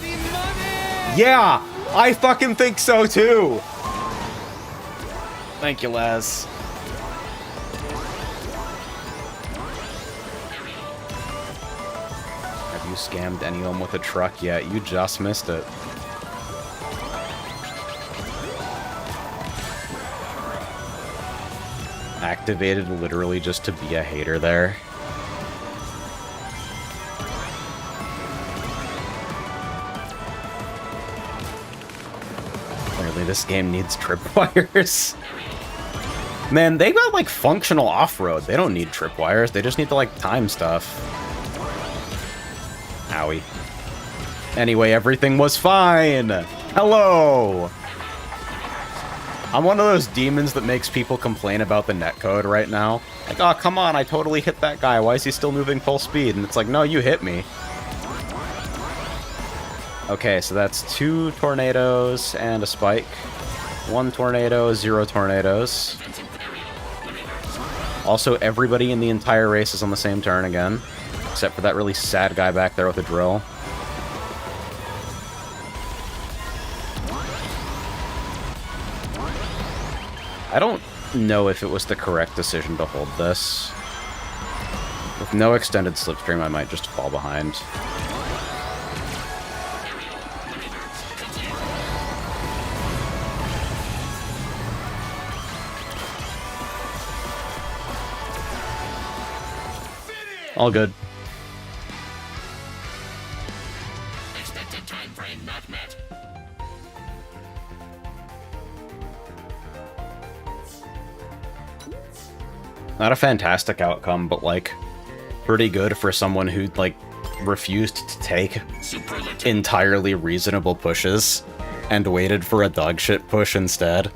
Yeah! I fucking think so too! Thank you, Les. Have you scammed anyone with a truck yet? You just missed it. Activated literally just to be a hater there. Clearly this game needs tripwires. Man, they got like functional off-road. They don't need tripwires. They just need to like time stuff. Owie. Anyway, everything was fine. Hello. I'm one of those demons that makes people complain about the netcode right now. Like, oh, come on, I totally hit that guy. Why is he still moving full speed? And it's like, no, you hit me. Okay, so that's 2 tornadoes and a spike. 1 tornado, 0 tornadoes. Also, everybody in the entire race is on the same turn again. Except for that really sad guy back there with a drill. I don't know if it was the correct decision to hold this. With no extended slipstream, I might just fall behind. All good. Expected time frame not met. Not a fantastic outcome, but, like, pretty good for someone who, like, refused to take Superlative. entirely reasonable pushes and waited for a dogshit push instead.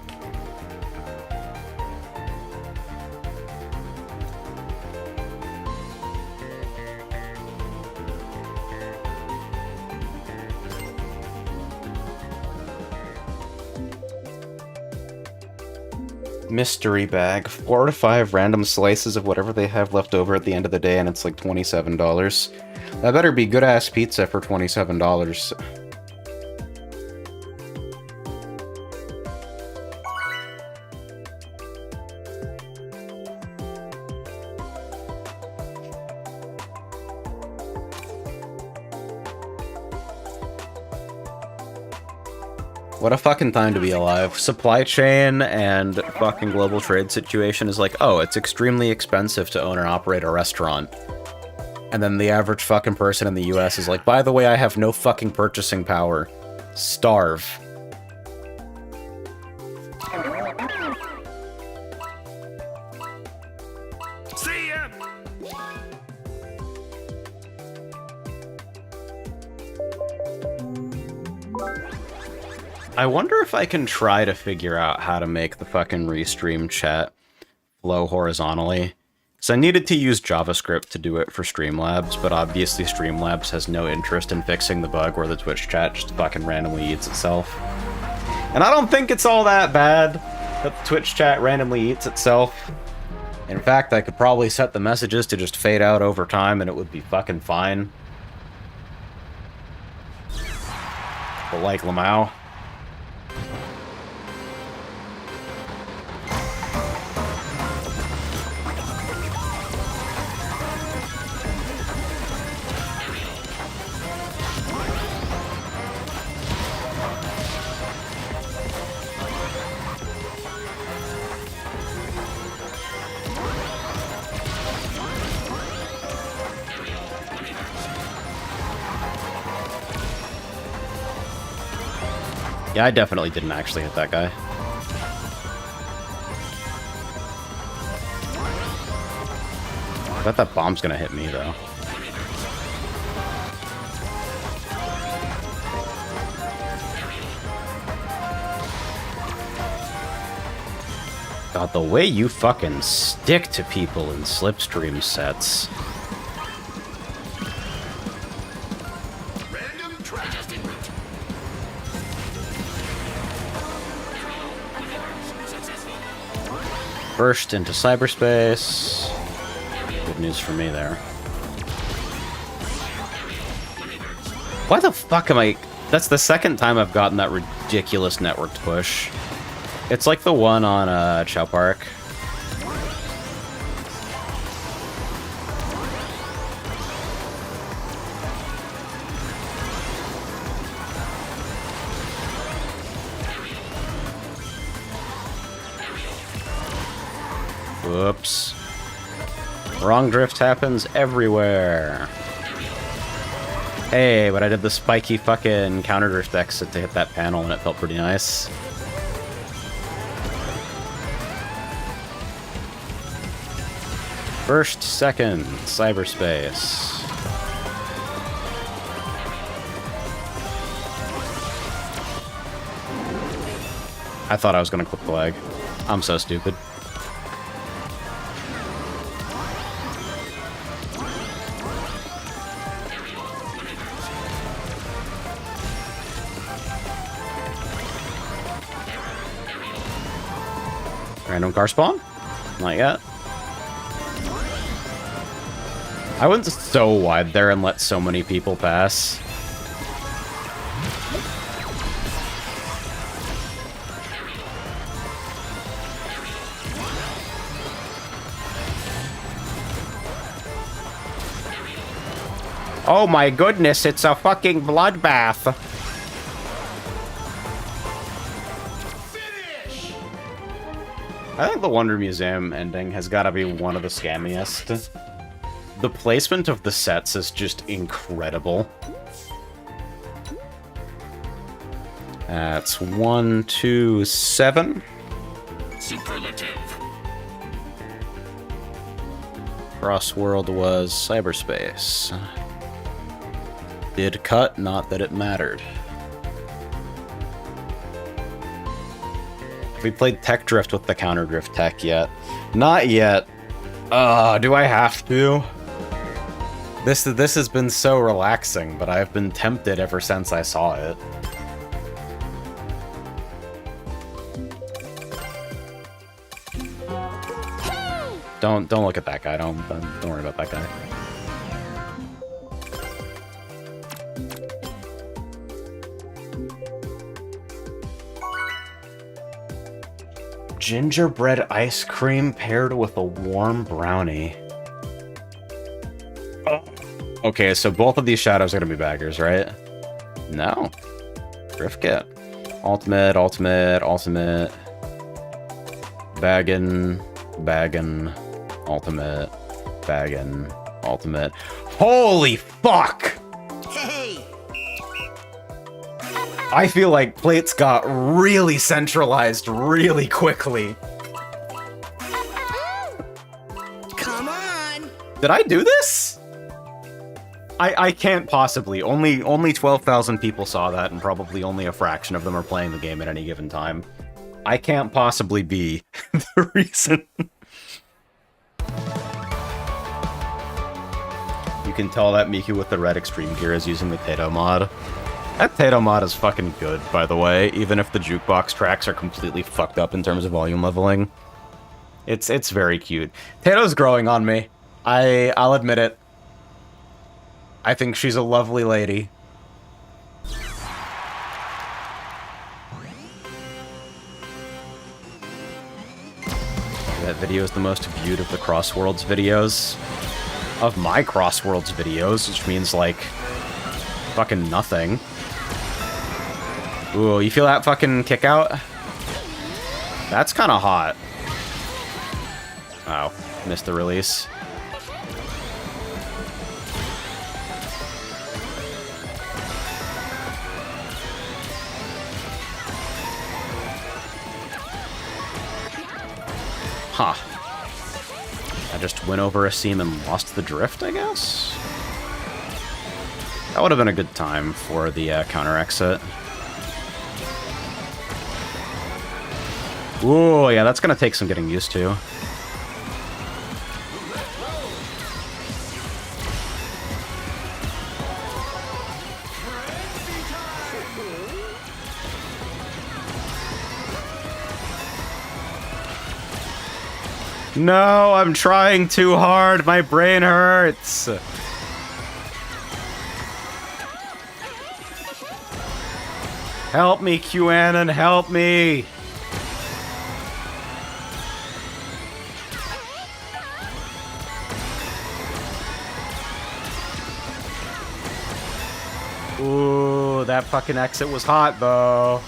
Mystery bag. 4 to 5 random slices of whatever they have left over at the end of the day, and it's like $27. That better be good-ass pizza for $27. What a fucking time to be alive. Supply chain and fucking global trade situation is like, oh, it's extremely expensive to own and operate a restaurant. And then the average fucking person in the US is like, by the way, I have no fucking purchasing power. Starve. See ya! I wonder if I can try to figure out how to make the fucking restream chat flow horizontally. Because I needed to use JavaScript to do it for Streamlabs, but obviously Streamlabs has no interest in fixing the bug where the Twitch chat just fucking randomly eats itself. And I don't think it's all that bad that the Twitch chat randomly eats itself. In fact, I could probably set the messages to just fade out over time and it would be fucking fine. But like Lamau. Yeah, I definitely didn't actually hit that guy. I bet that bomb's gonna hit me, though. God, the way you fucking stick to people in Slipstream sets. Random track. Just en route. Burst into cyberspace. Good news for me there. Why the fuck am I... That's the second time I've gotten that ridiculous networked push. It's like the one on Chow Park. Whoops. Wrong drift happens everywhere. Hey, but I did the spiky fucking counter drift exit to hit that panel and it felt pretty nice. First, second, cyberspace. I thought I was gonna clip the leg. I'm so stupid. Random car spawn? Not yet. I went so wide there and let so many people pass. Oh my goodness, it's a fucking bloodbath. I think the Wonder Museum ending has got to be one of the scammiest. The placement of the sets is just incredible. That's 1, 2, 7. Superlative. Crossworld was cyberspace. Did cut, not that it mattered. Have we played Tech Drift with the counter drift tech yet? Not yet. Do I have to? This has been so relaxing, but I've been tempted ever since I saw it. Don't look at that guy. Don't worry about that guy. Gingerbread ice cream paired with a warm brownie. Oh. Okay, so both of these shadows are gonna be baggers, right? No. Drift kit. Ultimate, ultimate, ultimate. Baggin, baggin, ultimate, baggin, ultimate. Holy fuck! Hey! I feel like plates got really centralized really quickly. Come on! Did I do this? I can't possibly. Only 12,000 people saw that, and probably only a fraction of them are playing the game at any given time. I can't possibly be the reason. You can tell that Miku with the red extreme gear is using the Tato mod. That Tato mod is fucking good, by the way, even if the jukebox tracks are completely fucked up in terms of volume leveling. It's very cute. Tato's growing on me. I'll admit it. I think she's a lovely lady. That video is the most viewed of the Crossworlds videos. Of my Crossworlds videos, which means, like, fucking nothing. Ooh, you feel that fucking kick out? That's kind of hot. Oh, missed the release. Huh. I just went over a seam and lost the drift, I guess? That would have been a good time for the counter exit. Ooh, yeah, that's gonna take some getting used to. No, I'm trying too hard. My brain hurts. Help me, QAnon, help me. Ooh, that fucking exit was hot, though.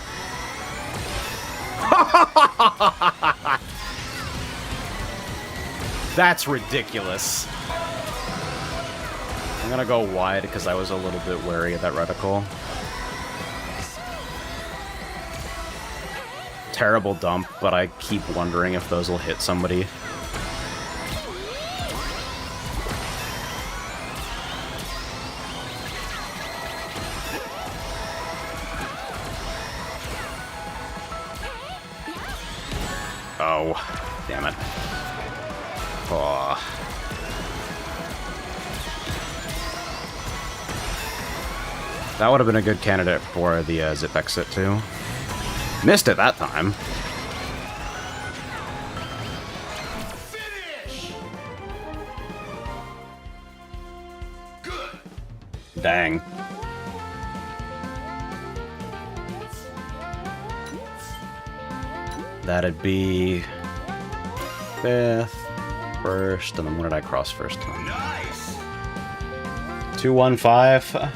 That's ridiculous. I'm gonna go wide because I was a little bit wary of that reticle. Terrible dump, but I keep wondering if those will hit somebody. Oh, damn it. Oh. That would have been a good candidate for the zip exit, too. Missed it that time. Finish! Good! Dang. That'd be 5th, 1st, and then when did I cross first time? Nice! 215.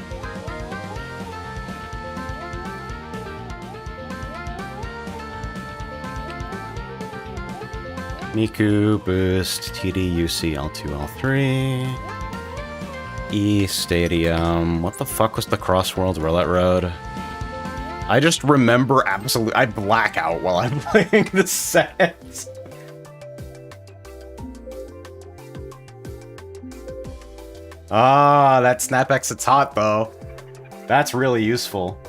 Miku, boost, TD, UC, L2, L3. E, Stadium. What the fuck was the Crossworlds Roulette Road? I just remember absolutely. I black out while I'm playing the set. Ah, that snap exit's hot, though. That's really useful.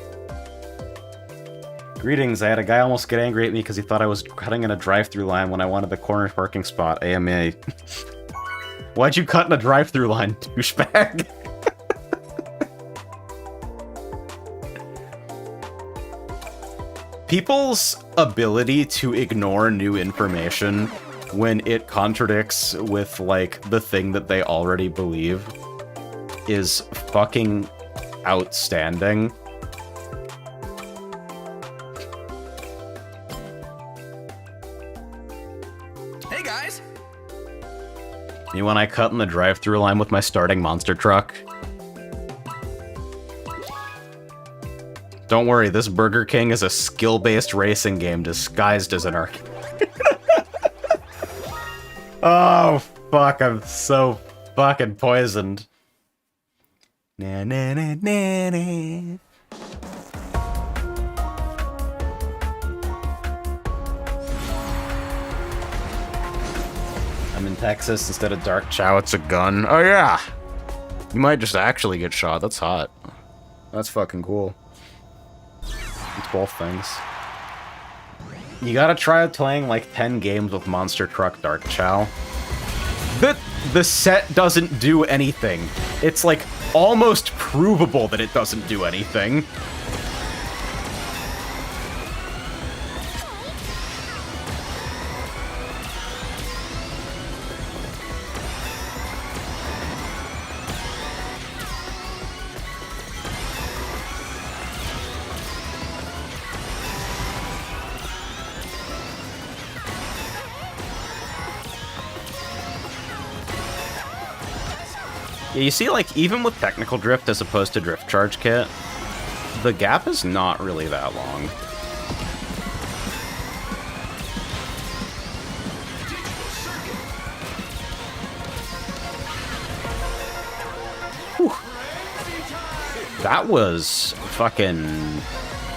Greetings, I had a guy almost get angry at me because he thought I was cutting in a drive-thru line when I wanted the corner parking spot, AMA. Why'd you cut in a drive-thru line, douchebag? People's ability to ignore new information when it contradicts with, like, the thing that they already believe is fucking outstanding. Hey guys! You when I cut in the drive-thru line with my starting monster truck? Don't worry, this Burger King is a skill-based racing game disguised as an arcade. Oh, fuck, I'm so fucking poisoned. Na na na na na. I'm in Texas instead of Dark Chow, it's a gun. Oh yeah! You might just actually get shot, that's hot. That's fucking cool. It's both things. You gotta try playing like 10 games with Monster Truck Dark Chow. The set doesn't do anything. It's like almost provable that it doesn't do anything. Yeah, you see, like, even with Technical Drift as opposed to Drift Charge Kit, the gap is not really that long. Whew. That was fucking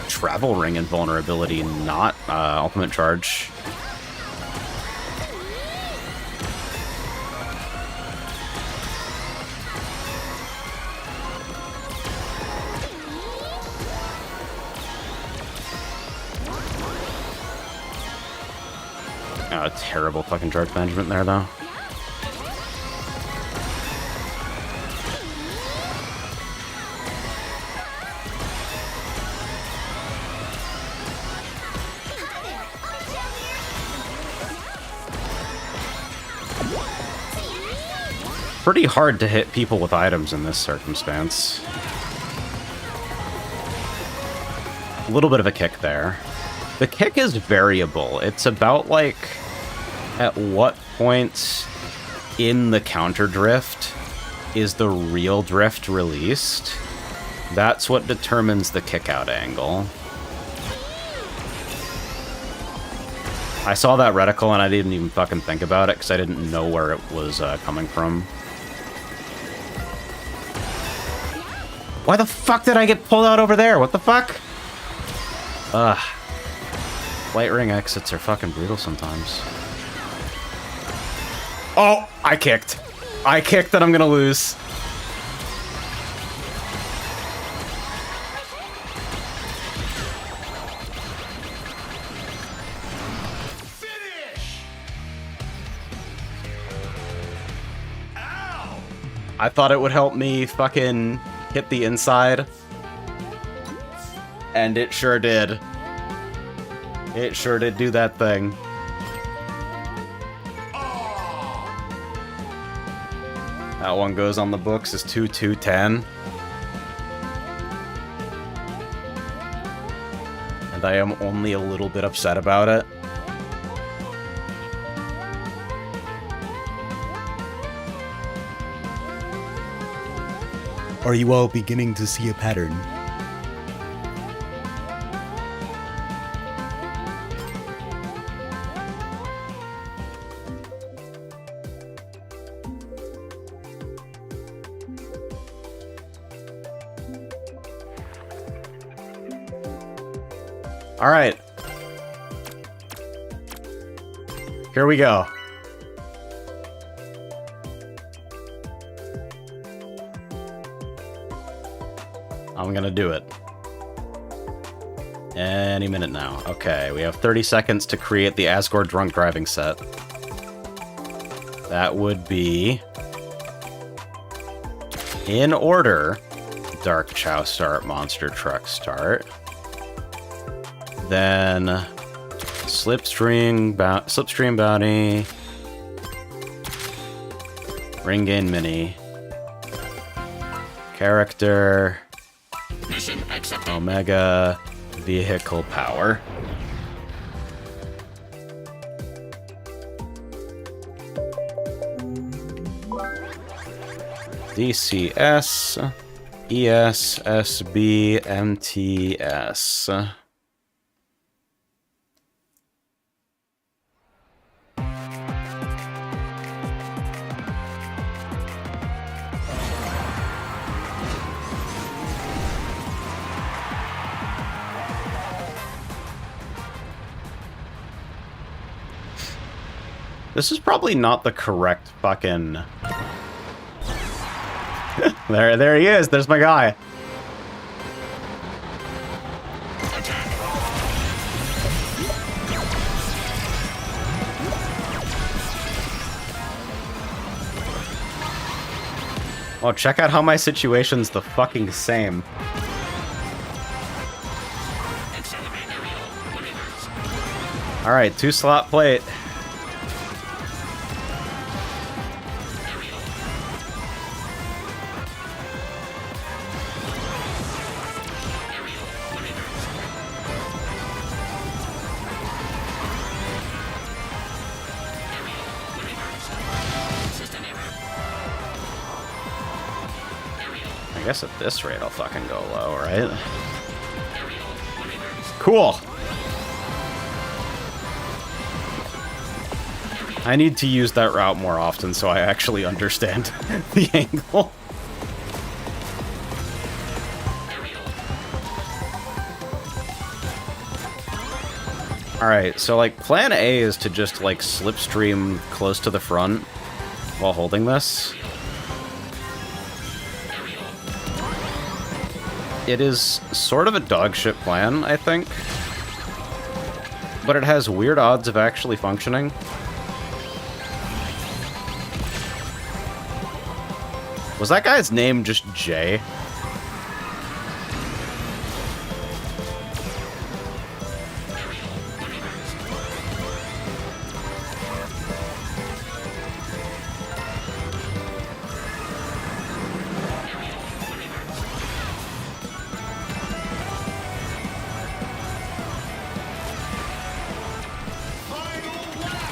Travel Ring invulnerability, not Ultimate Charge. Terrible fucking charge management there, though. Pretty hard to hit people with items in this circumstance. A little bit of a kick there. The kick is variable. It's about, like, at what point in the counter drift is the real drift released? That's what determines the kick-out angle. I saw that reticle and I didn't even fucking think about it because I didn't know where it was coming from. Why the fuck did I get pulled out over there? What the fuck? Ugh. Light ring exits are fucking brutal sometimes. Oh, I kicked. I kicked and I'm gonna lose. I thought it would help me fucking hit the inside. And it sure did. It sure did do that thing. That one goes on the books as 2-2-10. And I am only a little bit upset about it. Are you all beginning to see a pattern? All right. Here we go. I'm gonna do it. Any minute now. Okay, we have 30 seconds to create the Asgore Drunk Driving set. That would be... in order, Dark Chow start, Monster Truck start. Then Slipstream Bounty, Ringain Mini. Character. Mission accepted. Omega. Vehicle power. DCS. ES. SB. MTS. This is probably not the correct fucking... there he is. There's my guy. Well, check out how my situation's the fucking same. Alright, 2-slot plate. I guess at this rate I'll fucking go low, right? Cool! I need to use that route more often so I actually understand the angle. Alright, so like plan A is to just like slipstream close to the front while holding this. It is sort of a dogshit plan, I think. But it has weird odds of actually functioning. Was that guy's name just Jay?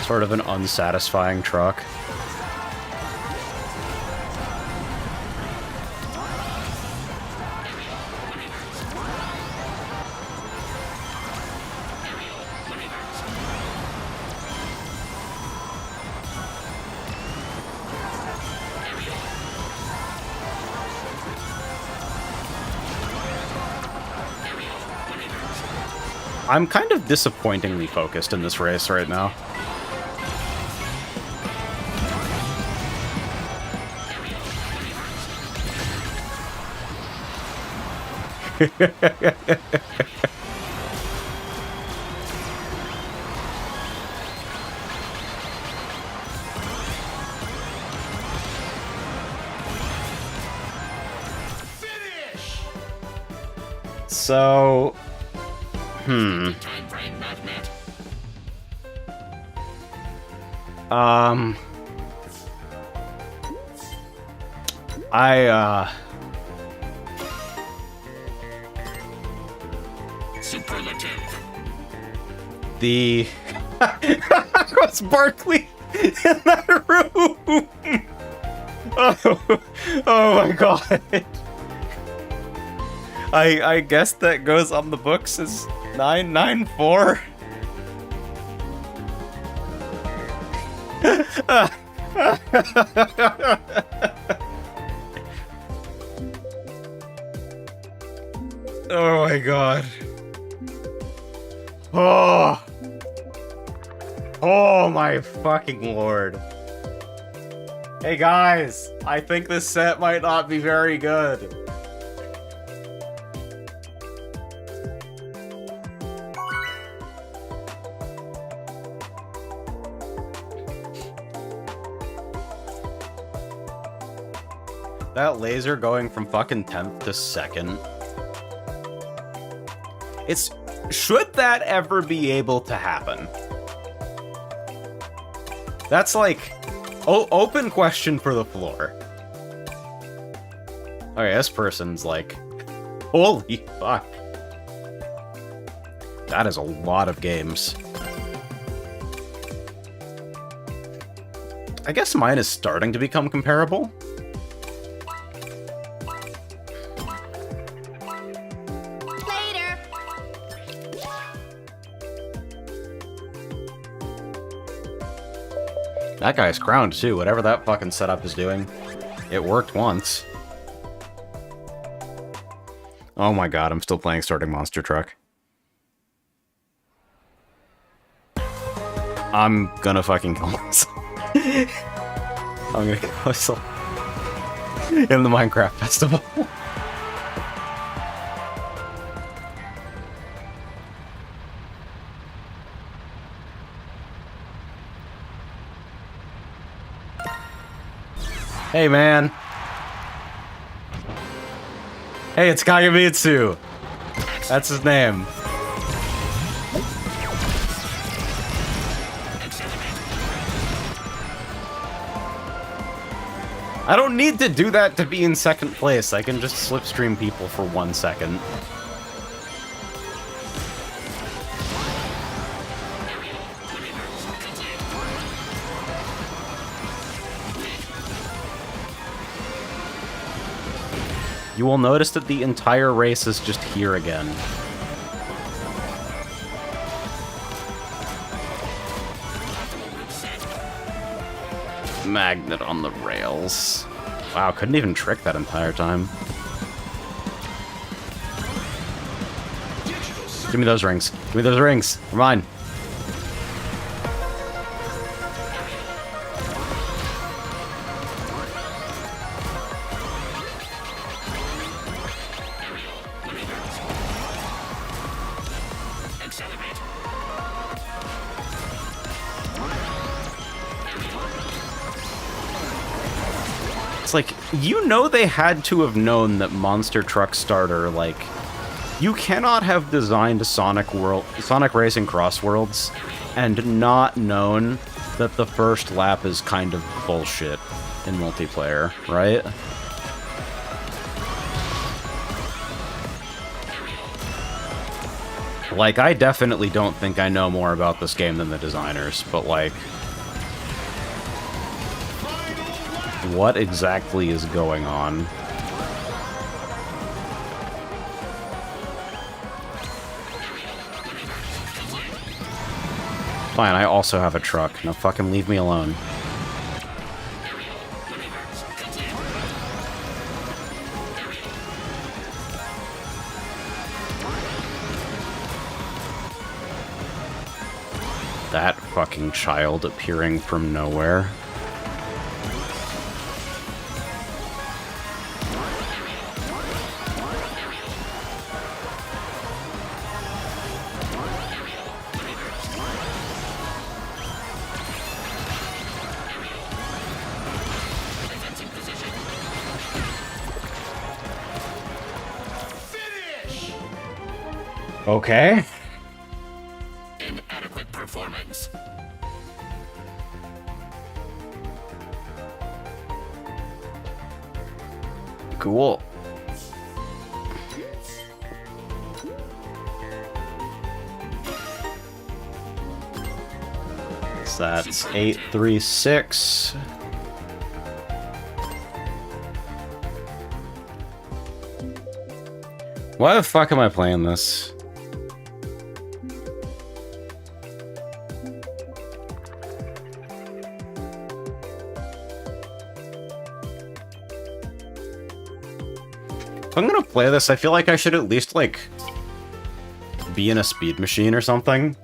Sort of an unsatisfying truck. I'm kind of disappointingly focused in this race right now. So, Time frame not met. Superlative. The... What's Barkley in that room? Oh my god. I guess that goes on the books as 994. Oh my god. Oh. Oh my fucking lord. Hey guys, I think this set might not be very good. That laser going from fucking 10th to 2nd. It's... Should that ever be able to happen? That's like... Oh, open question for the floor. Okay, this person's like... Holy fuck. That is a lot of games. I guess mine is starting to become comparable. Later. That guy's crowned too, whatever that fucking setup is doing. It worked once. Oh my god, I'm still playing Starting Monster Truck. I'm gonna fucking kill myself. I'm gonna kill myself. In the Minecraft Festival. Hey, man. Hey, it's Kagamitsu. That's his name. I don't need to do that to be in second place. I can just slipstream people for 1 second. You will notice that the entire race is just here again. Magnet on the rails. Wow, couldn't even trick that entire time. Give me those rings. Give me those rings. They're mine. It's like, you know they had to have known that Monster Truck Starter, like, you cannot have designed Sonic Racing Cross Worlds and not known that the first lap is kind of bullshit in multiplayer, right? Like, I definitely don't think I know more about this game than the designers, but like... what exactly is going on? Fine, I also have a truck. Now fucking leave me alone. That fucking child appearing from nowhere. Okay. Inadequate performance. Cool. So that's 836. Why the fuck am I playing this? If I'm gonna play this, I feel like I should at least, like, be in a speed machine or something.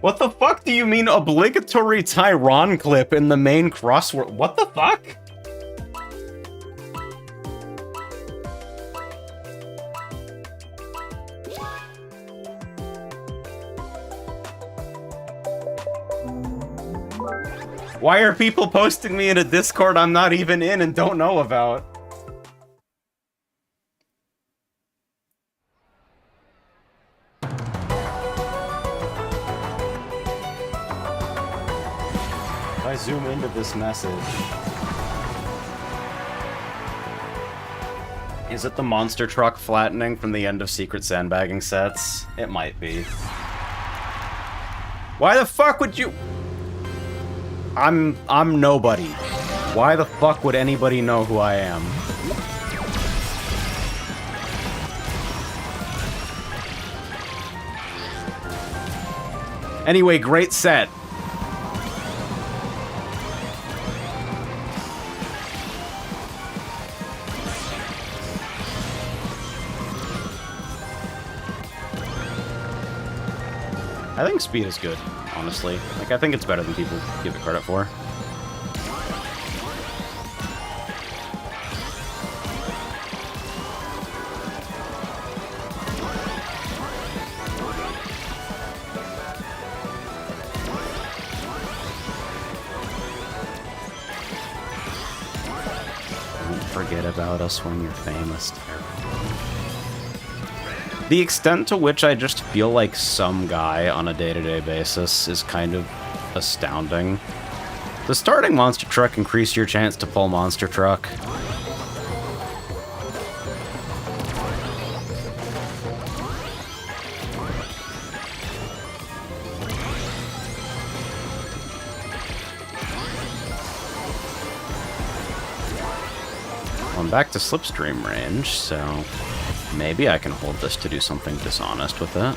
What the fuck do you mean obligatory Tyron clip in the main crossword? What the fuck? Why are people posting me in a Discord I'm not even in and don't know about? If I zoom into this message... Is it the monster truck flattening from the end of Secret Sandbagging sets? It might be. Why the fuck would you... I'm nobody. Why the fuck would anybody know who I am? Anyway, great set. I think speed is good, honestly. Like, I think it's better than people give it credit for. Don't forget about us when you're famous. The extent to which I just feel like some guy on a day-to-day basis is kind of astounding. Does starting Monster Truck increase your chance to pull Monster Truck? Well, I'm back to Slipstream range, so... maybe I can hold this to do something dishonest with it.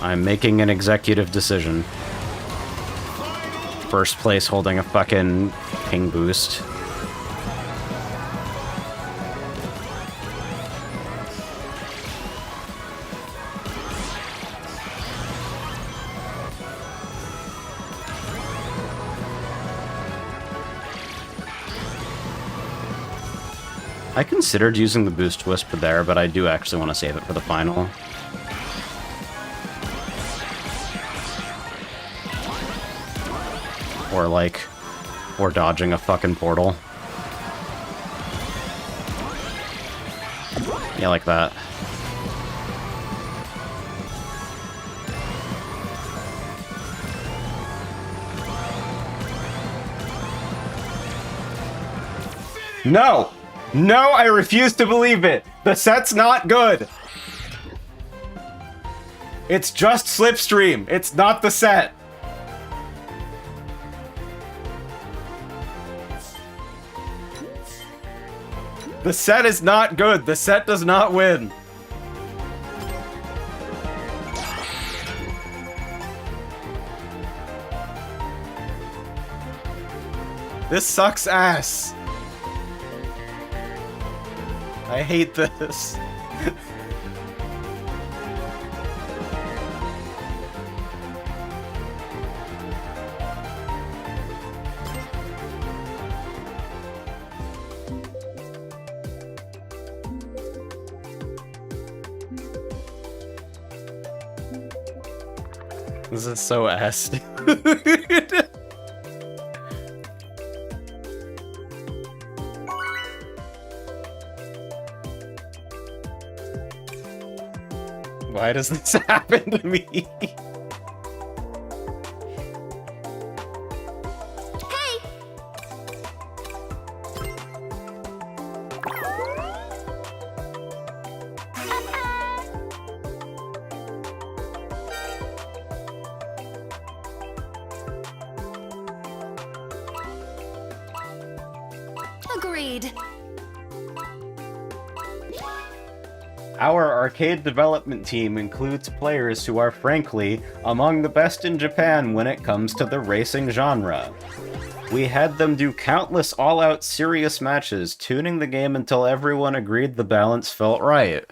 I'm making an executive decision. First place holding a fucking ping boost. I considered using the Boost Whisper there, but I do actually want to save it for the final. Or dodging a fucking portal. Yeah, like that. No! No, I refuse to believe it! The set's not good! It's just Slipstream, it's not the set! The set is not good, the set does not win! This sucks ass! I hate this. This is so ass. Why does this happen to me? Hey! Agreed. Our arcade development team includes players who are frankly among the best in Japan when it comes to the racing genre. We had them do countless all-out serious matches, tuning the game until everyone agreed the balance felt right.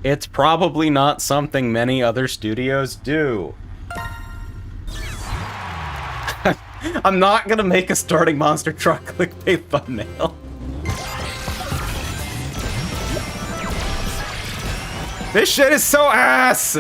It's probably not something many other studios do. I'm not gonna make a starting monster truck clickbait thumbnail. This shit is so ass!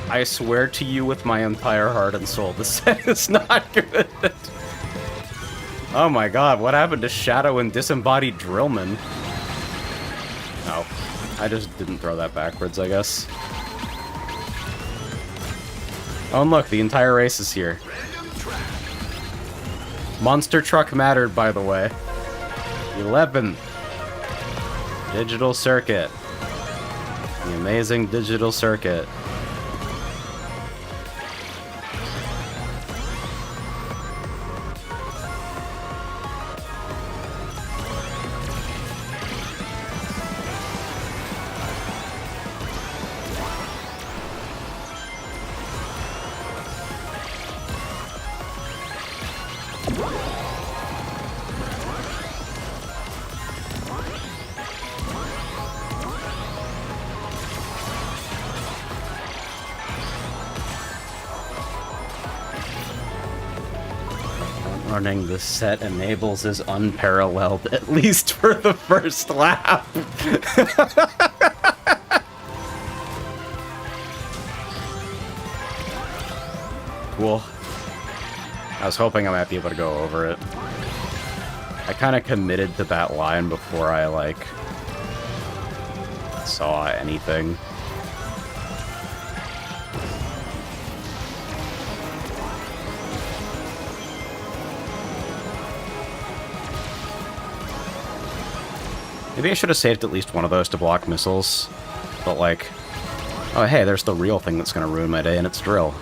I swear to you with my entire heart and soul, this set is not good. Oh my god, what happened to Shadow and Disembodied Drillman? Oh, I just didn't throw that backwards, I guess. Oh, and look, the entire race is here. Monster Truck mattered, by the way. 11. Digital Circuit. The amazing Digital Circuit. Running the set enables is unparalleled, at least for the first lap. Cool. I was hoping I might be able to go over it. I kind of committed to that line before I, like, saw anything. Maybe I should have saved at least one of those to block missiles. But like, oh hey, there's the real thing that's gonna ruin my day, and it's drill.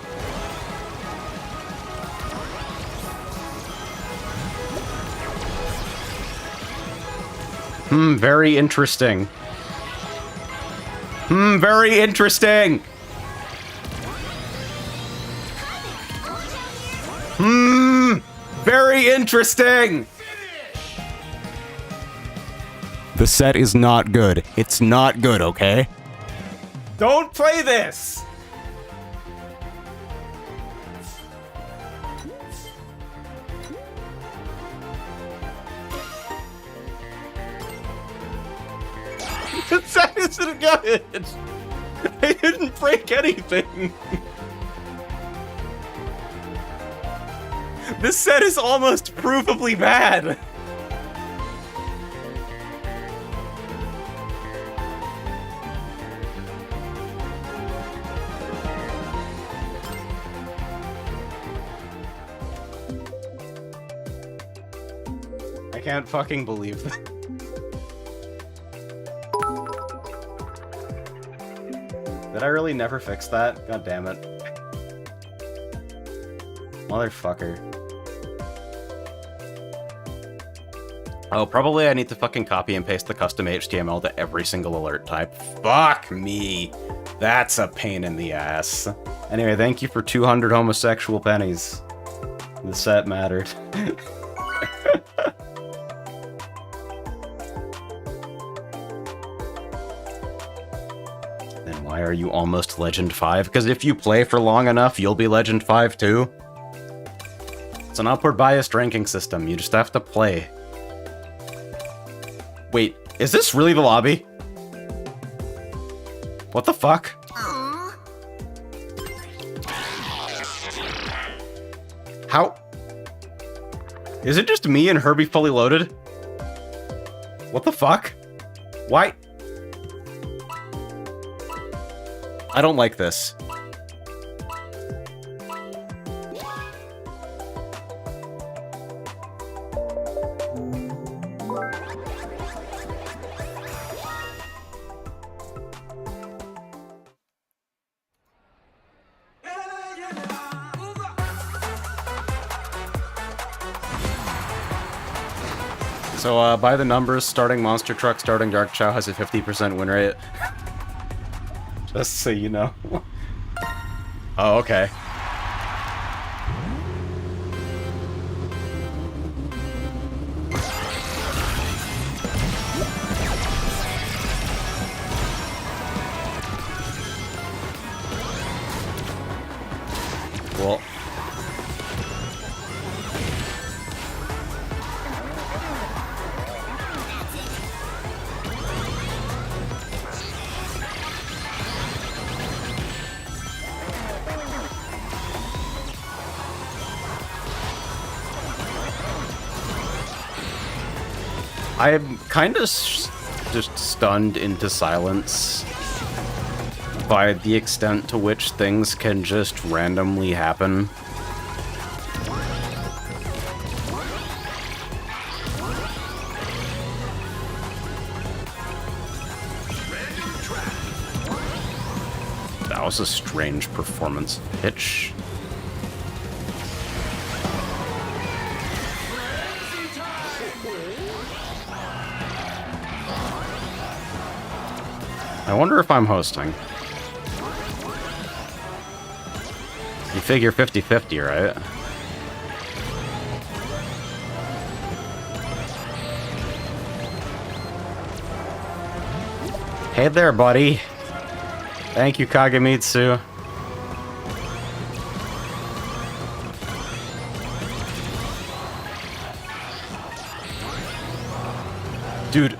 Very interesting. Very interesting! Very interesting! The set is not good. It's not good, okay? Don't play this! The set isn't good! I didn't break anything! This set is almost provably bad! I can't fucking believe that. Did I really never fix that? God damn it. Motherfucker. Oh, probably I need to fucking copy and paste the custom HTML to every single alert type. Fuck me. That's a pain in the ass. Anyway, thank you for 200 homosexual pennies. The set mattered. Why are you almost Legend 5? Because if you play for long enough, you'll be Legend 5 too. It's an upward biased ranking system. You just have to play. Wait, is this really the lobby? What the fuck? Aww. How? Is it just me and Herbie fully loaded? What the fuck? Why? I don't like this. So, by the numbers, starting Monster Truck, starting Dark Chow has a 50% win rate. Just so you know. Oh, okay. Well... I'm kind of just stunned into silence by the extent to which things can just randomly happen. That was a strange performance pitch. I wonder if I'm hosting. You figure 50-50, right? Hey there, buddy. Thank you, Kagemitsu. Dude,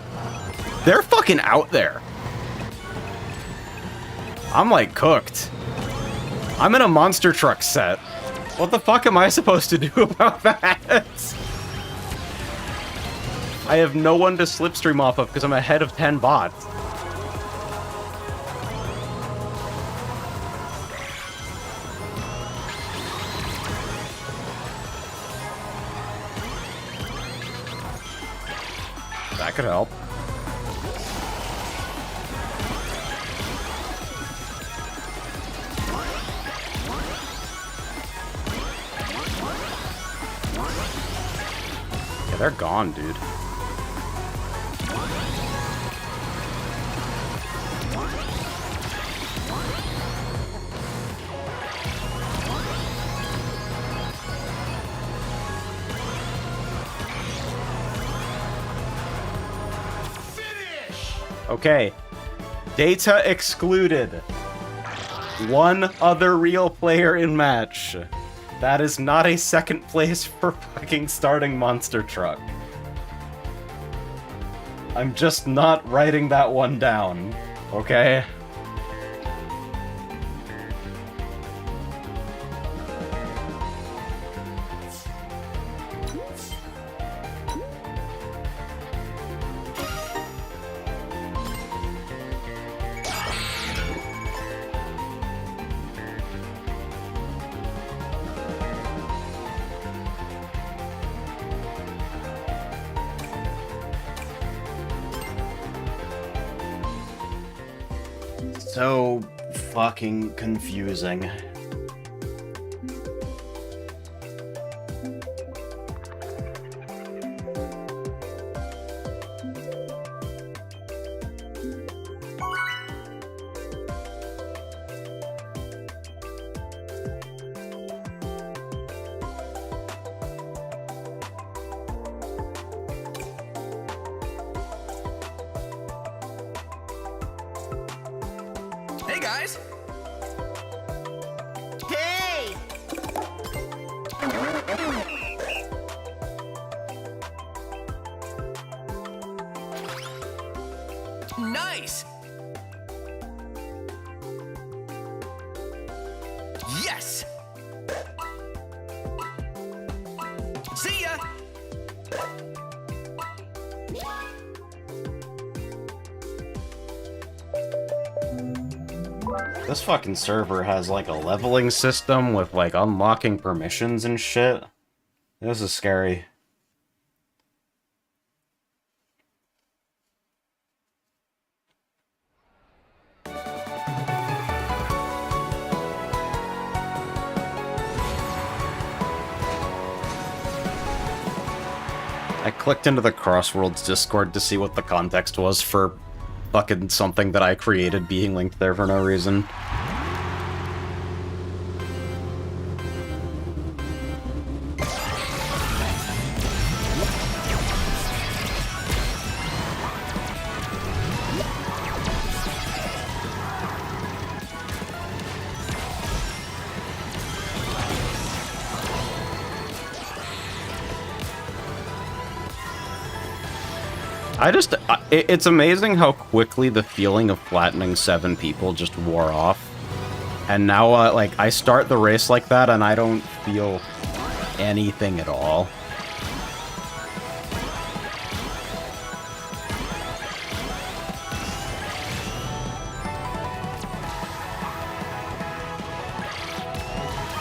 they're fucking out there. I'm like cooked. I'm in a monster truck set. What the fuck am I supposed to do about that? I have no one to slipstream off of because I'm ahead of 10 bots. That could help. Yeah, they're gone, dude. Okay. Data excluded. One other real player in match. That is not a second place for fucking starting Monster Truck. I'm just not writing that one down, okay? So fucking confusing. Hey guys! Hey! Nice! Yes! See ya! This fucking server has like a leveling system with like unlocking permissions and shit. This is scary. I clicked into the Crossworlds Discord to see what the context was for fucking something that I created being linked there for no reason. It's amazing how quickly the feeling of flattening 7 people just wore off. And now, like, I start the race like that and I don't feel anything at all.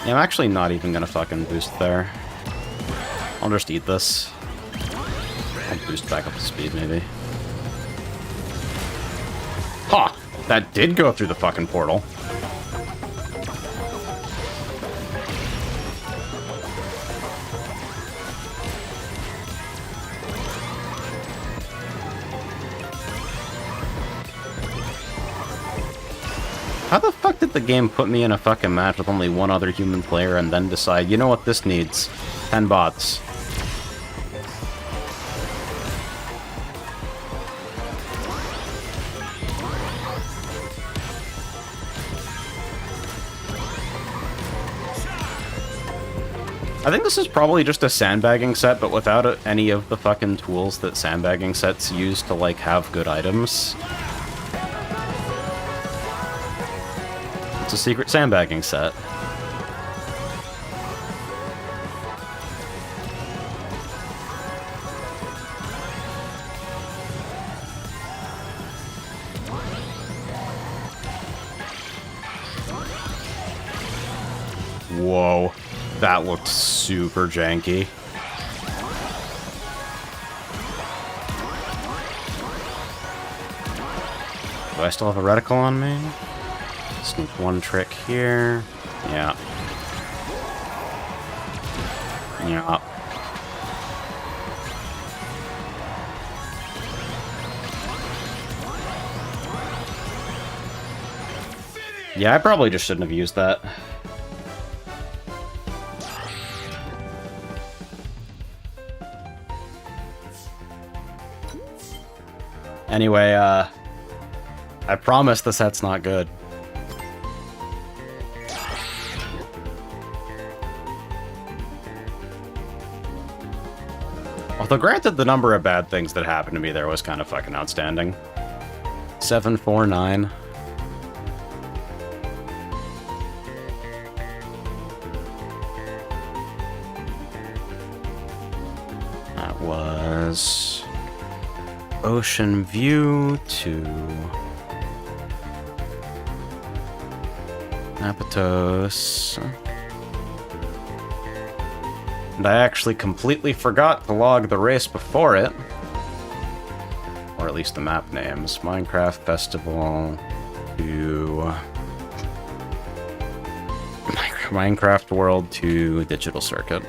Yeah, I'm actually not even gonna fucking boost there. I'll just eat this. I'll boost back up to speed, maybe. Huh! That did go through the fucking portal. How the fuck did the game put me in a fucking match with only one other human player and then decide, you know what this needs? 10 bots. I think this is probably just a sandbagging set, but without any of the fucking tools that sandbagging sets use to, like, have good items. It's a secret sandbagging set. Whoa. That looked super janky. Do I still have a reticle on me? Sneak one trick here. Yeah. Yeah. Yeah, I probably just shouldn't have used that. Anyway, I promise the set's not good. Although granted, the number of bad things that happened to me there was kind of fucking outstanding. 749. That was Ocean View to Apatos. And I actually completely forgot to log the race before it. Or at least the map names. Minecraft Festival to Minecraft World to Digital Circuit.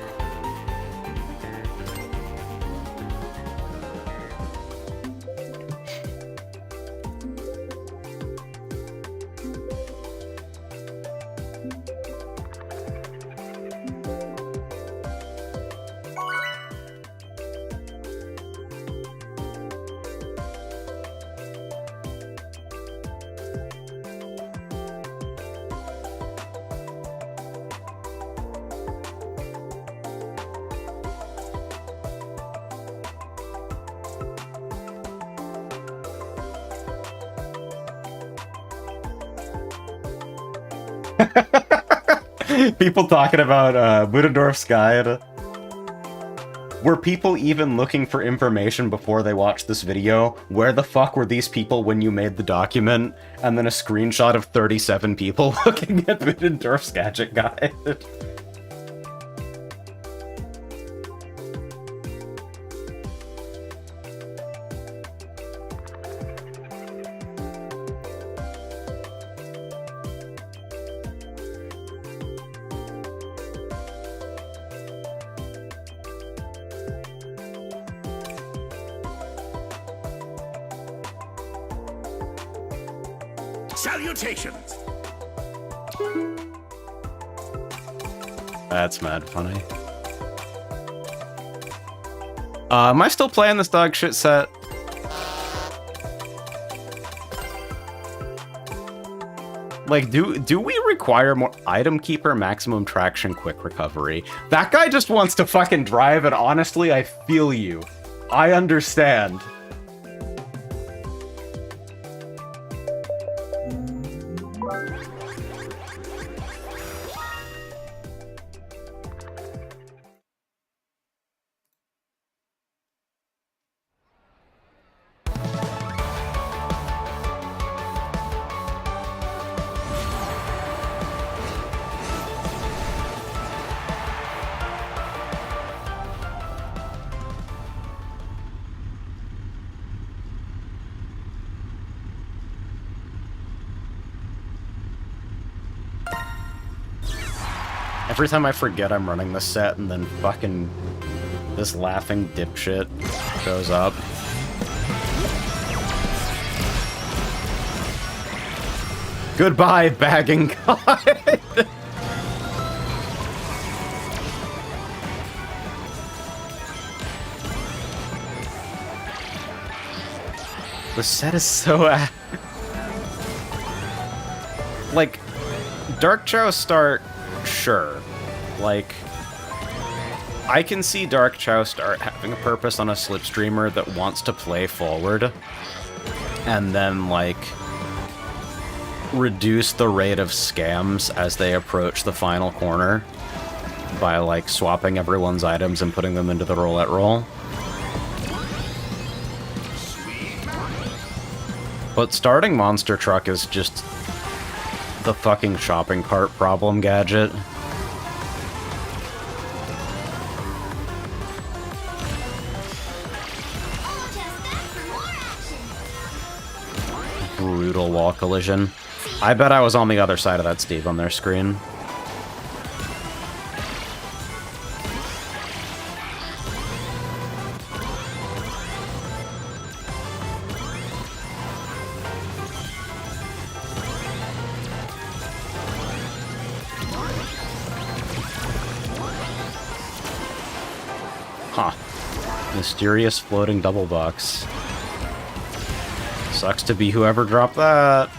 People talking about Budendorf's Guide. Were people even looking for information before they watched this video? Where the fuck were these people when you made the document? And then a screenshot of 37 people looking at Budendorf's Gadget Guide. Salutations! That's mad funny. Am I still playing this dog shit set? Like, do we require more item keeper, maximum traction, quick recovery? That guy just wants to fucking drive, and honestly, I feel you. I understand. Every time I forget I'm running the set, and then fucking this laughing dipshit shows up. Goodbye, bagging god! The set is so like, Dark Chow start, sure. Like, I can see Dark Chow start having a purpose on a slipstreamer that wants to play forward, and then, like, reduce the rate of scams as they approach the final corner by, like, swapping everyone's items and putting them into the roulette roll. But starting Monster Truck is just the fucking shopping cart problem gadget. Brutal wall collision. I bet I was on the other side of that Steve on their screen. Huh. Mysterious floating double box. Sucks to be whoever dropped that.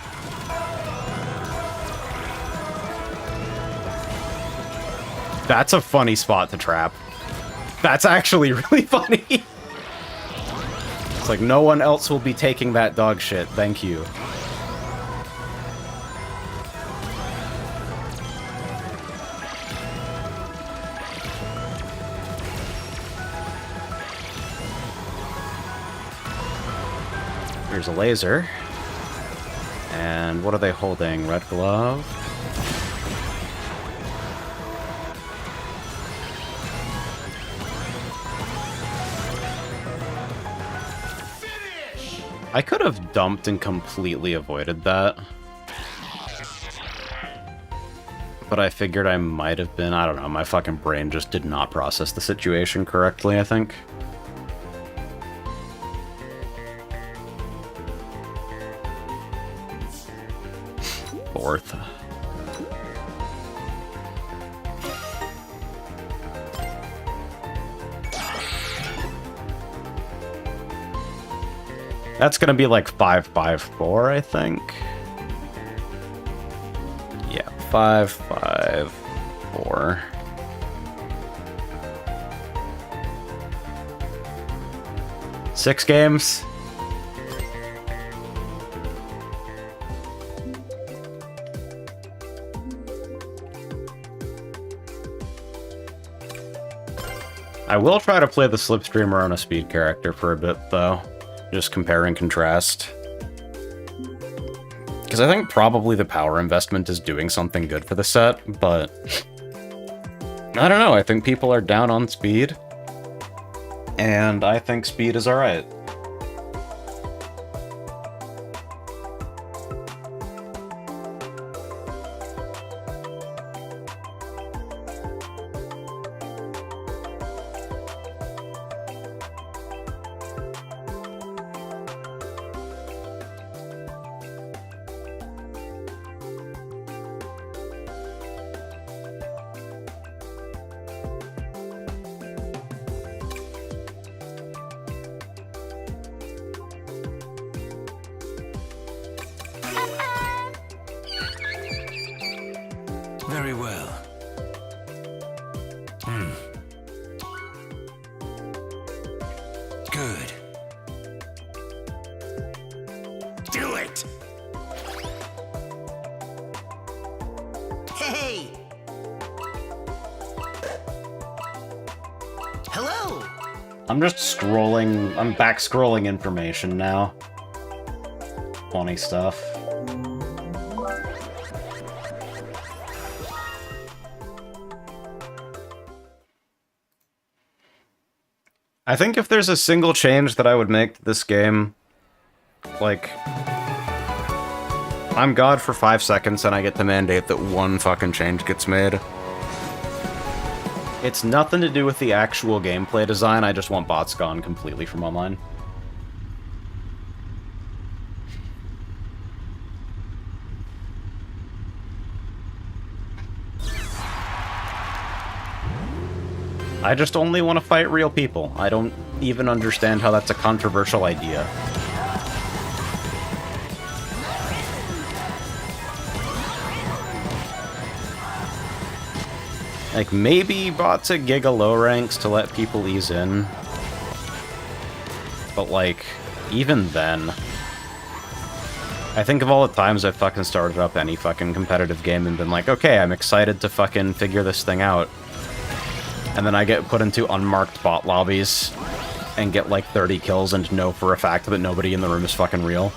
That's a funny spot to trap. That's actually really funny. It's like, no one else will be taking that dog shit. Thank you. Here's a laser. And what are they holding? Red glove? I could have dumped and completely avoided that. But I figured I might have been, I don't know, my fucking brain just did not process the situation correctly, I think. Fourth. That's gonna be like 5-5-4, I think. Yeah, 5-5-4. Six games. I will try to play the Slipstreamer on a speed character for a bit, though. Just compare and contrast. Because I think probably the power investment is doing something good for the set, but I don't know, I think people are down on speed, and I think speed is alright. Very well. Good. Do it! Hey! Hello! I'm just scrolling. I'm back scrolling information now. Funny stuff. I think if there's a single change that I would make to this game, like, I'm God for 5 seconds and I get to mandate that one fucking change gets made. It's nothing to do with the actual gameplay design, I just want bots gone completely from online. I just only want to fight real people. I don't even understand how that's a controversial idea. Like, maybe bots at Giga low ranks to let people ease in. But, like, even then... I think of all the times I've fucking started up any fucking competitive game and been like, okay, I'm excited to fucking figure this thing out. And then I get put into unmarked bot lobbies and get like 30 kills and know for a fact that nobody in the room is fucking real.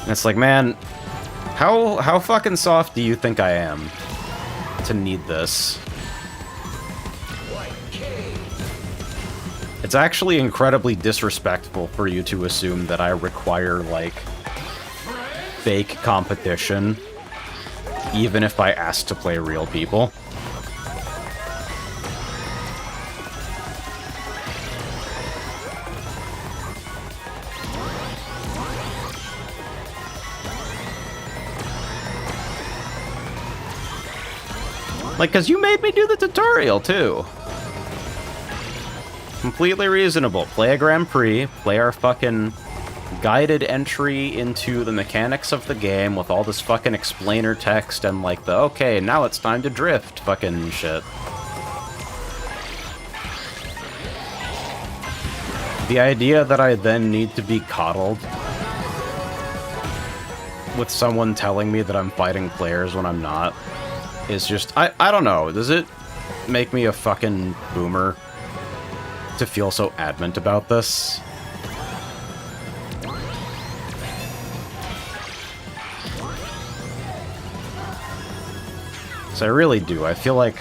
And it's like, man, how fucking soft do you think I am to need this? It's actually incredibly disrespectful for you to assume that I require, like, fake competition, even if I ask to play real people. Like, 'cause you made me do the tutorial, too. Completely reasonable. Play a Grand Prix, play our fucking guided entry into the mechanics of the game with all this fucking explainer text and like the, okay, now it's time to drift fucking shit. The idea that I then need to be coddled with someone telling me that I'm fighting players when I'm not is just, I don't know, does it make me a fucking boomer to feel so adamant about this? So I really do. I feel like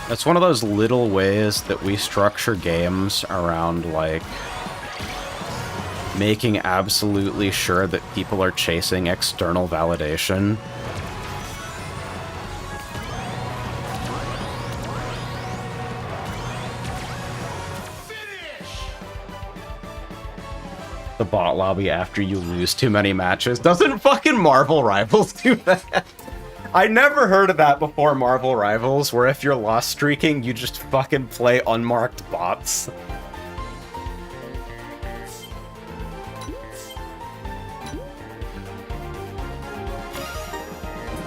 it's one of those little ways that we structure games around, like, making absolutely sure that people are chasing external validation. The bot lobby after you lose too many matches. Doesn't fucking Marvel Rivals do that? I never heard of that before Marvel Rivals, where if you're lost streaking, you just fucking play unmarked bots.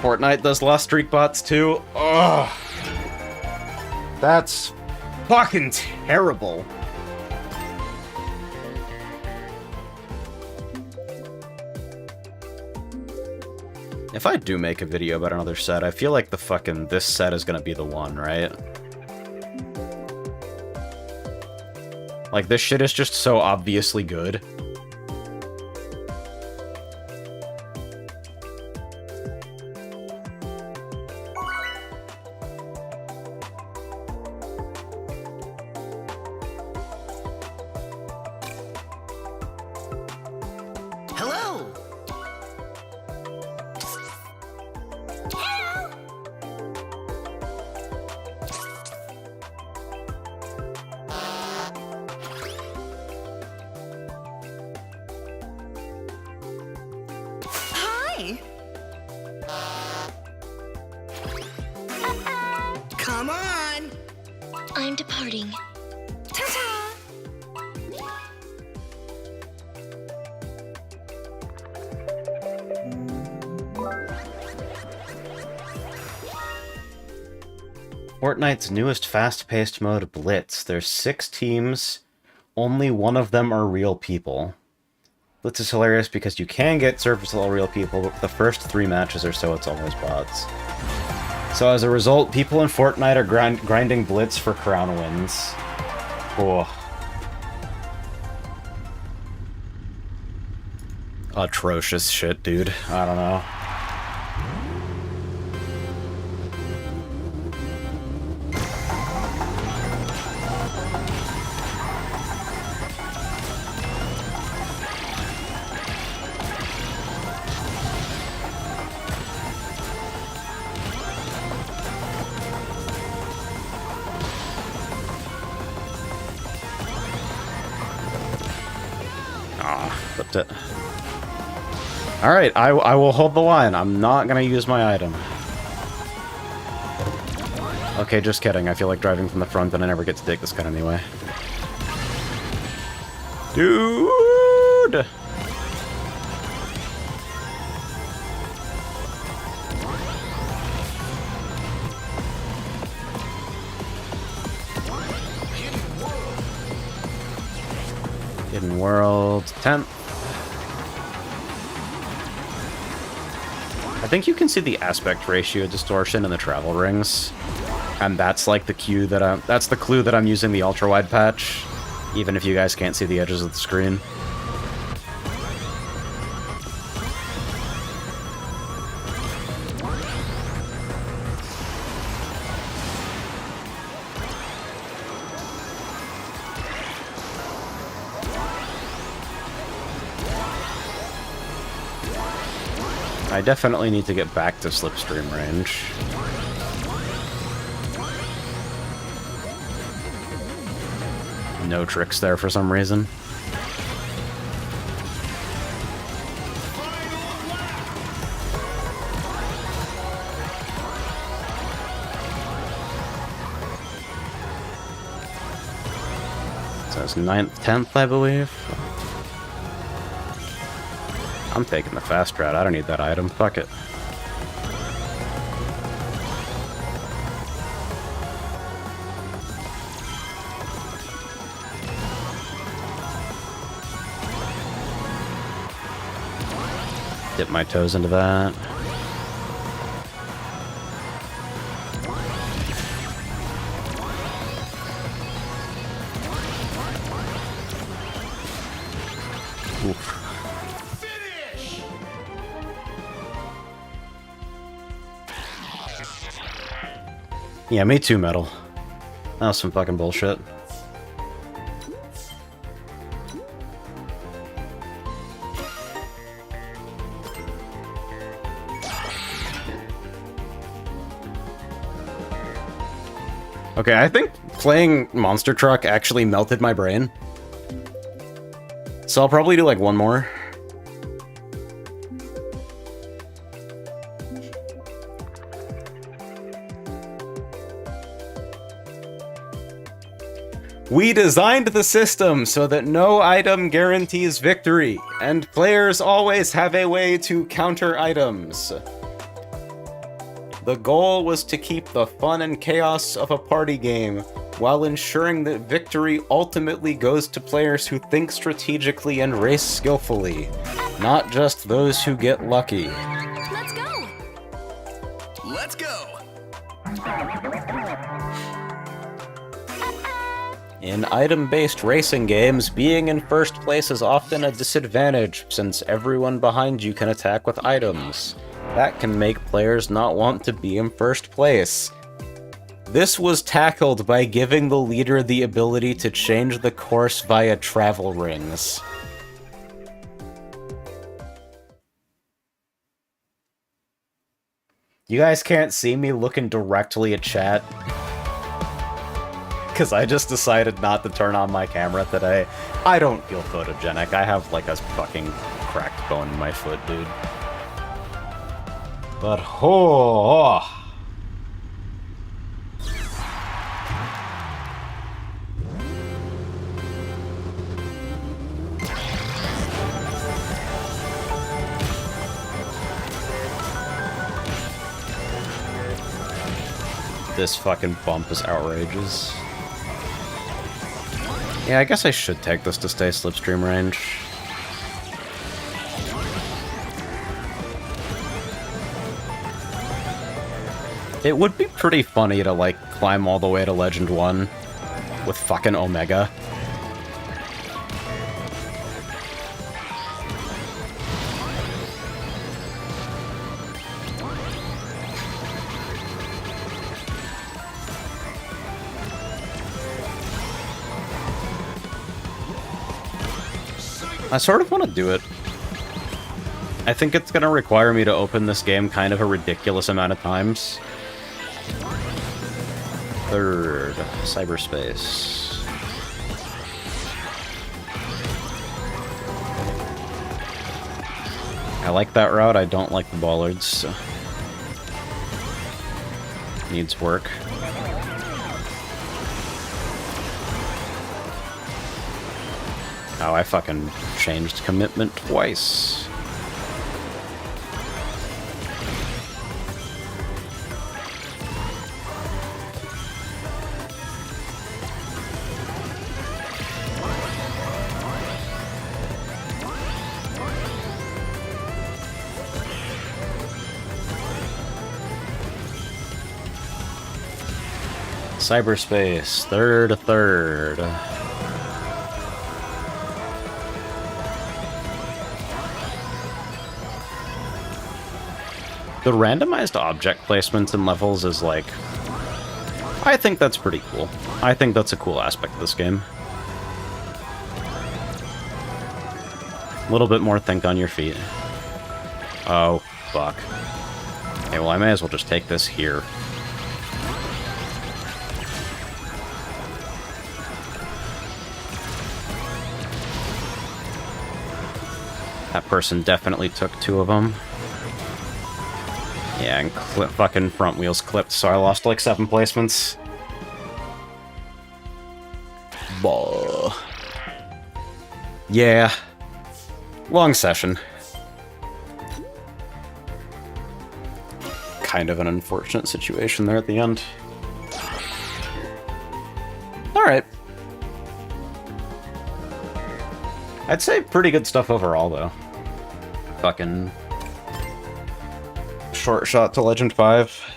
Fortnite does lost streak bots too? Ugh. That's fucking terrible. If I do make a video about another set, I feel like this set is gonna be the one, right? Like, this shit is just so obviously good. Hello! Hi! Come on! I'm departing. Ta-ta! Fortnite's newest fast-paced mode, Blitz. There's 6 teams, only one of them are real people. Blitz is hilarious because you can get surface level real people, but the first 3 matches or so it's always bots. So as a result, people in Fortnite are grinding Blitz for crown wins. Oh. Atrocious shit, dude. I don't know. Flipped it. Alright, I will hold the line. I'm not gonna use my item. Okay, just kidding. I feel like driving from the front and I never get to take this gun anyway. Dude! Hidden World, 10th. I think you can see the aspect ratio distortion in the travel rings, and that's like the cue that that's the clue that I'm using the ultra wide patch, even if you guys can't see the edges of the screen. I definitely need to get back to slipstream range. No tricks there for some reason. So it's 9th, 10th, I believe. I'm taking the fast route. I don't need that item. Fuck it. Dip my toes into that. Oof. Yeah, me too, Metal. That was some fucking bullshit. Okay, I think playing Monster Truck actually melted my brain. So I'll probably do like one more. We designed the system so that no item guarantees victory, and players always have a way to counter items. The goal was to keep the fun and chaos of a party game, while ensuring that victory ultimately goes to players who think strategically and race skillfully, not just those who get lucky. Let's go! Let's go! In item-based racing games, being in first place is often a disadvantage, since everyone behind you can attack with items. That can make players not want to be in first place. This was tackled by giving the leader the ability to change the course via travel rings. You guys can't see me looking directly at chat, because I just decided not to turn on my camera today. I don't feel photogenic. I have like a fucking cracked bone in my foot, dude. But oh. This fucking bump is outrageous. Yeah, I guess I should take this to stay slipstream range. It would be pretty funny to, like, climb all the way to Legend 1 with fucking Omega. I sort of want to do it. I think it's going to require me to open this game kind of a ridiculous amount of times. Third, cyberspace. I like that route, I don't like the bollards. Needs work. Oh, I fucking changed commitment twice. Cyberspace, third. The randomized object placements in levels is like... I think that's pretty cool. I think that's a cool aspect of this game. A little bit more think on your feet. Oh, fuck. Okay, well I may as well just take this here. That person definitely took 2 of them. Yeah, and fucking front wheels clipped, so I lost like 7 placements. Bah. Yeah. Long session. Kind of an unfortunate situation there at the end. Alright. I'd say pretty good stuff overall, though. Fucking... short shot to Legend 5.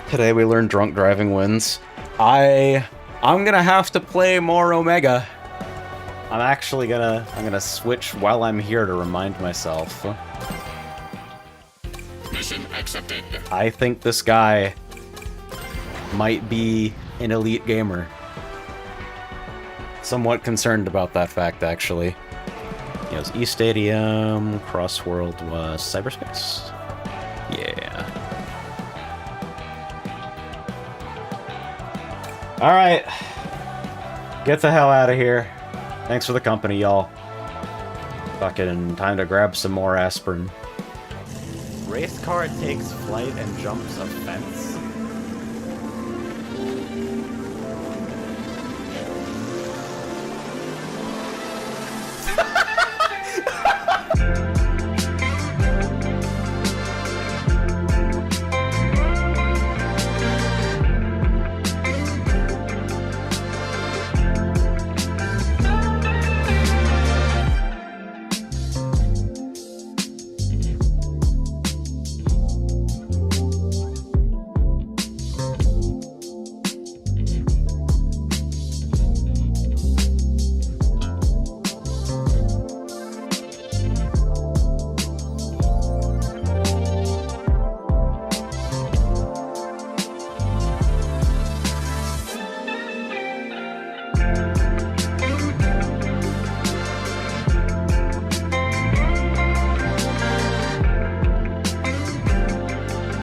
Today we learned drunk driving wins. I'm gonna have to play more Omega. I'm gonna switch while I'm here to remind myself. Mission accepted. I think this guy might be an elite gamer. Somewhat concerned about that fact, actually. It was E-Stadium, Crossworld was cyberspace. Yeah. Alright. Get the hell out of here. Thanks for the company, y'all. Fucking time to grab some more aspirin. Race car takes flight and jumps a fence.